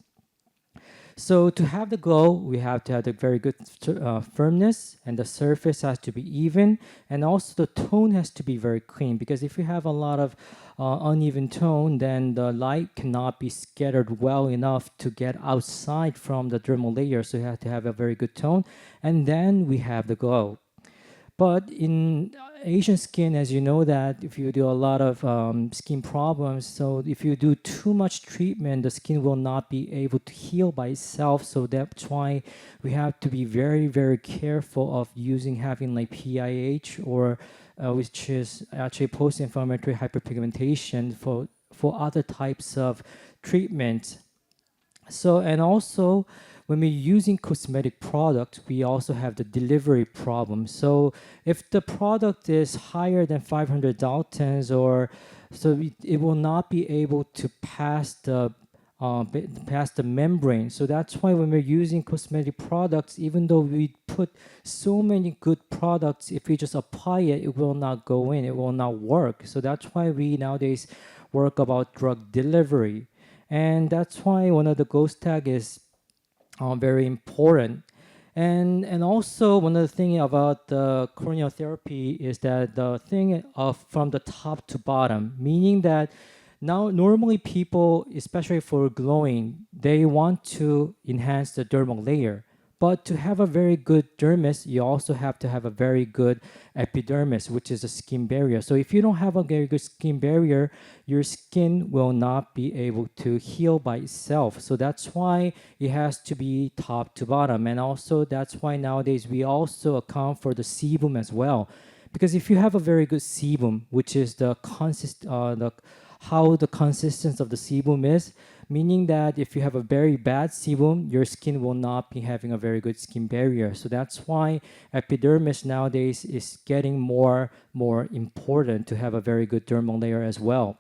So to have the glow, we have to have the very good firmness, and the surface has to be even, and also the tone has to be very clean, because if you have a lot of uneven tone, then the light cannot be scattered well enough to get outside from the dermal layer. So you have to have a very good tone, and then we have the glow. But in Asian skin, as you know, that if you do a lot of skin problems, so if you do too much treatment, the skin will not be able to heal by itself. So that's why we have to be very, very careful of having like PIH or which is actually post-inflammatory hyperpigmentation for other types of treatment. So, and also when we're using cosmetic product, we also have the delivery problem. So if the product is higher than 500 Daltons, or so it will not be able to pass the membrane. So that's why when we're using cosmetic products, even though we put so many good products, if we just apply it, it will not go in, it will not work. So that's why we nowadays work about drug delivery. And that's why one of the ghost tag is very important. And also one of the thing about the corneal therapy is that the thing of from the top to bottom, meaning that now normally people, especially for glowing, they want to enhance the dermal layer. But to have a very good dermis, you also have to have a very good epidermis, which is a skin barrier. So if you don't have a very good skin barrier, your skin will not be able to heal by itself. So that's why it has to be top to bottom. And also that's why nowadays we also account for the sebum as well. Because if you have a very good sebum, which is how the consistency of the sebum is, meaning that if you have a very bad sebum, your skin will not be having a very good skin barrier. So that's why epidermis nowadays is getting more important to have a very good dermal layer as well.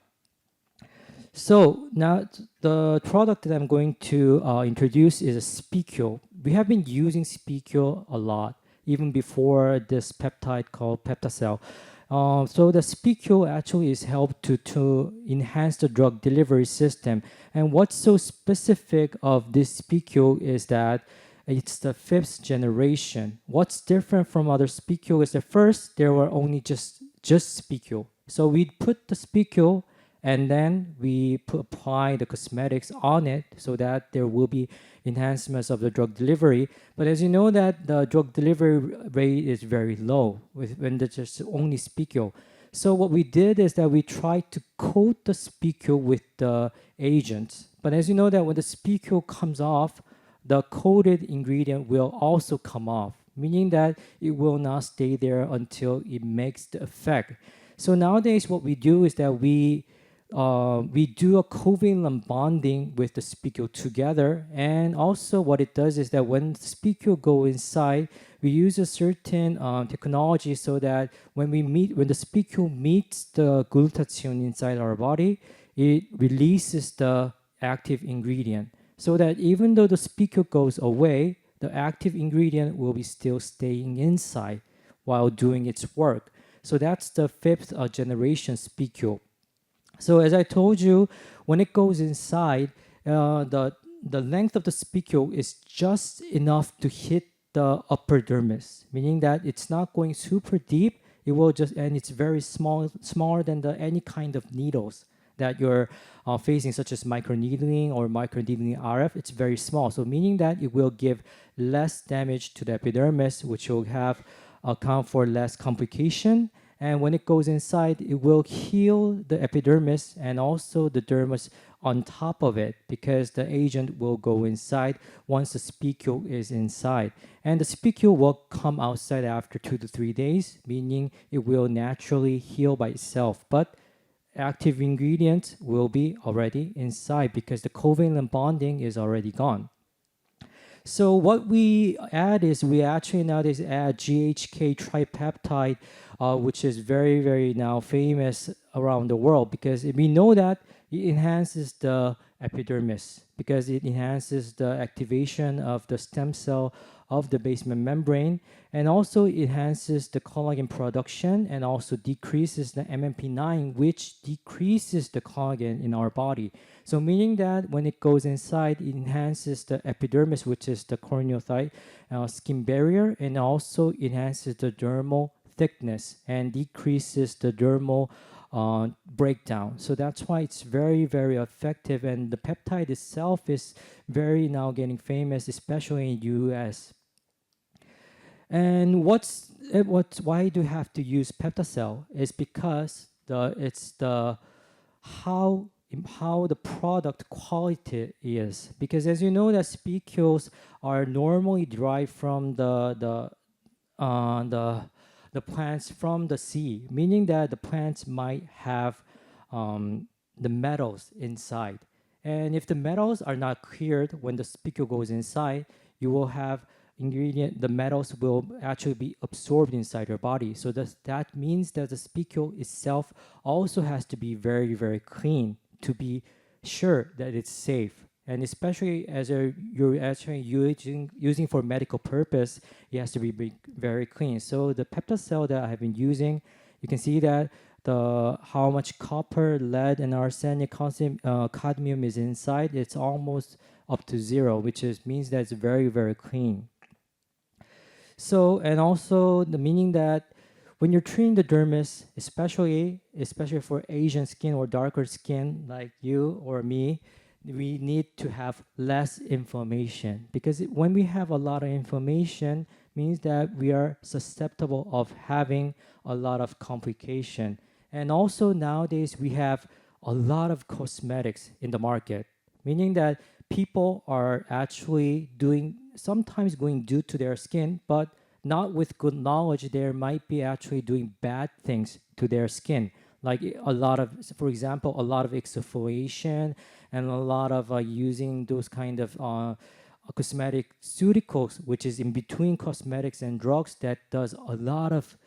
So now the product that I'm going to introduce is a Spicule. We have been using Spicule a lot, even before this peptide called Peptacell. So the Spicule actually is helped to enhance the drug delivery system. And what's so specific of this Spicule is that it's the 5th generation. What's different from other Spicule is that first there were only just Spicule. So we put the Spicule and then we apply the cosmetics on it so that there will be enhancements of the drug delivery. But as you know that the drug delivery rate is very low when there's just only Spicule. So what we did is that we tried to coat the Spicule with the agent. But as you know that when the Spicule comes off, the coated ingredient will also come off, meaning that it will not stay there until it makes the effect. So nowadays what we do is that we do a covalent bonding with the Spicule together, and also what it does is that when the Spicule go inside, we use a certain technology so that when the Spicule meets the glutathione inside our body, it releases the active ingredient, so that even though the Spicule goes away, the active ingredient will be still staying inside while doing its work. So that's the 5th generation Spicule. So as I told you, when it goes inside, the length of the Spicule is just enough to hit the upper dermis, meaning that it's not going super deep. It will and it's very small, smaller than any kind of needles that you're facing, such as microneedling or microneedling RF. It's very small, so meaning that it will give less damage to the epidermis, which will account for less complication. And when it goes inside, it will heal the epidermis and also the dermis on top of it, because the agent will go inside once the Spicule is inside. And the Spicule will come outside after 2 to 3 days, meaning it will naturally heal by itself. But active ingredient will be already inside because the covalent bonding is already gone. So what we add is we actually nowadays add GHK tripeptide, which is very, very now famous around the world, because we know that it enhances the epidermis, because it enhances the activation of the stem cell of the basement membrane, and also enhances the collagen production and also decreases the MMP9, which decreases the collagen in our body. So meaning that when it goes inside, it enhances the epidermis, which is the corneal skin barrier, and also enhances the dermal thickness and decreases the dermal breakdown. So that's why it's very, very effective, and the peptide itself is very now getting famous, especially in US. And why do you have to use Peptacell is because it's the how the product quality is, because as you know that spicules are normally derived from uh, the the plants from the sea, meaning that the plants might have the metals inside. And if the metals are not cleared when the spicule goes inside, you will have the metals will actually be absorbed inside your body. So that means that the spicule itself also has to be very, very clean to be sure that it's safe. And especially as you're actually using for medical purpose, it has to be very clean. So the Peptacell that I have been using, you can see that how much copper, lead, and arsenic, cadmium is inside. It's almost up to 0, which means that it's very, very clean. So, and also the meaning that when you're treating the dermis, especially for Asian skin or darker skin like you or me, we need to have less inflammation, because when we have a lot of inflammation means that we are susceptible of having a lot of complication. And also nowadays we have a lot of cosmetics in the market, meaning that people are actually sometimes going due to their skin, but not with good knowledge. They might be actually doing bad things to their skin, like for example, a lot of exfoliation and a lot of using those kind of cosmetic ceuticals, which is in between cosmetics and drugs, that does a lot of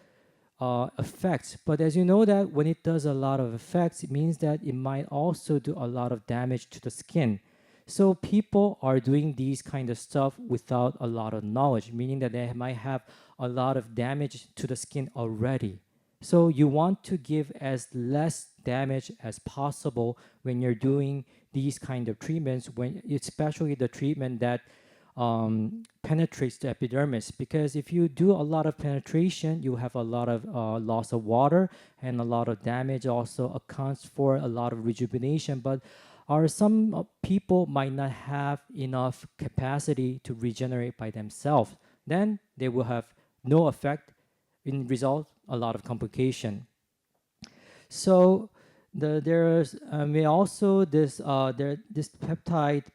effects. But as you know that when it does a lot of effects, it means that it might also do a lot of damage to the skin. So people are doing these kind of stuff without a lot of knowledge, meaning that they might have a lot of damage to the skin already. So you want to give as less damage as possible when you're doing these kind of treatments, especially the treatment that penetrates the epidermis, because if you do a lot of penetration, you have a lot of loss of water, and a lot of damage also accounts for a lot of rejuvenation. But some people might not have enough capacity to regenerate by themselves. Then they will have no effect, in result a lot of complication. So there's we also this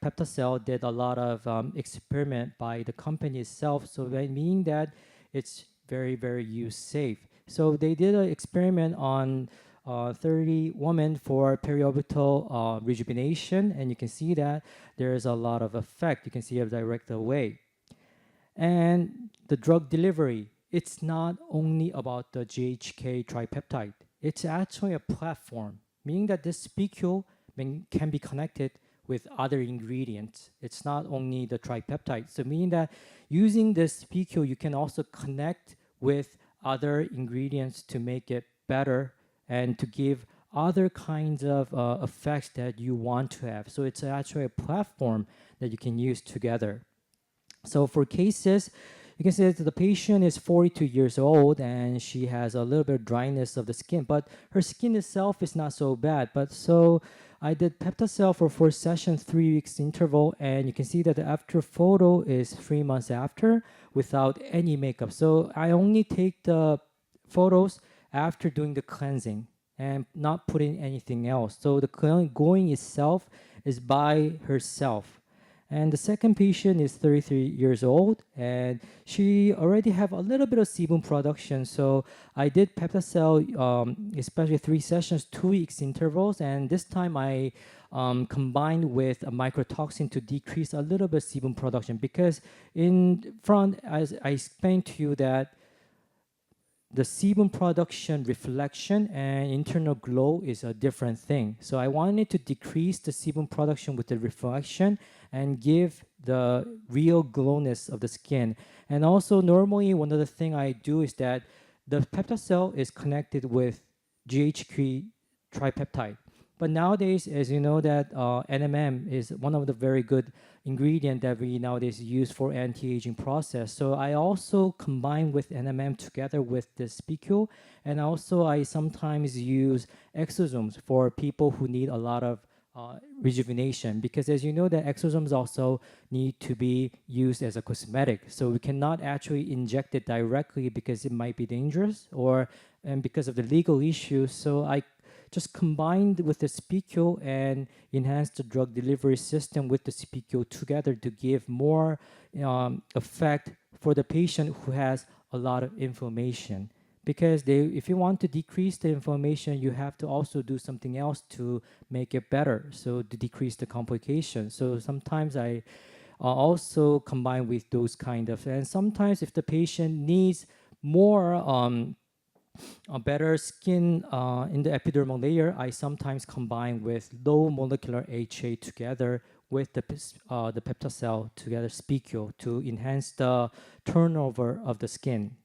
Peptacell did a lot of experiment by the company itself, so that meaning that it's very, very use safe. So they did an experiment on 30 women for periorbital rejuvenation, and you can see that there is a lot of effect. You can see it direct away. And the drug delivery, it's not only about the GHK tripeptide. It's actually a platform, meaning that this spicule can be connected with other ingredients. It's not only the tripeptide. So meaning that using this spicule, you can also connect with other ingredients to make it better and to give other kinds of effects that you want to have. So it's actually a platform that you can use together. So for cases, you can say that the patient is 42 years old and she has a little bit of dryness of the skin, but her skin itself is not so bad. But so I did Peptacell for 4 sessions, 3 weeks interval, and you can see that the after photo is 3 months after without any makeup. So I only take the photos after doing the cleansing and not putting anything else. So the going itself is by herself. And the second patient is 33 years old, and she already have a little bit of sebum production. So I did Peptacell, especially 3 sessions, 2 weeks intervals, and this time I combined with a microtoxin to decrease a little bit sebum production, because in front, as I explained to you, that the sebum production reflection and internal glow is a different thing. So I wanted to decrease the sebum production with the reflection and give the real glowness of the skin. And also normally one of the things I do is that the Peptacell is connected with GHK tripeptide. But nowadays, as you know, that NMN is one of the very good ingredient that we nowadays use for anti-aging process. So I also combine with NMN together with the spicule, and also I sometimes use exosomes for people who need a lot of rejuvenation, because as you know that exosomes also need to be used as a cosmetic, so we cannot actually inject it directly because it might be dangerous, or and because of the legal issues. So I just combined with the Speakio and enhanced the drug delivery system with the Speakio together to give more effect for the patient who has a lot of inflammation. Because if you want to decrease the inflammation, you have to also do something else to make it better, so to decrease the complications. So sometimes I also combine with those kind of, and sometimes if the patient needs more a better skin in the epidermal layer, I sometimes combine with low molecular HA together with the Peptacell together, Speakio, to enhance the turnover of the skin.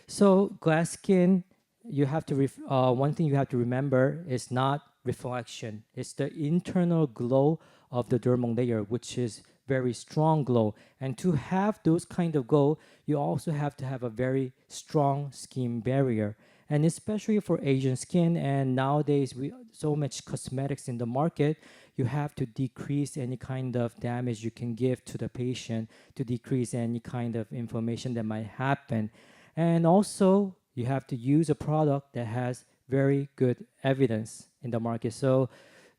So glass skin, you have to one thing you have to remember is not reflection. It's the internal glow of the dermal layer, which is very strong glow. And to have those kind of glow, you also have to have a very strong skin barrier. And especially for Asian skin, and nowadays so much cosmetics in the market, you have to decrease any kind of damage you can give to the patient, to decrease any kind of inflammation that might happen. And also, you have to use a product that has very good evidence in the market. So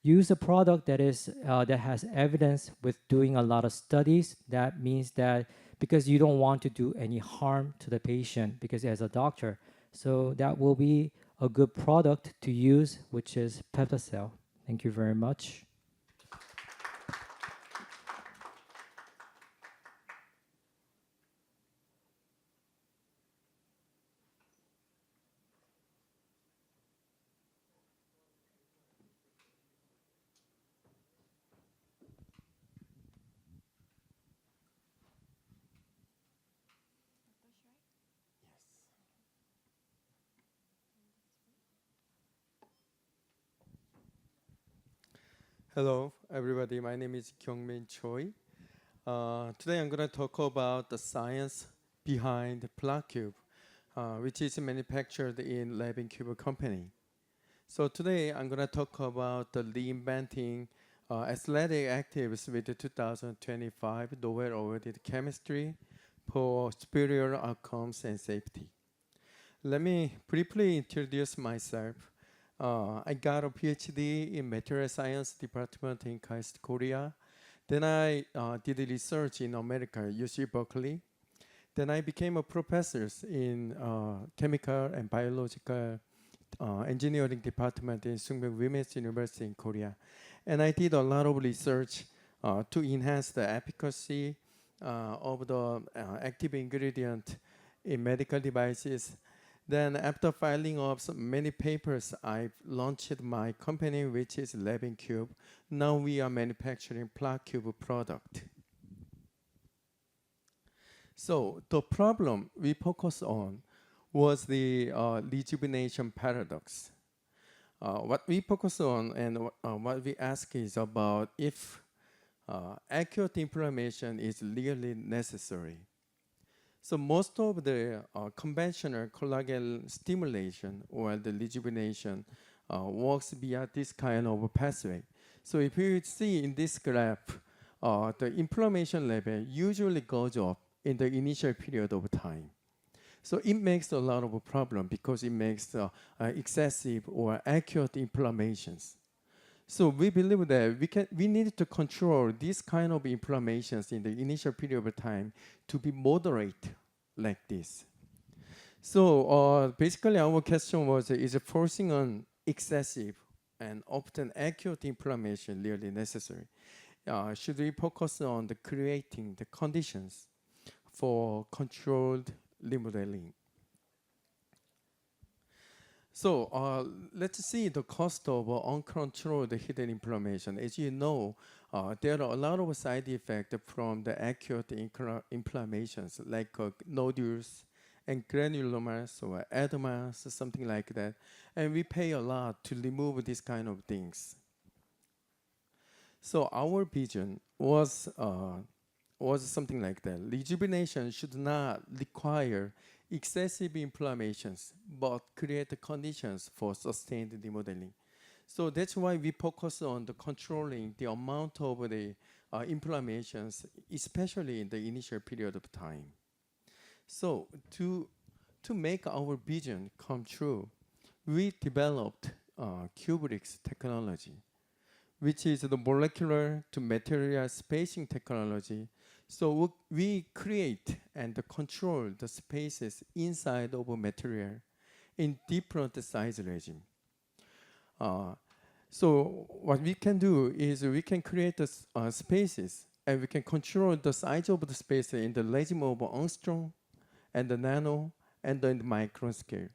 use a product that has evidence with doing a lot of studies. That means that because you don't want to do any harm to the patient, because as a doctor, so that will be a good product to use, which is Peptacell. Thank you very much. Hello, everybody. My name is Kyungmin Choi. Today I'm going to talk about the science behind PlaQube, which is manufactured in LabinCube company. So today I'm going to talk about the reinventing athletic actives with the 2025 Nobel awarded chemistry for superior outcomes and safety. Let me briefly introduce myself. I got a PhD in material science department in KAIST Korea. Then I did research in America, UC Berkeley. Then I became a professor in chemical and biological engineering department in Sungbuk Women's University in Korea. And I did a lot of research to enhance the efficacy of the active ingredient in medical devices. Then after filing of many papers, I launched my company, which is LabinCube. Now we are manufacturing PlaQube product. So the problem we focused on was the rejuvenation paradox. What we focus on and what we ask is about if acute inflammation is really necessary. So most of the conventional collagen stimulation or the rejuvenation works via this kind of pathway. So if you see in this graph, the inflammation level usually goes up in the initial period of time. So it makes a lot of a problem because it makes excessive or acute inflammations. So we believe that we need to control these kind of inflammations in the initial period of time to be moderate like this. So basically our question was, is forcing on excessive and often acute inflammation really necessary? Should we focus on creating the conditions for controlled remodeling? So let's see the cost of uncontrolled hidden inflammation. As you know, there are a lot of side effects from the acute inflammations like nodules and granulomas or edemas, something like that. And we pay a lot to remove these kind of things. So our vision was something like that. Rejuvenation should not require excessive inflammations, but create the conditions for sustained remodeling. So that's why we focus on the controlling the amount of the inflammations, especially in the initial period of time. So to make our vision come true, we developed Kubrick's technology, which is the molecular to material spacing technology. So we create and control the spaces inside of a material in different size regime. So what we can do is we can create the spaces, and we can control the size of the space in the regime of angstrom and the nano and then the micron scale.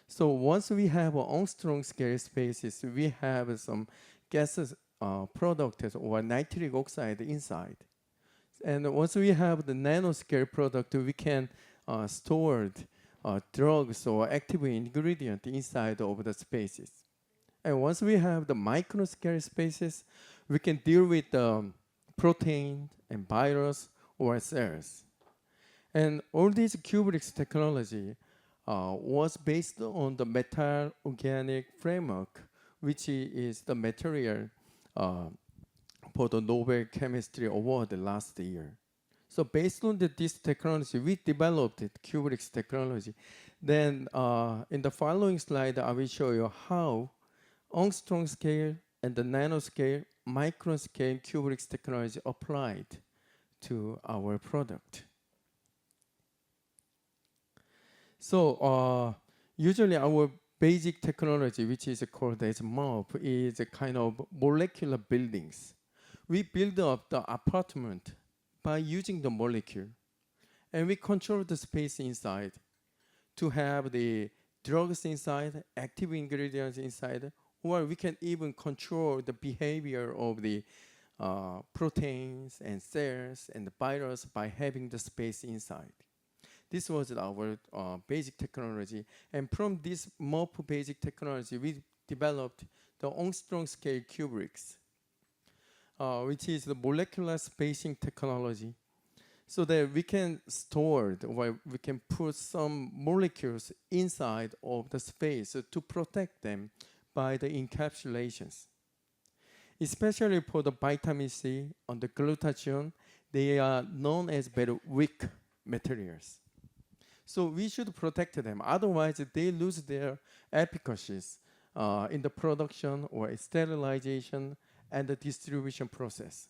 So once we have angstrom scale spaces, we have some gases product or nitric oxide inside. And once we have the nanoscale product, we can store drugs or active ingredient inside of the spaces. And once we have the microscale spaces, we can deal with protein and virus or cells. And all this Kubrick's technology was based on the metal organic framework, which is the material for the Nobel Chemistry Award last year. So based on this technology, we developed Kubrick's technology. Then in the following slide, I will show you how angstrom scale and the nanoscale, micron scale Kubrick's technology applied to our product. So usually our basic technology, which is called as MOP, is a kind of molecular buildings. We build up the apartment by using the molecule, and we control the space inside to have the drugs inside, active ingredients inside, or we can even control the behavior of the proteins and cells and the virus by having the space inside. This was our basic technology. And from this MOP basic technology, we developed the angstrom scale Kubrick's, which is the molecular spacing technology, so that we can store, or we can put some molecules inside of the space to protect them by the encapsulations. Especially for the vitamin C and the glutathione, they are known as very weak materials. So we should protect them, otherwise they lose their efficacies in the production or sterilization and the distribution process.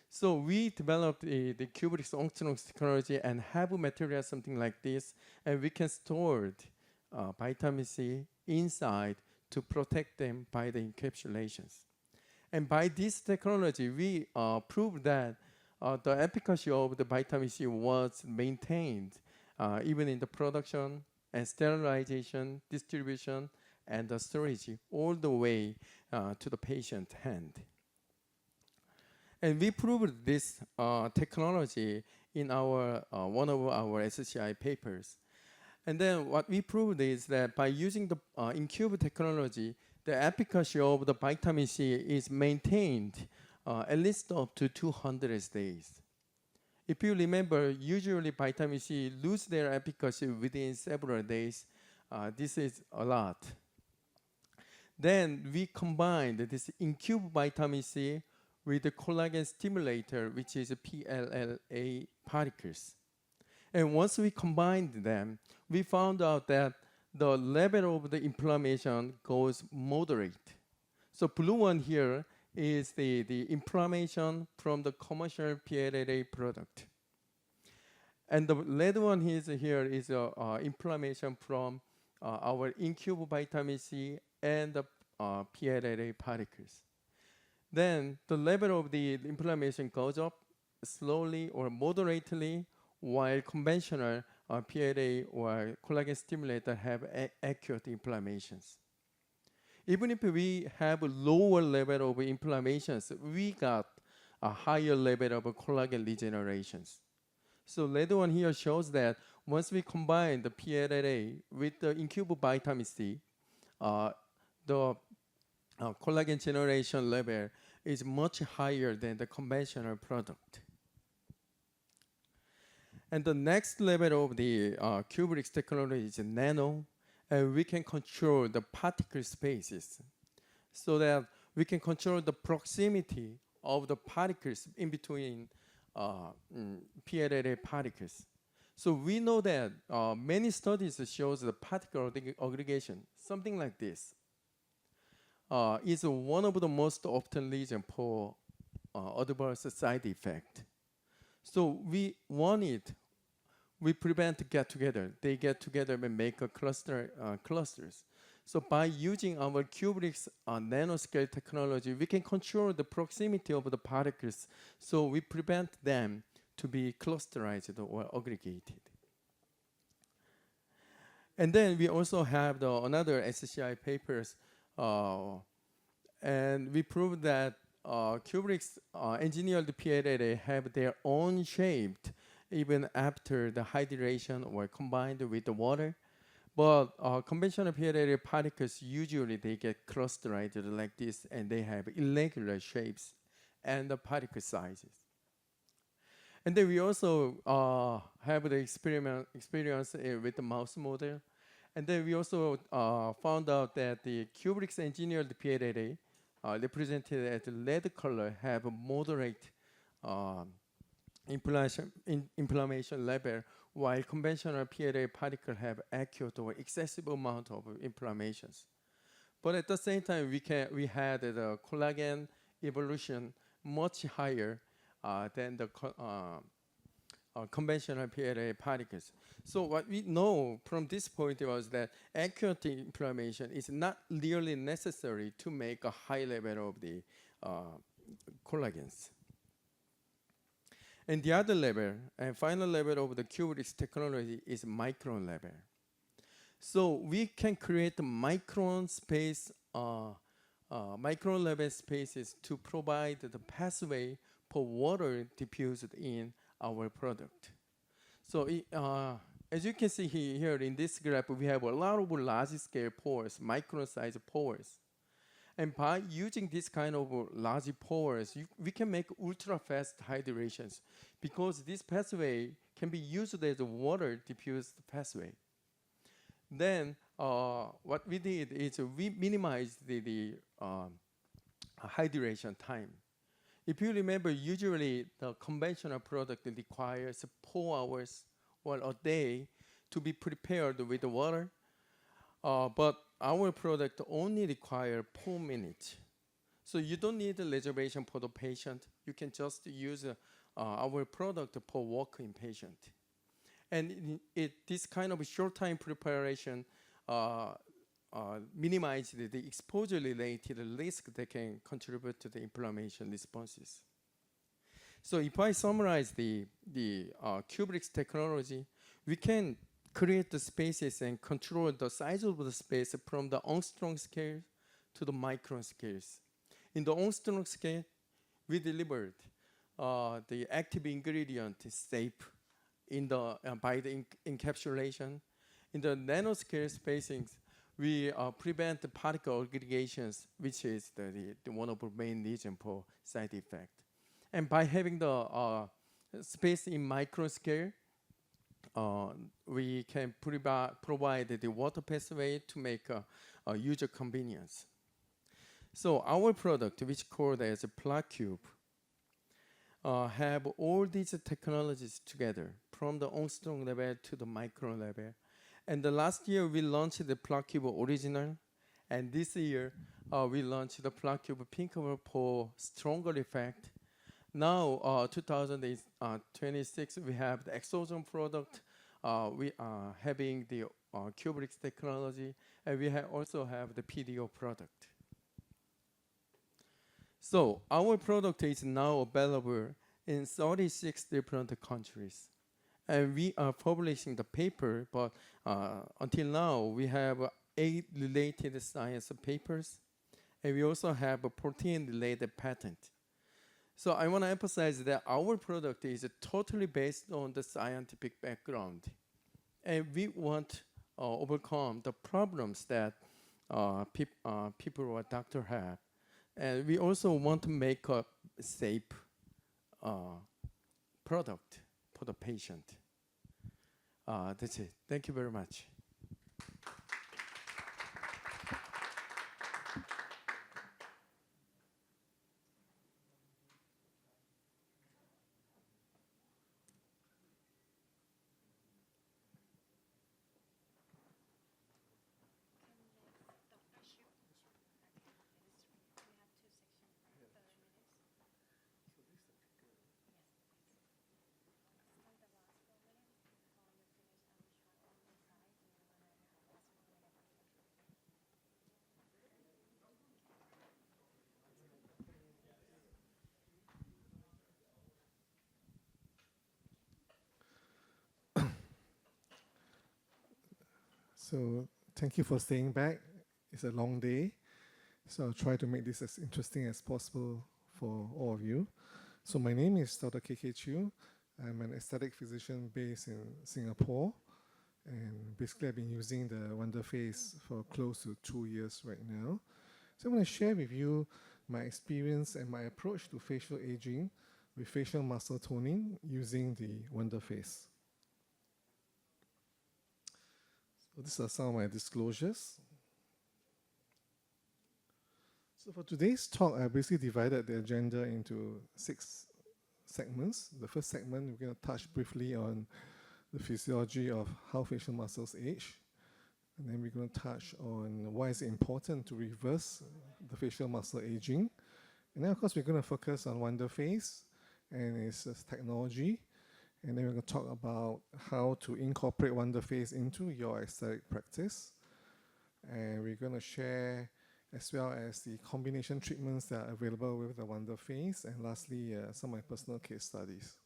So we developed the Kubrick's angstrom technology and have a material something like this, and we can store vitamin C inside to protect them by the encapsulations. And by this technology, we proved that the efficacy of the vitamin C was maintained even in the production and sterilization, distribution, and the storage all the way to the patient hand. And we proved this technology in our one of our SCI papers. And then what we proved is that by using the InCube technology, the efficacy of the vitamin C is maintained at least up to 200 days. If you remember, usually vitamin C lose their efficacy within several days. This is a lot. Then we combined this InCube vitamin C with the collagen stimulator, which is PLLA particles. And once we combined them, we found out that the level of the inflammation goes moderate. So blue one here is the inflammation from the commercial PLLA product. And the red one here is inflammation from our InCube vitamin C and the PLLA particles. Then the level of the inflammation goes up slowly or moderately, while conventional PLA or collagen stimulator have acute inflammations. Even if we have a lower level of inflammations, we got a higher level of collagen regenerations. So later one here shows that once we combine the PLLA with the InCube vitamin C, the collagen generation level is much higher than the conventional product. And the next level of the Kubrick's technology is nano, and we can control the particle spaces. so that we can control the proximity of the particles in between PLLA particles. So we know that many studies shows the particle aggregation, something like this, is one of the most often reason for adverse side effect. So we prevent get together. They get together and make a clusters. So by using our Kubrick's nanoscale technology, we can control the proximity of the particles. So we prevent them to be clusterized or aggregated. And then we also have another SCI papers, and we proved that Kubrick's engineered PLLA have their own shape even after the hydration or combined with the water. But conventional PLLA particles, usually they get clusterized like this, and they have irregular shapes and the particle sizes. And then we also have the experience with the mouse model. And then we also found out that the Kubrick's engineered PLLA, represented as red color, have a moderate inflammation level, while conventional PLA particles have acute or excessive amount of inflammations. But at the same time, we had the collagen evolution much higher than the conventional PLA particles. So what we know from this point was that acute inflammation is not really necessary to make a high level of the collagens. And the other level, and final level of the Kubrick's technology is micron level. So we can create micron space, micron level spaces to provide the pathway for water diffused in our product. So as you can see here in this graph, we have a lot of large scale pores, micron size pores. And by using this kind of large pores, we can make ultra fast hydrations, because this pathway can be used as a water diffused pathway. Then what we did is we minimized the hydration time. If you remember, usually the conventional product requires 4 hours or a day to be prepared with the water, but our product only requires 4 minutes. So you don't need a reservation for the patient. You can just use our product for walk-in patient. And this kind of short time preparation minimizes the exposure-related risk that can contribute to the inflammation responses. So if I summarize the Kubrick's technology, we can create the spaces and control the size of the space from the angstrom scale to the micron scales. In the angstrom scale, we delivered the active ingredient is safe by the encapsulation. In the nanoscale spacings, we prevent the particle aggregations, which is the one of the main reasons for side effect. And by having the space in micron scale, we can provide the water pathway to make a user convenience. So our product, which called as a PlaQube, have all these technologies together, from the angstrom level to the micron level. And the last year we launched the PlaQube Original, and this year we launched the PlaQube Pinkable for stronger effect. Now, 2026, we have the Exozone product. We are having the Kubrick's technology, and we also have the PDO product. So our product is now available in 36 different countries. And we are publishing the paper, but until now, we have 8 related science papers, and we also have a protein-related patent. So I want to emphasize that our product is totally based on the scientific background. And we want to overcome the problems that people or doctors have. And we also want to make a safe product for the patient. That's it. Thank you very much. So thank you for staying back. It's a long day, so I'll try to make this as interesting as possible for all of you. So my name is Dr. KK Chew. I'm an aesthetic physician based in Singapore, and basically I've been using the Wonder Face for close to 2 years right now. So I'm going to share with you my experience and my approach to facial aging with facial muscle toning using the Wonder Face. So these are some of my disclosures. So for today's talk, I basically divided the agenda into 6 segments. The first segment, we're going to touch briefly on the physiology of how facial muscles age. And then we're going to touch on why it's important to reverse the facial muscle aging. And then, of course, we're going to focus on Wonder Face and its technology. And then we're going to talk about how to incorporate Wonder Face into your aesthetic practice. And we're going to share as well as the combination treatments that are available with the Wonder Face. And lastly, some of my personal case studies.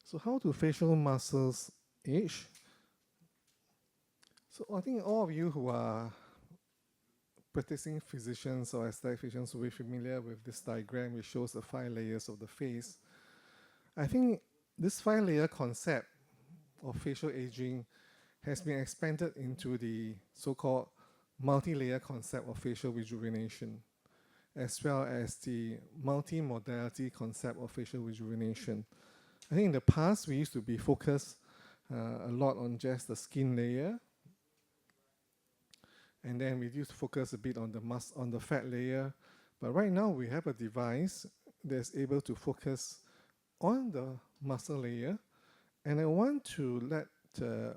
So how do facial muscles age? So I think all of you who are practicing physicians or aesthetic physicians will be familiar with this diagram which shows the 5 layers of the face. I think this 5-layer concept of facial aging has been expanded into the so-called multi-layer concept of facial rejuvenation, as well as the multi-modality concept of facial rejuvenation. I think in the past we used to be focused a lot on just the skin layer, and then we used to focus a bit on the fat layer. But right now we have a device that's able to focus on the muscle layer, and I want to let the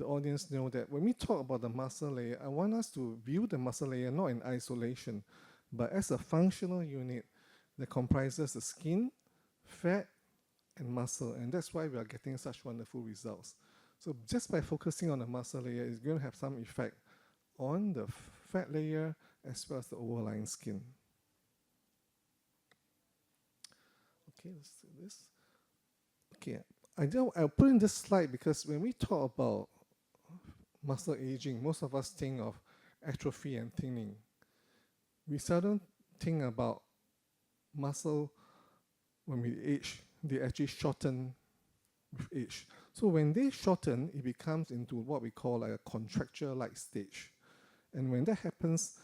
audience know that when we talk about the muscle layer, I want us to view the muscle layer not in isolation, but as a functional unit that comprises the skin, fat, and muscle, and that's why we are getting such wonderful results. So just by focusing on the muscle layer, it's going to have some effect on the fat layer as well as the overlying skin. Okay, let's do this. Okay, I'll put in this slide because when we talk about muscle aging, most of us think of atrophy and thinning. We seldom think about muscle when we age. They actually shorten with age. So when they shorten, it becomes into what we call like a contracture-like stage. And when that happens,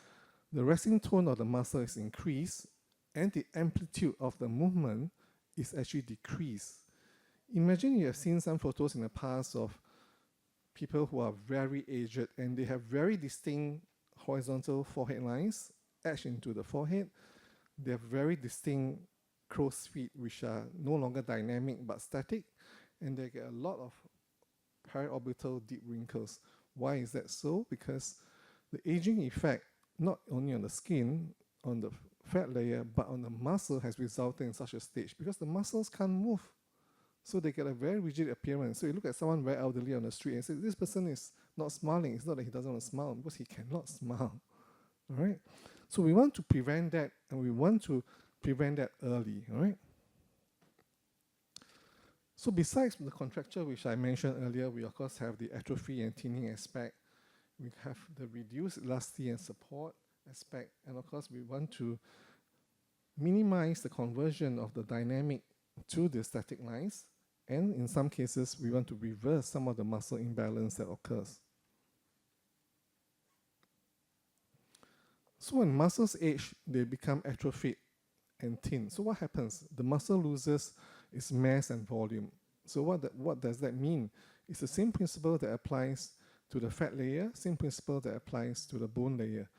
the resting tone of the muscle is increased and the amplitude of the movement is actually decreased. Imagine you have seen some photos in the past of people who are very aged and they have very distinct horizontal forehead lines etched into the forehead. They have very distinct crow's feet, which are no longer dynamic but static, and they get a lot of periorbital deep wrinkles. Why is that so? Because the aging effect, not only on the skin, on the fat layer, but on the muscle has resulted in such a stage because the muscles can't move. So they get a very rigid appearance. So you look at someone very elderly on the street and say, this person is not smiling. It's not that he doesn't want to smile, because he cannot smile. All right? So we want to prevent that, and we want to prevent that early, all right? So besides the contracture, which I mentioned earlier, we of course have the atrophy and thinning aspect. We have the reduced elasticity and support aspect, and of course we want to minimize the conversion of the dynamic to the static lines, and in some cases we want to reverse some of the muscle imbalance that occurs. So when muscles age, they become atrophied and thin. So what happens? The muscle loses its mass and volume. So what does that mean? It's the same principle that applies to the fat layer, same principle that applies to the bone layer.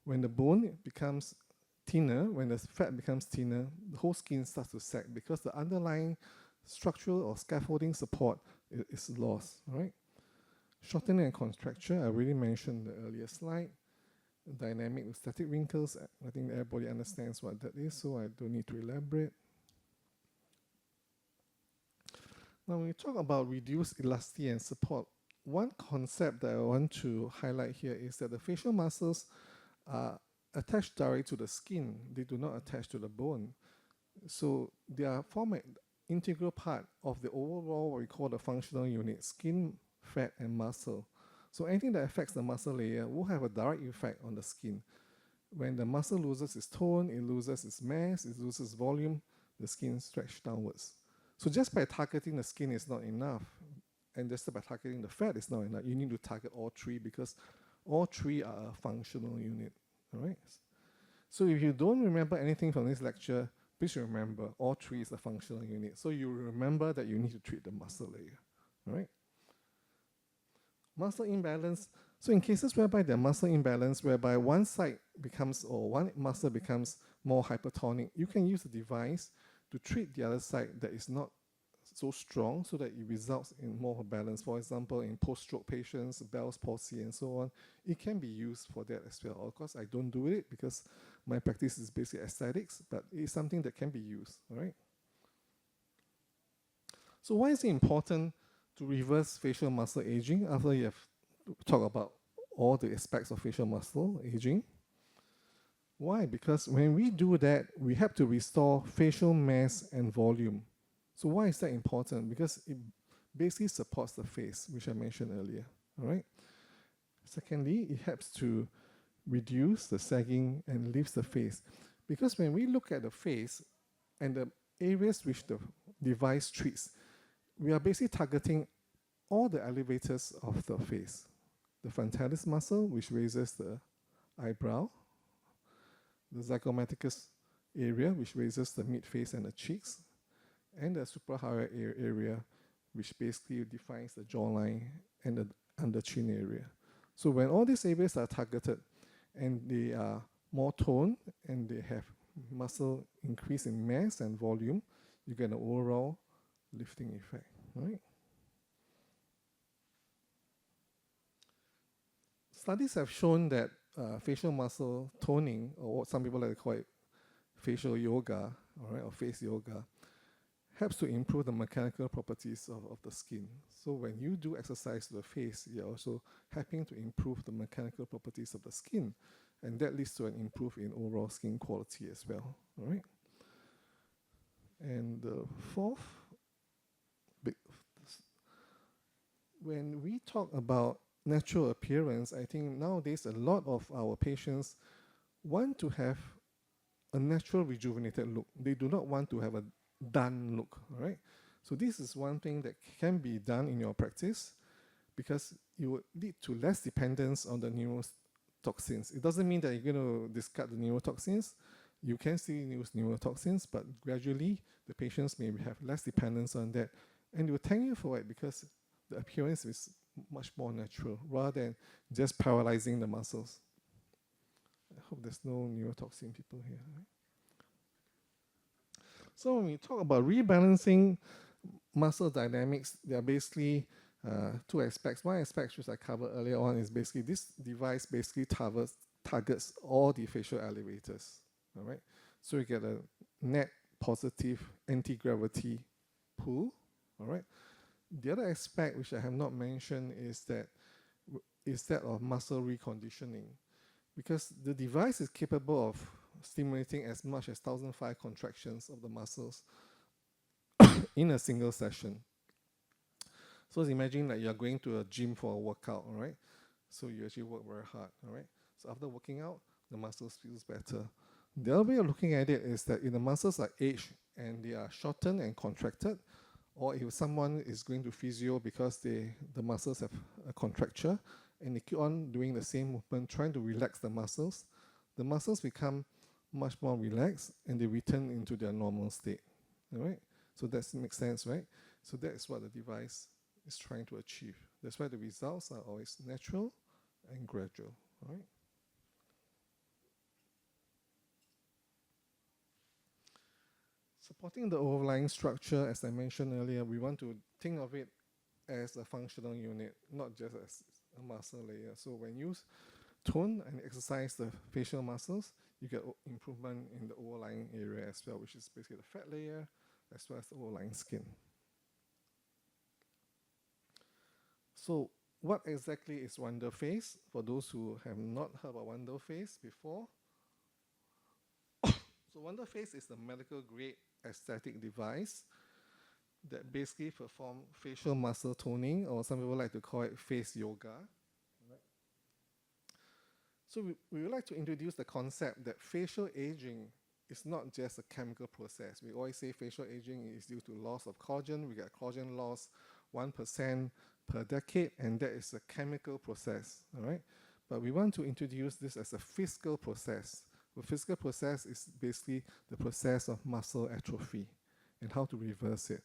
When the bone becomes thinner, when the fat becomes thinner, the whole skin starts to sag because the underlying structural or scaffolding support is lost, right? Shortening and contracture, I already mentioned the earlier slide. Dynamic with static wrinkles, I think everybody understands what that is, so I don't need to elaborate. Now, when we talk about reduced elasticity and support, one concept that I want to highlight here is that the facial muscles are attached directly to the skin. They do not attach to the bone. So they are formed integral part of the overall what we call the functional unit, skin, fat, and muscle. So anything that affects the muscle layer will have a direct effect on the skin. When the muscle loses its tone, it loses its mass, it loses volume, the skin stretches downwards. So just by targeting the skin is not enough, and just by targeting the fat is not enough. You need to target all three because all three are a functional unit. All right. So if you don't remember anything from this lecture, please remember all three is a functional unit. So you remember that you need to treat the muscle layer. All right. Muscle imbalance. So in cases whereby there are muscle imbalance, whereby one side becomes or one muscle becomes more hypertonic, you can use a device to treat the other side that is not so strong so that it results in more of a balance. For example, in post-stroke patients, Bell's palsy and so on, it can be used for that as well. Of course, I don't do it because my practice is basically aesthetics, but it's something that can be used, all right? So why is it important to reverse facial muscle aging after you have talked about all the aspects of facial muscle aging? Why? Because when we do that, we have to restore facial mass and volume. So why is that important? Because it basically supports the face, which I mentioned earlier, all right? Secondly, it helps to reduce the sagging and lifts the face. Because when we look at the face and the areas which the device treats, we are basically targeting all the elevators of the face. The frontalis muscle, which raises the eyebrow, the zygomaticus area, which raises the mid-face and the cheeks, and the suprahyoid area, which basically defines the jawline and the under chin area. So when all these areas are targeted and they are more toned and they have muscle increase in mass and volume, you get an overall lifting effect, right? Studies have shown that facial muscle toning, or what some people like to call it facial yoga, all right, or face yoga, helps to improve the mechanical properties of the skin. So when you do exercise to the face, you're also helping to improve the mechanical properties of the skin, and that leads to an improvement in overall skin quality as well, all right? And the fourth, when we talk about natural appearance, I think nowadays a lot of our patients want to have a natural rejuvenated look. They do not want to have a done look, all right? So this is one thing that can be done in your practice because it would lead to less dependence on the neurotoxins. It doesn't mean that you're going to discard the neurotoxins. You can still use neurotoxins, but gradually the patients may have less dependence on that. And they will thank you for it because the appearance is much more natural rather than just paralyzing the muscles. I hope there's no neurotoxin people here, right? So when we talk about rebalancing muscle dynamics, there are basically two aspects. One aspect, which I covered earlier on, is basically this device basically targets all the facial elevators, all right? So you get a net positive anti-gravity pull, all right? The other aspect, which I have not mentioned, is that of muscle reconditioning, because the device is capable of stimulating as much as 1,005 contractions of the muscles in a single session. So imagine that you're going to a gym for a workout, all right? So you actually work very hard, all right? So after working out, the muscles feels better. The other way of looking at it is that if the muscles are aged and they are shortened and contracted, or if someone is going to physio because the muscles have a contracture and they keep on doing the same movement, trying to relax the muscles become much more relaxed and they return into their normal state. All right? So that makes sense, right? So that is what the device is trying to achieve. That's why the results are always natural and gradual. All right? Supporting the overlying structure, as I mentioned earlier, we want to think of it as a functional unit, not just as a muscle layer. So when you tone and exercise the facial muscles, you get improvement in the overlying area as well, which is basically the fat layer as well as the overlying skin. So what exactly is Wonder Face? For those who have not heard about Wonder Face before, so Wonder Face is a medical grade aesthetic device that basically perform facial muscle toning, or some people like to call it face yoga. Right? So we would like to introduce the concept that facial aging is not just a chemical process. We always say facial aging is due to loss of collagen. We get collagen loss 1% per decade, and that is a chemical process, all right? But we want to introduce this as a physical process. The physical process is basically the process of muscle atrophy and how to reverse it.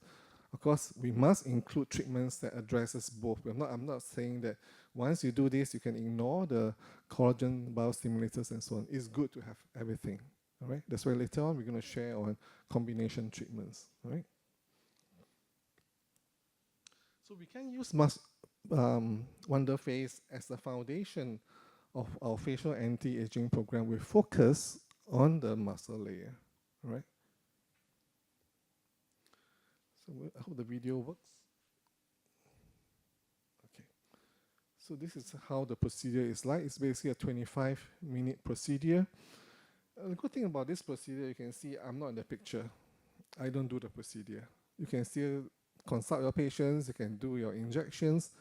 Of course, we must include treatments that addresses both. I'm not saying that once you do this, you can ignore the collagen biostimulators and so on. It's good to have everything, all right? That's why later on we're going to share on combination treatments, all right? So we can use WonderFace as the foundation of our facial anti-aging program with focus on the muscle layer, all right? So I hope the video works. Okay. So this is how the procedure is like. It's basically a 25-minute procedure. The good thing about this procedure, you can see I'm not in the picture. I don't do the procedure. You can still consult your patients. You can do your injections.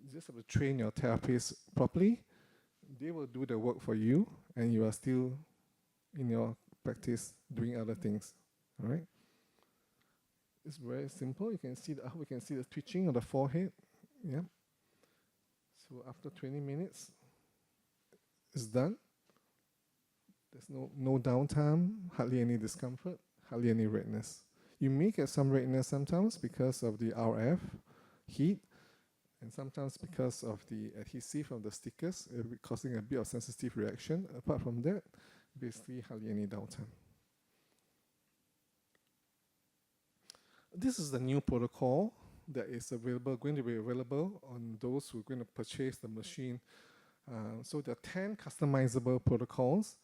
You just have to train your therapist properly. They will do the work for you, and you are still in your practice doing other things. All right. It's very simple. You can see I hope you can see the twitching of the forehead. Yeah. So after 20 minutes, it's done. There's no downtime, hardly any discomfort, hardly any redness. You may get some redness sometimes because of the RF heat, and sometimes because of the adhesive of the stickers, causing a bit of sensitive reaction. Apart from that, basically hardly any downtime. This is the new protocol that is going to be available on those who are going to purchase the machine. So there are 10 customizable protocols.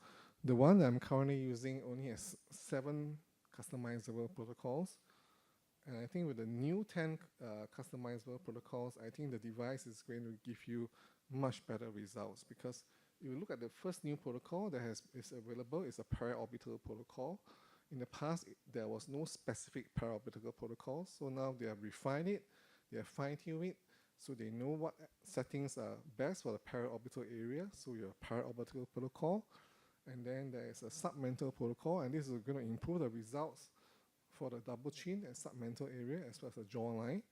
The one that I'm currently using only has 7 customizable protocols. And I think with the new 10 customizable protocols, I think the device is going to give you much better results, because if you look at the first new protocol that is available, it's a periorbital protocol. In the past, there was no specific periorbital protocol, so now they have refined it, they have fine-tuned it, so they know what settings are best for the periorbital area. So you have periorbital protocol, and then there is a submental protocol, and this is going to improve the results for the double chin and submental area as well as the jawline.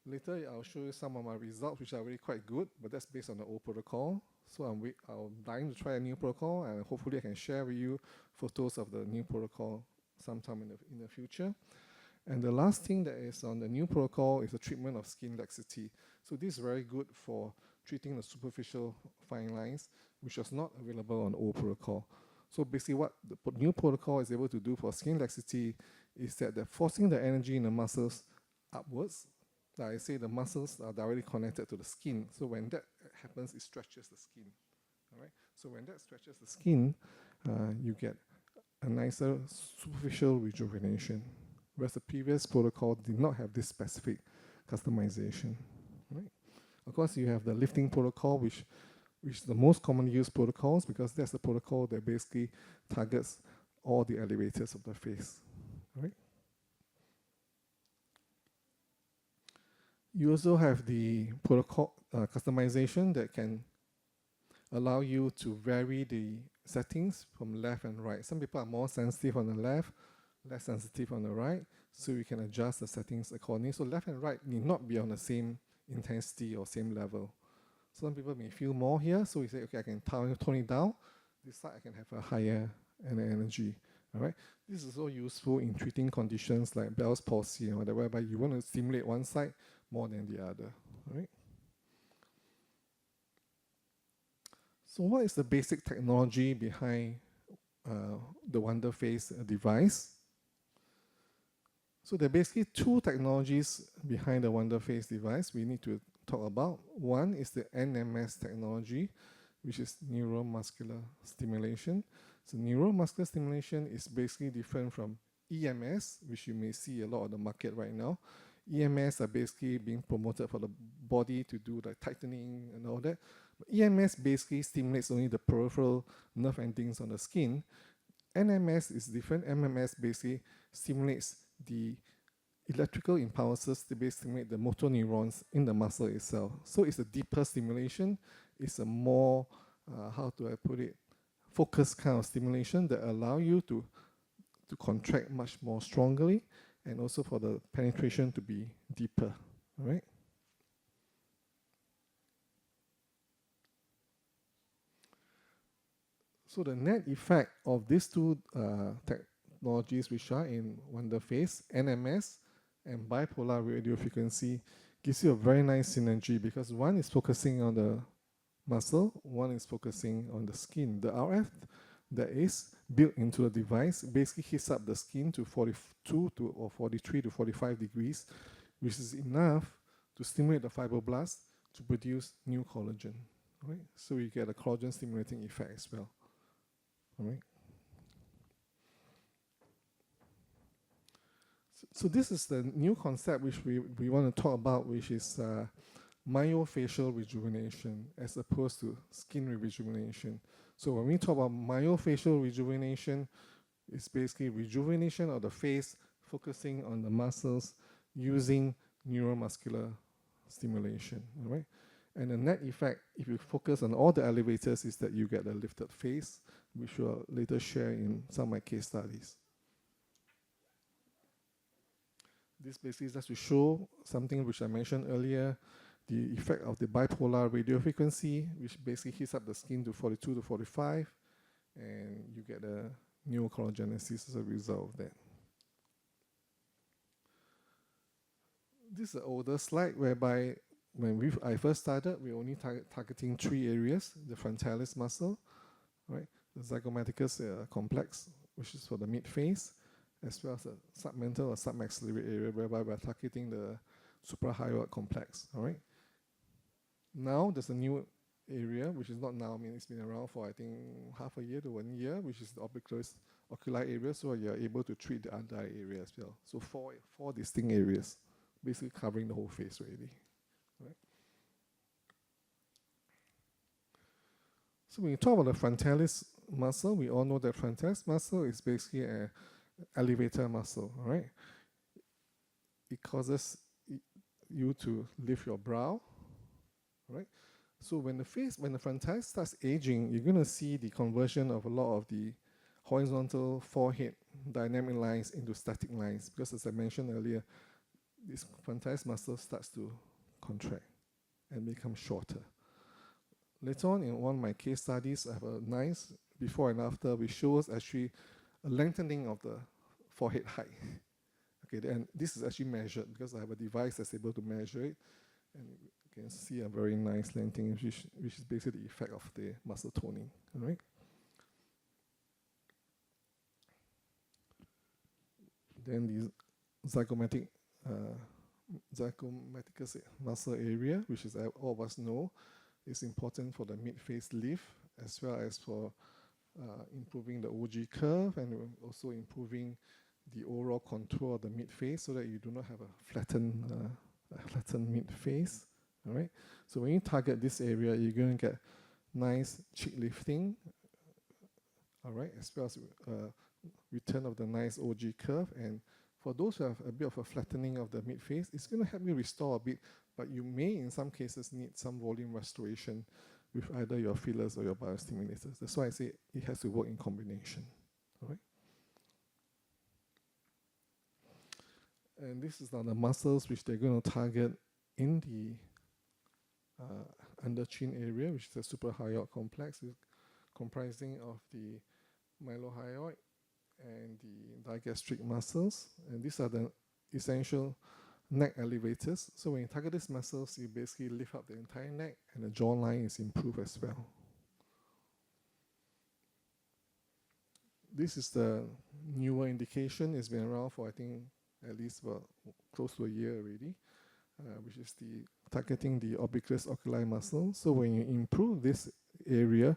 Later, I'll show you some of my results, which are really quite good, but that's based on the old protocol. So I'm dying to try a new protocol, and hopefully I can share with you photos of the new protocol sometime in the future. And the last thing that is on the new protocol is the treatment of skin laxity. So this is very good for treating the superficial fine lines, which was not available on the old protocol. So basically what the new protocol is able to do for skin laxity is that they're forcing the energy in the muscles upwards. Like I say, the muscles are directly connected to the skin. So when that happens, it stretches the skin. All right. So when that stretches the skin, you get a nicer superficial rejuvenation, whereas the previous protocol did not have this specific customization. Right? Of course, you have the lifting protocol, which is the most commonly used protocols, because that's the protocol that basically targets all the elevators of the face. Right? You also have the protocol customization that can allow you to vary the settings from left and right. Some people are more sensitive on the left, less sensitive on the right, so you can adjust the settings accordingly. So left and right need not be on the same intensity or same level. Some people may feel more here, so we say, okay, I can tone it down. This side I can have a higher energy. All right. This is so useful in treating conditions like Bell's palsy and whatever, whereby you want to stimulate one side more than the other. All right. So what is the basic technology behind the WonderFace device? So there are basically 2 technologies behind the WonderFace device we need to talk about. One is the NMS technology, which is neuromuscular stimulation. So neuromuscular stimulation is basically different from EMS, which you may see a lot on the market right now. EMS are basically being promoted for the body to do the tightening and all that. But EMS basically stimulates only the peripheral nerve endings on the skin. NMS is different. MMS basically stimulates the electrical impulses to basically stimulate the motor neurons in the muscle itself. So it's a deeper stimulation. It's a more, how do I put it, focused kind of stimulation that allow you to contract much more strongly, and also for the penetration to be deeper, all right? So the net effect of these two technologies, which are in Wonderface, NMS, and bipolar radio frequency, gives you a very nice synergy, because one is focusing on the muscle, one is focusing on the skin. The RF that is built into the device basically heats up the skin to 42 to or 43 to 45 degrees, which is enough to stimulate the fibroblasts to produce new collagen. Right? So you get a collagen stimulating effect as well. All right. So this is the new concept which we want to talk about, which is myofascial rejuvenation as opposed to skin rejuvenation. So when we talk about myofascial rejuvenation, it's basically rejuvenation of the face, focusing on the muscles using neuromuscular stimulation, all right? And the net effect, if you focus on all the elevators, is that you get a lifted face, which we'll later share in some of my case studies. This basically is just to show something which I mentioned earlier, the effect of the bipolar radio frequency, which basically heats up the skin to 42 to 45, and you get a neocollagenesis as a result of that. This is an older slide whereby when I first started, we were only targeting 3 areas: the frontalis muscle, right, the zygomaticus complex, which is for the mid-face, as well as the submental or submaxillary area, whereby we're targeting the suprahyoid complex, all right? Now there's a new area, which is not now, I mean, it's been around for, I think, half a year to 1 year, which is the ocular area, so you're able to treat the other eye area as well. So four distinct areas, basically covering the whole face already, right? So when you talk about the frontalis muscle, we all know that frontalis muscle is basically an elevator muscle, all right? It causes you to lift your brow, right? So when the frontalis starts aging, you're going to see the conversion of a lot of the horizontal forehead dynamic lines into static lines, because as I mentioned earlier, this frontalis muscle starts to contract and become shorter. Later on in one of my case studies, I have a nice before and after, which shows actually a lengthening of the forehead height. Okay, and this is actually measured because I have a device that's able to measure it, and you can see a very nice lengthening, which is basically the effect of the muscle toning. All right. Then the zygomaticus muscle area, which is all of us know, is important for the mid-face lift, as well as for improving the OG curve, and also improving the overall contour of the mid-face, so that you do not have a flattened mid-face. All right. So when you target this area, you're going to get nice cheek lifting. All right, as well as return of the nice OG curve. And for those who have a bit of a flattening of the mid-face, it's going to help you restore a bit, but you may, in some cases, need some volume restoration with either your fillers or your biostimulators. That's why I say it has to work in combination. All right. And this is now the muscles which they're going to target in the under chin area, which is the suprahyoid complex, comprising of the mylohyoid and the digastric muscles. And these are the essential neck elevators. So when you target these muscles, you basically lift up the entire neck, and the jawline is improved as well. This is the newer indication. It's been around for, I think, at least about close to a year already, which is the targeting the obliquus oculi muscle. So when you improve this area,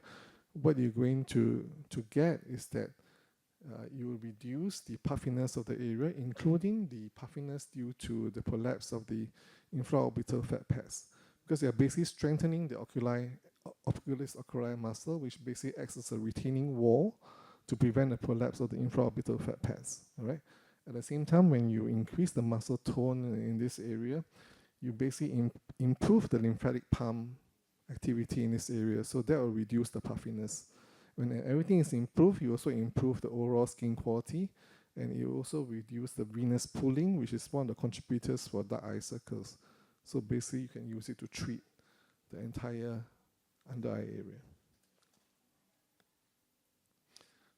what you're going to get is that you will reduce the puffiness of the area, including the puffiness due to the prolapse of the infraorbital fat pads, because they are basically strengthening the oculus oculi muscle, which basically acts as a retaining wall to prevent the prolapse of the infraorbital fat pads. All right, At the same time, when you increase the muscle tone in this area, you basically improve the lymphatic pump activity in this area. So that will reduce the puffiness. When everything is improved, you also improve the overall skin quality, and you also reduce the venous pooling, which is one of the contributors for dark eye circles. So basically, you can use it to treat the entire under eye area.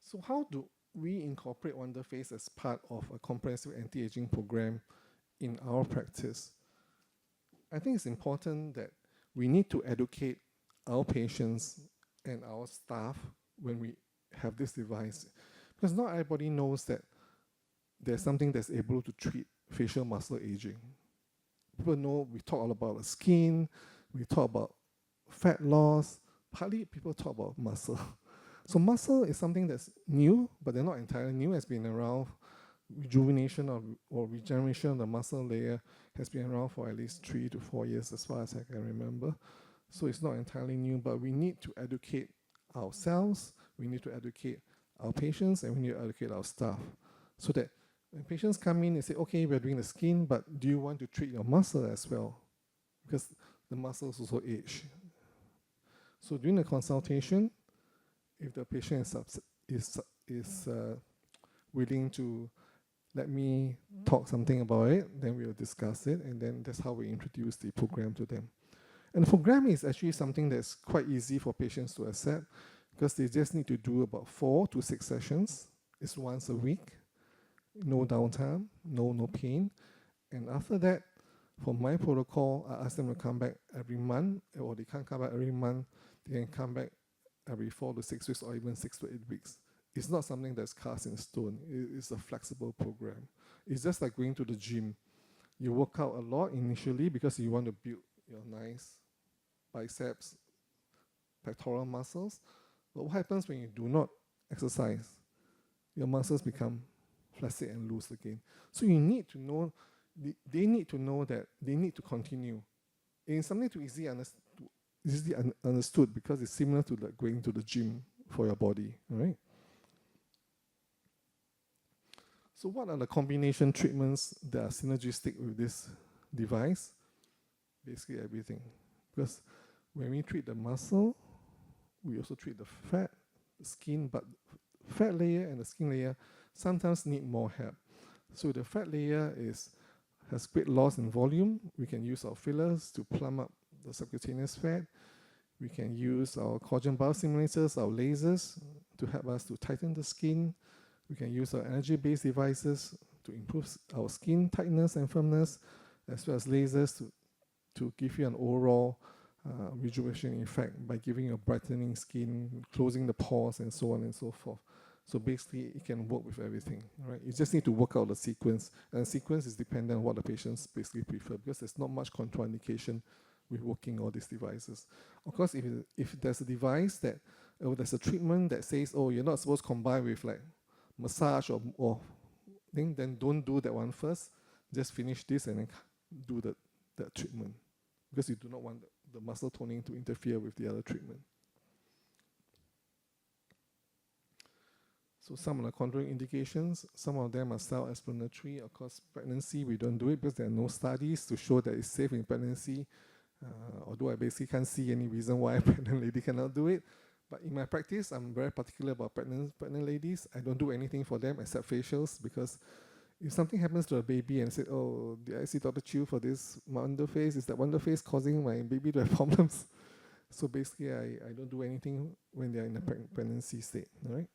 So how do we incorporate Wonder Face as part of a comprehensive anti-aging program in our practice? I think it's important that we need to educate our patients and our staff when we have this device, because not everybody knows that there's something that's able to treat facial muscle aging. People know we talk all about the skin, we talk about fat loss, partly people talk about muscle. So muscle is something that's new, but they're not entirely new. It's been around. Rejuvenation or regeneration of the muscle layer has been around for at least 3 to 4 years, as far as I can remember. So it's not entirely new, but we need to educate ourselves, we need to educate our patients, and we need to educate our staff, so that when patients come in and say, okay, we're doing the skin, but do you want to treat your muscle as well? Because the muscles also age. So during the consultation, if the patient is willing to let me talk something about it, then we'll discuss it, and then that's how we introduce the program to them. And the program is actually something that's quite easy for patients to accept, because they just need to do about 4 to 6 sessions. It's once a week, no downtime, no pain. And after that, for my protocol, I ask them to come back every month, or they can't come back every month, they can come back every 4 to 6 weeks, or even 6 to 8 weeks. It's not something that's cast in stone. It's a flexible program. It's just like going to the gym. You work out a lot initially because you want to build your nice biceps, pectoral muscles. But what happens when you do not exercise? Your muscles become flaccid and loose again. So you need to know, they need to know that they need to continue. And it's something to easily understood, because it's similar to like going to the gym for your body, right? So what are the combination treatments that are synergistic with this device? Basically everything. Because when we treat the muscle, we also treat the fat, the skin, but fat layer and the skin layer sometimes need more help. So the fat layer has great loss in volume. We can use our fillers to plump up the subcutaneous fat. We can use our collagen biostimulators, our lasers, to help us to tighten the skin. We can use our energy-based devices to improve our skin tightness and firmness, as well as lasers to give you an overall rejuvenation effect by giving you a brightening skin, closing the pores, and so on and so forth. So basically, it can work with everything, right? You just need to work out the sequence, and the sequence is dependent on what the patients basically prefer, because there's not much contraindication with working all these devices. Of course, if there's a device that, or there's a treatment that says, oh, you're not supposed to combine with like massage or thing, then don't do that one first. Just finish this and then do that treatment, because you do not want the muscle toning to interfere with the other treatment. So some of the contouring indications, some of them are self-explanatory. Of course, pregnancy, we don't do it because there are no studies to show that it's safe in pregnancy. Although I basically can't see any reason why a pregnant lady cannot do it. But in my practice, I'm very particular about pregnant ladies. I don't do anything for them except facials, because if something happens to a baby and say, oh, did I see Dr. Chew for this Wonder Face? Is that Wonder Face causing my baby to have problems? So basically, I don't do anything when they're in the pregnancy state, all right?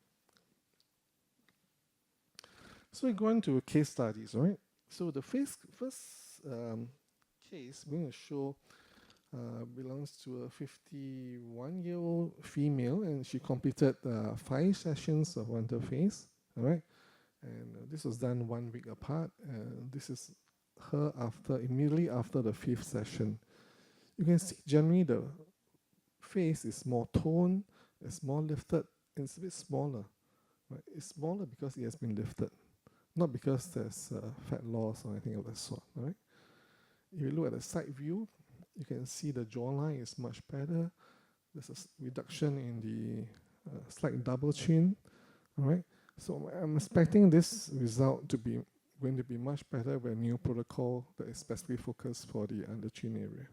So we go into case studies, right? So the first case we're going to show belongs to a 51-year-old female, and she completed 5 sessions of Wonder Face, all right? And this was done 1 week apart. This is her immediately after the 5th session. You can see generally the face is more toned, it's more lifted, and it's a bit smaller, right? It's smaller because it has been lifted, not because there's fat loss or anything of that sort, all right? If you look at the side view, you can see the jawline is much better. There's a reduction in the slight double chin, all right? So I'm expecting this result to be going to be much better with a new protocol that is specifically focused for the under chin area.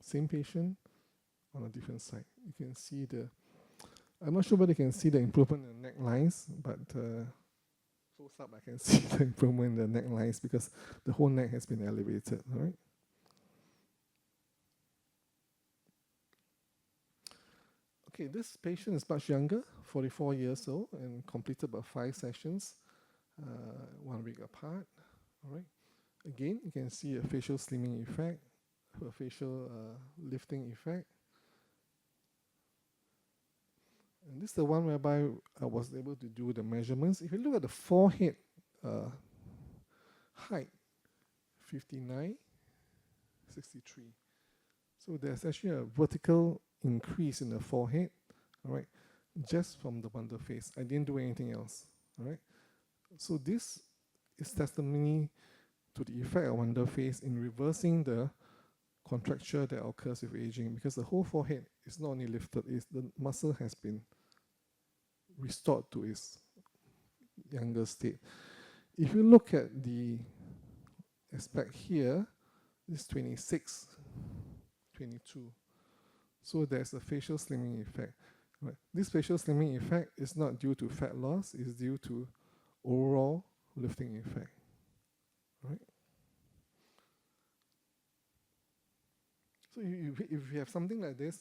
Same patient on a different side. You can see I'm not sure whether you can see the improvement in the neck lines, but close up I can see the improvement in the neck lines because the whole neck has been elevated, all right? Okay, this patient is much younger, 44 years old, and completed about 5 sessions, 1 week apart. All right. Again, you can see a facial slimming effect, a facial lifting effect. And this is the one whereby I was able to do the measurements. If you look at the forehead height, 59, 63. So there's actually a vertical increase in the forehead, all right, just from the wonder face. I didn't do anything else, all right. So this is testimony to the effect of wonder face in reversing the contracture that occurs with aging, because the whole forehead is not only lifted, the muscle has been restored to its younger state. If you look at the aspect here, this 26, 22. So there's a facial slimming effect. Right. This facial slimming effect is not due to fat loss, it's due to overall lifting effect. Right? So if you have something like this,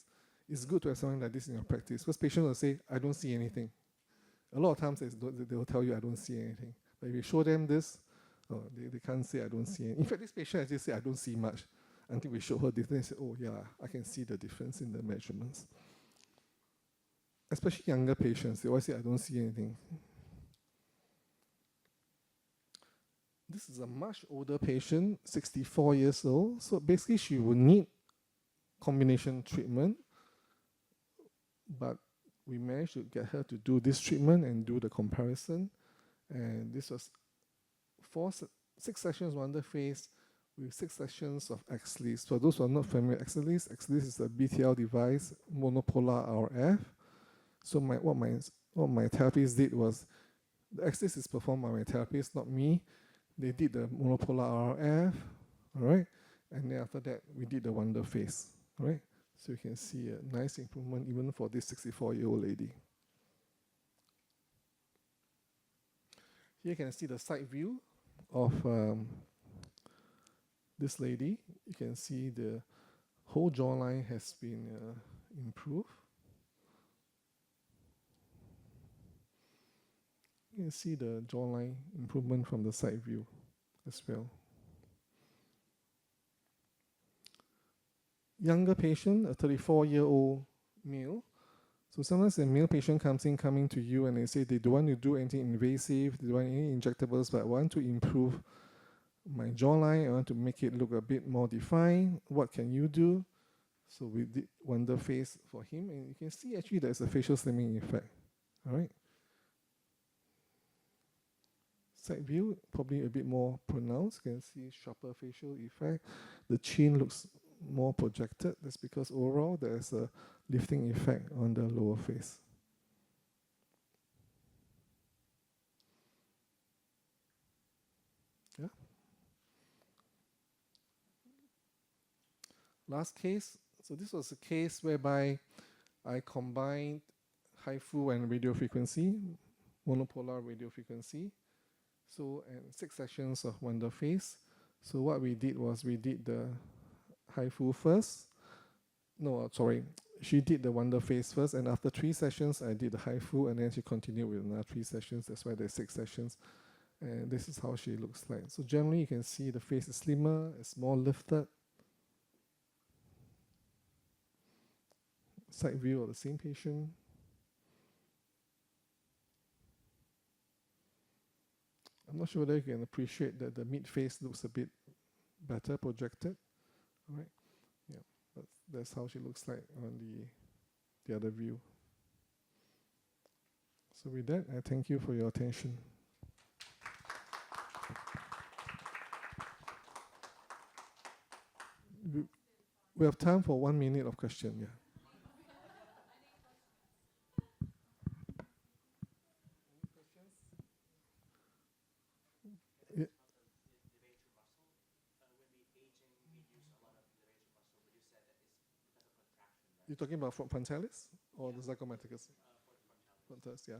it's good to have something like this in your practice. Because patients will say, I don't see anything. A lot of times they will tell you, I don't see anything. But if you show them this, they can't say, I don't see anything. In fact, this patient actually said, I don't see much. Until we showed her this, they said, oh yeah, I can see the difference in the measurements. Especially younger patients, they always say, I don't see anything. This is a much older patient, 64 years old. So basically she will need combination treatment, but we managed to get her to do this treatment and do the comparison. And this was 6 sessions wonder face with 6 sessions of XLEAS. For those who are not familiar with XLEAS is a BTL device, monopolar RF. So what my therapist did was, the XLEAS is performed by my therapist, not me. They did the monopolar RF, all right? And then after that, we did the wonder face, all right? So you can see a nice improvement even for this 64-year-old lady. Here you can see the side view of this lady. You can see the whole jawline has been improved. You can see the jawline improvement from the side view as well. Younger patient, a 34-year-old male. So sometimes a male patient coming to you and they say they don't want to do anything invasive, they don't want any injectables, but I want to improve my jawline, I want to make it look a bit more defined. What can you do? So we did wonder face for him, and you can see actually there's a facial slimming effect. All right. Side view, probably a bit more pronounced. You can see sharper facial effect. The chin looks more projected. That's because overall there's a lifting effect on the lower face. Yeah. Last case. So this was a case whereby I combined HIFU and radio frequency, monopolar radio frequency. So, and 6 sessions of wonder face. So what we did was we did the HIFU first. No, sorry. She did the wonder face first, and after 3 sessions, I did the HIFU, and then she continued with another 3 sessions. That's why there's 6 sessions. And this is how she looks like. So generally, you can see the face is slimmer, it's more lifted. Side view of the same patient. I'm not sure whether you can appreciate that the mid face looks a bit better projected. All right, yeah, that's how she looks like on the other view. So with that, I thank you for your attention. We have time for 1 minute of question. Yeah. You're talking about frontalis or the zygomaticus? Frontalis, yeah.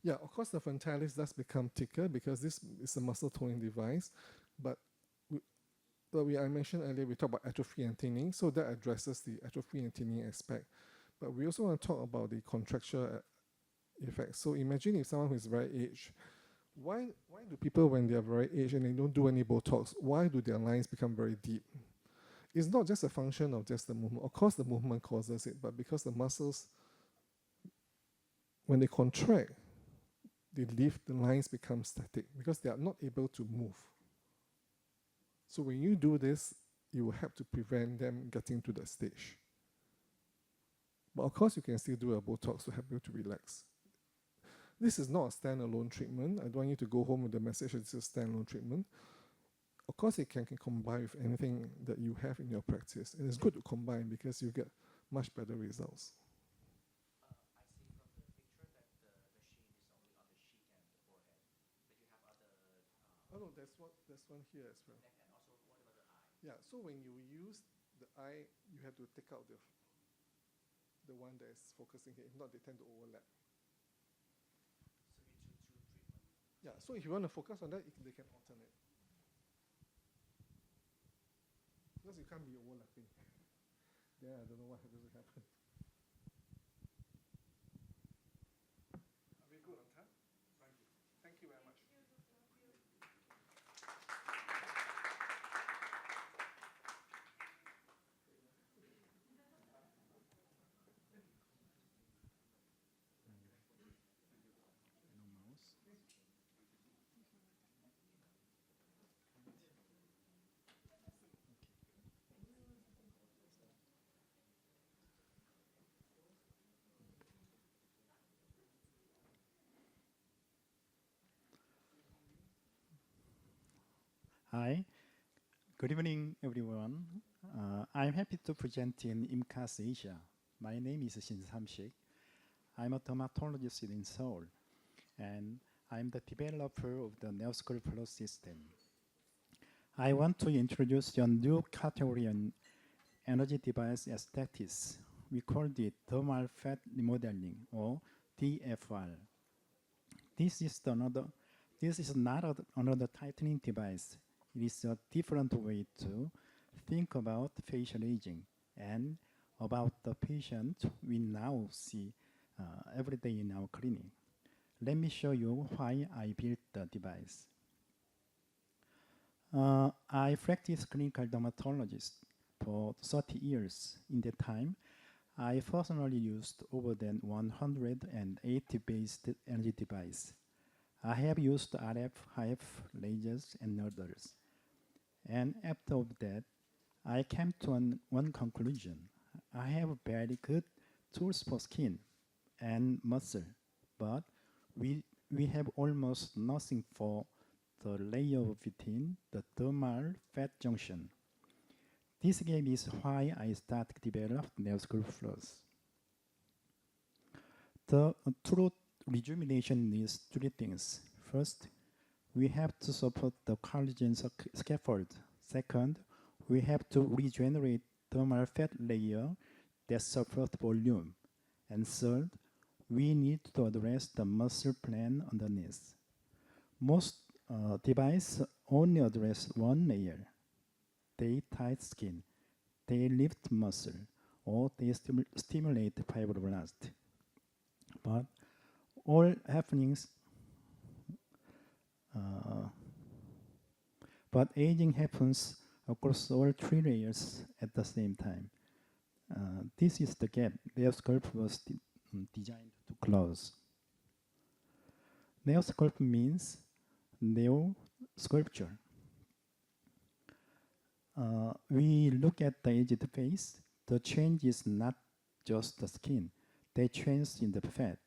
Yeah, of course, the frontalis does become thicker because this is a muscle toning device. But I mentioned earlier, we talked about atrophy and thinning, so that addresses the atrophy and thinning aspect. But we also want to talk about the contracture effect. So imagine if someone who is very aged, why do people, when they are very aged and they don't do any Botox, why do their lines become very deep? It's not just a function of just the movement. Of course, the movement causes it, but because the muscles, when they contract, they lift, the lines become static because they are not able to move. So when you do this, you will help to prevent them getting to that stage. But of course, you can still do a Botox to help you to relax. This is not a standalone treatment. I don't want you to go home with the message that it's a standalone treatment. Of course, it can combine with anything that you have in your practice. And it's good to combine because you get much better results. Oh no, there's one here as well. And also, what about the eye? Yeah, so when you use the eye, you have to take out the one that is focusing here. If not, they tend to overlap. Yeah, so if you want to focus on that, they can alternate. Because you can't be overlapping. Then I don't know what has to happen. Are we good on time? Thank you. Thank you very much. Hi, good evening, everyone. I'm happy to present in IMCAS Asia. My name is Shin Samsik. I'm a dermatologist in Seoul, and I'm the developer of the NeoSculpt Plus system. I want to introduce a new category on energy device aesthetics. We call it thermal fat remodeling, or TFR. This is not another tightening device. It is a different way to think about facial aging and about the patient we now see every day in our clinic. Let me show you why I built the device. I practiced clinical dermatologist for 30 years. In that time, I personally used over than 180 based energy devices. I have used RF, HF, lasers, and others. And after that, I came to one conclusion. I have very good tools for skin and muscle, but we have almost nothing for the layer between the dermal fat junction. This gap is why I started to develop NeoSculpt Plus. The true rejuvenation needs three things. First, we have to support the collagen scaffold. Second, we have to regenerate dermal fat layer that supports volume. And third, we need to address the muscle plan underneath. Most devices only address one layer. They tight skin, they lift muscle, or they stimulate fibroblast. But all happenings, but aging happens across all three layers at the same time. This is the gap NeoSculpt was designed to close. NeoSculpt means neo sculpture. We look at the aged face. The change is not just the skin. They change in the fat.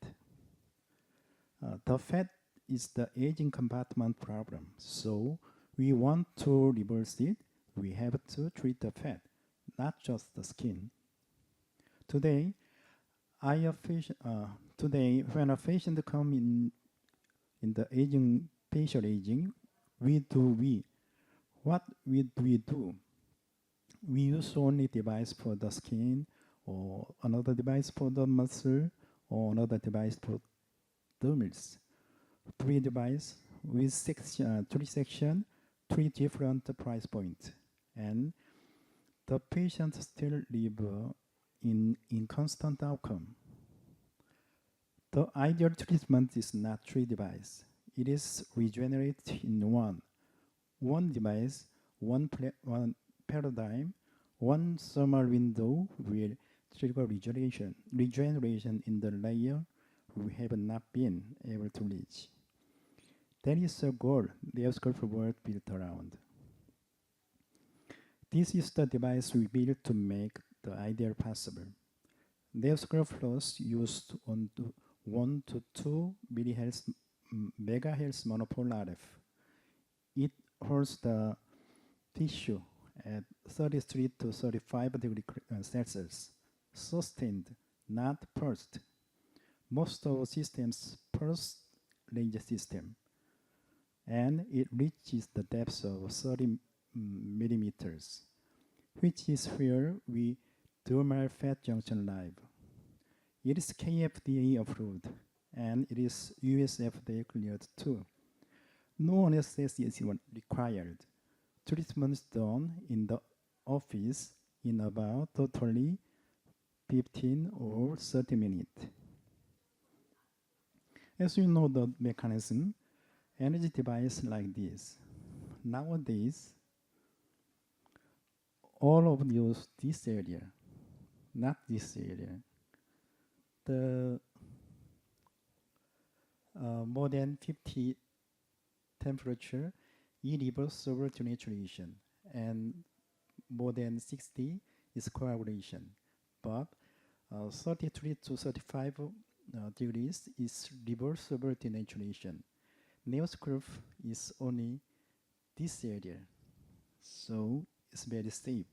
The fat is the aging compartment problem. So we want to reverse it. We have to treat the fat, not just the skin. Today, when a patient comes in the aging facial aging, What we do? We use only device for the skin, or another device for the muscle, or another device for dermis. 3 device with 3 section, 3 different price points, and the patient still live in inconstant outcome. The ideal treatment is not 3 device. It is regenerated in one device, one paradigm, one thermal window will trigger regeneration in the layer we have not been able to reach. That is a goal NeoSculpt world built around. This is the device we built to make the ideal possible. NeoSculpt Plus used 1 to 2 megahertz monopole RF. It holds the tissue at 33 to 35 degrees Celsius, sustained, not pulsed. Most of systems pulse laser system, and it reaches the depth of 30 millimeters, which is where we dermal fat junction live. It is KFDA approved, and it is US FDA cleared too. No anesthesia is required. Treatments done in the office in about totally 15 or 30 minutes. As you know the mechanism, energy device like this. Nowadays, all of this area, not this area, the more than 50 temperature, irreversible denaturation, and more than 60 is coagulation. But 33 to 35 degrees is reversible denaturation. NeoSculpt is only this area, so it's very safe.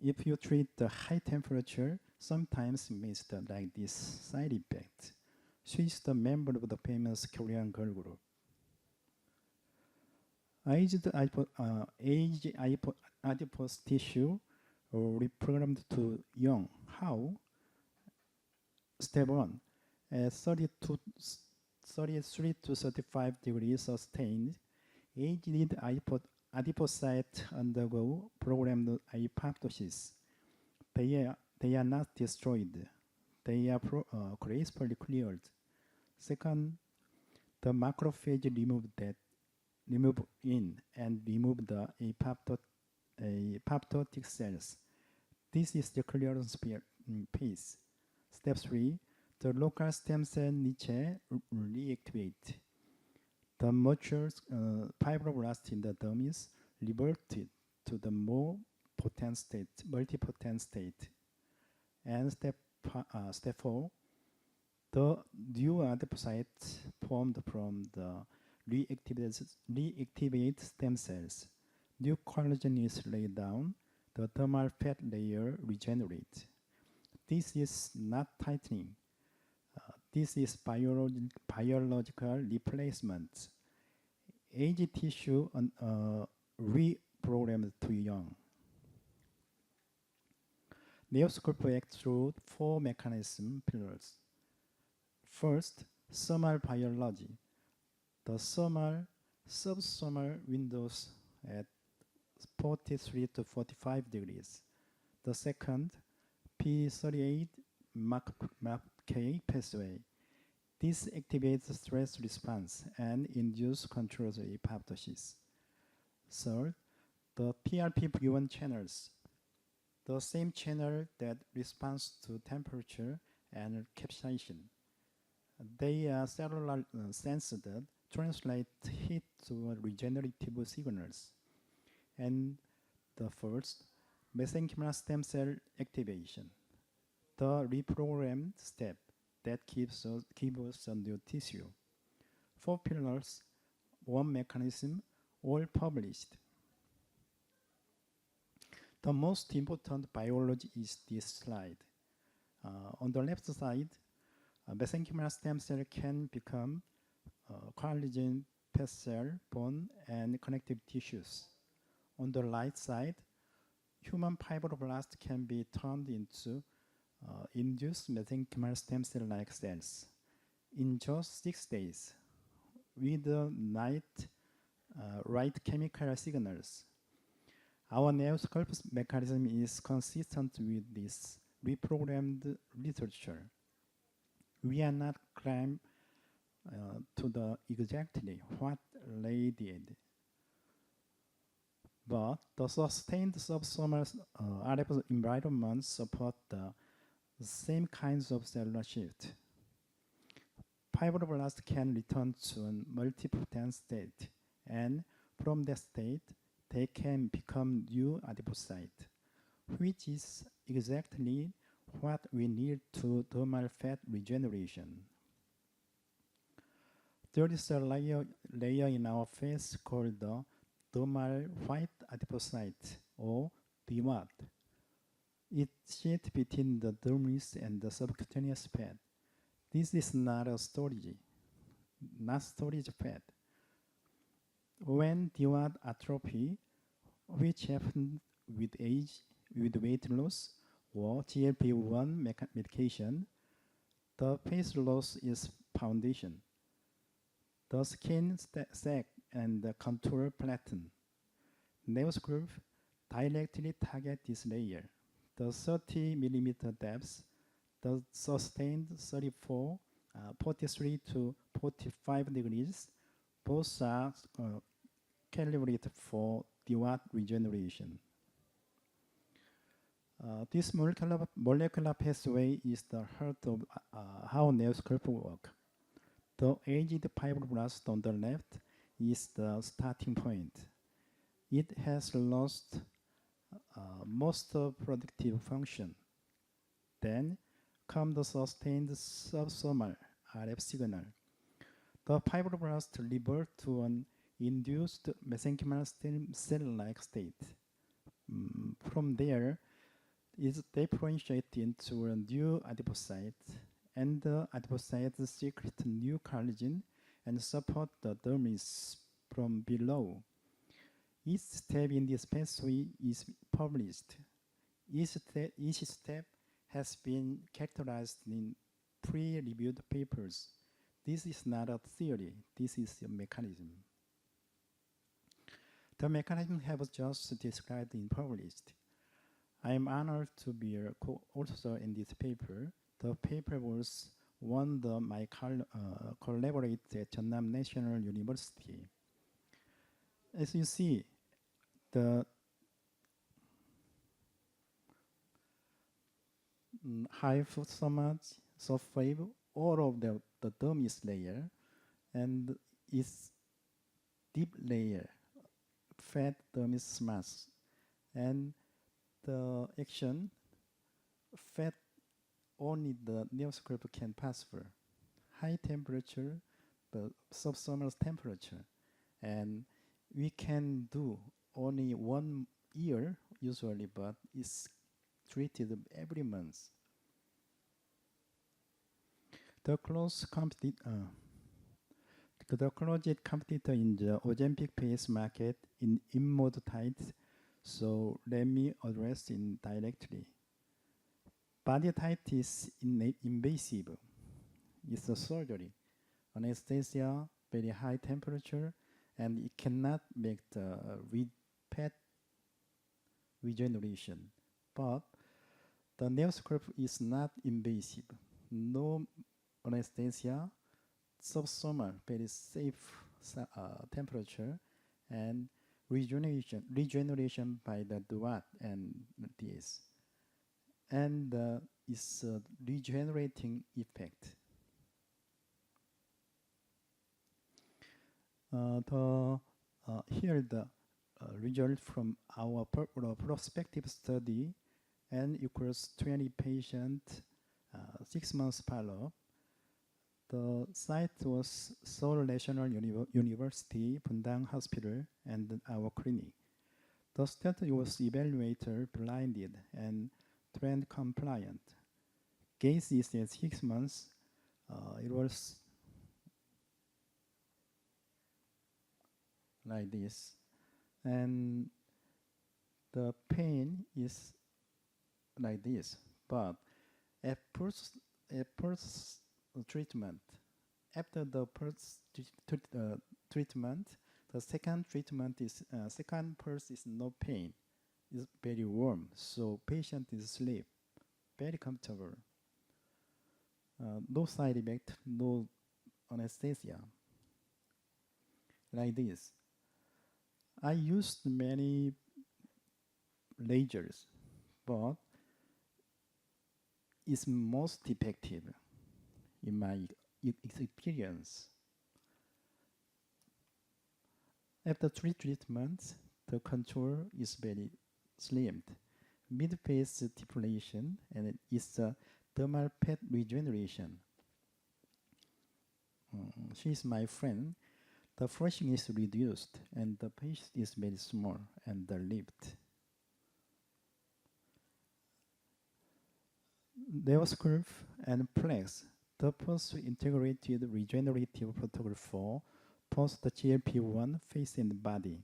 If you treat the high temperature, sometimes you may start like this side effect. She is the member of the famous Korean girl group. Aged adipose tissue reprogrammed to young. How? Step 1. At 33 to 35 degrees sustained, aged adipocytes undergo programmed apoptosis. They are not destroyed. They are gracefully cleared. Second, the macrophage remove in and remove the apoptotic cells. This is the clearance phase. Step 3, the local stem cell niche reactivate. The mature fibroblast in the dermis reverted to the more potent state, multipotent state. And step 4, the new adipocytes formed from the reactivate stem cells. New collagen is laid down, the dermal fat layer regenerates. This is not tightening. This is biological replacement. Aged tissue reprogrammed to young. NeoSculpt acts through 4 mechanism pillars. First, thermal biology. The thermal, subthermal windows at 43 to 45 degrees. The second, P38 MAPK pathway. This activates stress response and induces controls of apoptosis. Third, the PRP-V1 channels. The same channel that responds to temperature and capsaicin. They are cellular sensors that translate heat to regenerative signals. And the first, mesenchymal stem cell activation, the reprogrammed step that gives us a new tissue. 4 pillars, 1 mechanism, all published. The most important biology is this slide. On the left side, mesenchymal stem cell can become collagen, fat cell, bone, and connective tissues. On the right side, human fibroblast can be turned into induced mesenchymal stem cell-like cells in just 6 days with the right chemical signals. Our Neosculpt mechanism is consistent with this reprogrammed literature. We are not claiming to the exactly what they did, but the sustained subsomal RF environments support the same kinds of cellular shift. Fibroblasts can return to a multipotent state, and from that state, they can become new adipocytes, which is exactly what we need to dermal fat regeneration. There is a layer in our face called the dermal white adipocyte, or DWAD. It sits between the dermis and the subcutaneous fat. This is not storage fat. When DWAD atrophy, which happens with age, with weight loss, or GLP-1 medication, the face loss is foundation. The skin sac and the contour flatten. Neosculpt directly target this layer. The 30 millimeter depth, the sustained 43 to 45 degrees, both are calibrated for DWAD regeneration. This molecular pathway is the heart of how Neosculpt works. The aged fibroblast on the left is the starting point. It has lost most productive function. Then comes the sustained subsomal RF signal. The fibroblast revert to an induced mesenchymal stem cell-like state. From there, it differentiates into a new adipocyte, and the adipocytes secrete new collagen and support the dermis from below. Each step in this pathway is published. Each step has been characterized in pre-reviewed papers. This is not a theory, this is a mechanism. The mechanism I have just described and published. I am honored to be a co-author in this paper. The paper was won my collaborator at Jeonnam National University. As you see, the hyphosomal surface, all of the dermis layer, and its deep layer, fat dermis mass, and the action, fat only the Neosculpt can pass for. High temperature, the subsomal temperature, and we can do only 1 year usually, but it's treated every month. The closest competitor in the Ozempic face market in immoditide, so let me address it directly. Bodytite is invasive. It's a surgery, anesthesia, very high temperature, and it cannot make the fat regeneration. But the Neosculpt is not invasive. No anesthesia, subsomal, very safe temperature, and regeneration by the DWAD and DS. And it's a regenerating effect. Here the result from our prospective study, N equals 20 patients, 6 months follow-up. The site was Seoul National University, Bundang Hospital, and our clinic. The study was evaluator blinded and trend compliant. Gaze is at 6 months. It was like this, and the pain is like this. But at first treatment, after the first treatment, the second treatment is second pulse is no pain. It's very warm, so patient is sleep, very comfortable. No side effect, no anesthesia. Like this. I used many lasers, but it's most effective in my experience. After 3 treatments, the control is very slimmed. Mid-phase deflation, and it's a thermal pet regeneration. She is my friend. The flushing is reduced, and the paste is very small and the lift. Neos curve and Plex, the first integrated regenerative protocol for post GLP-1 face and body.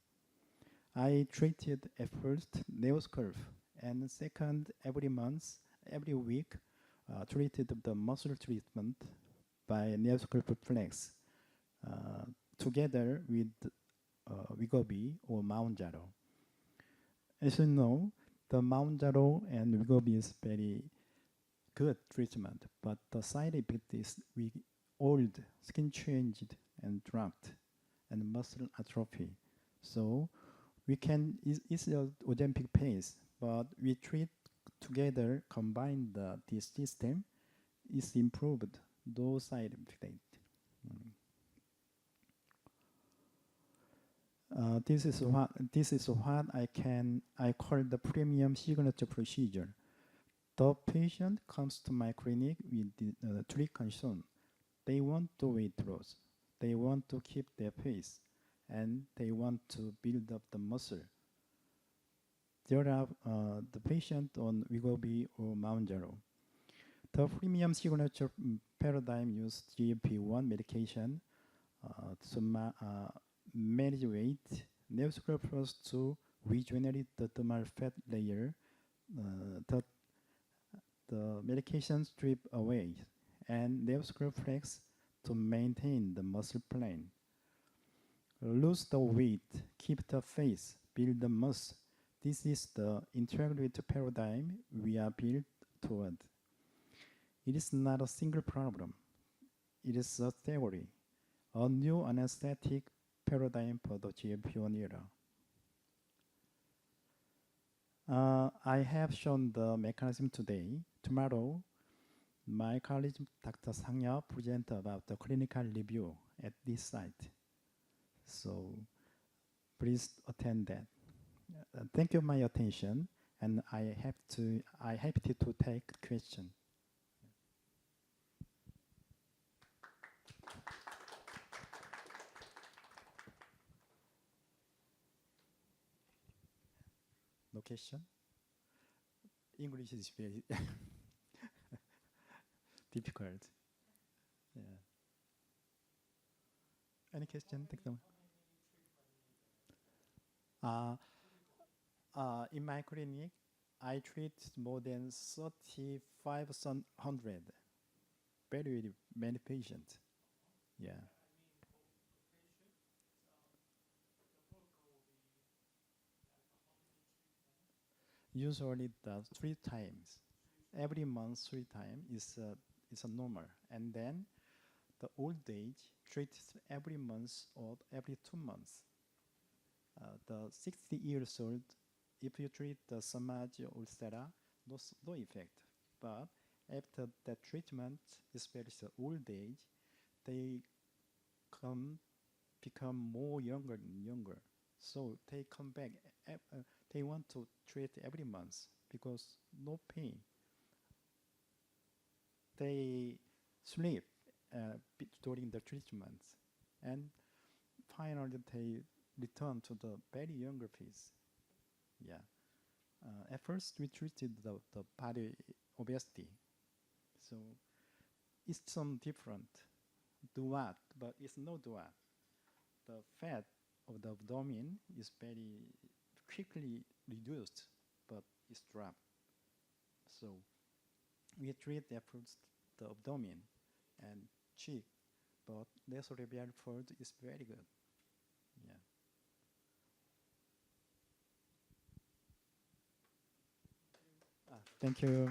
I treated at first Neos curve, and second every month, every week, treated the muscle treatment by Neos curve Flex together with Wegovy or Mounjaro. As you know, the Mounjaro and Wegovy is very good treatment, but the side effect is old, skin changed and dropped, and muscle atrophy. So we can, it's a Ozempic pace, but we treat together, combine this system, is improved those side effects. This is what I call the premium signature procedure. The patient comes to my clinic with the 3 concerns. They want to weight loss, they want to keep their pace, and they want to build up the muscle. There are the patient on Wegovy or Mounjaro. The premium signature paradigm uses GLP-1 medication to manage weight. Neoscrub first to regenerate the thermal fat layer. The medication strip away, and Neoscrub Flex to maintain the muscle plane. Lose the weight, keep the face, build the muscle. This is the integrated paradigm we are built toward. It is not a single problem. It is a theory, a new anesthetic paradigm for the GLP-1 era. I have shown the mechanism today. Tomorrow, my colleague Dr. Sangya present about the clinical review at this site. So please attend that. Thank you for my attention, and I happy to take question. No question? English is very difficult. Yeah. Any question? Take them. In my clinic, I treat more than 3,500 very many patients. Yeah. Usually does 3 times. Every month 3 times is a normal. And then the old age treats every month or every 2 months. The 60 years old, if you treat the Samaj ulcera, no effect. But after that treatment, especially old age, they become more younger and younger. So they come back. They want to treat every month because no pain. They sleep during the treatments, and finally they return to the very younger phase. Yeah. At first we treated the body obesity, so it's some different duat, but it's no duat. The fat of the abdomen is very quickly reduced, but it's dropped. So we treat the abdomen and cheek, but nasolabial fold is very good. Yeah. Thank you.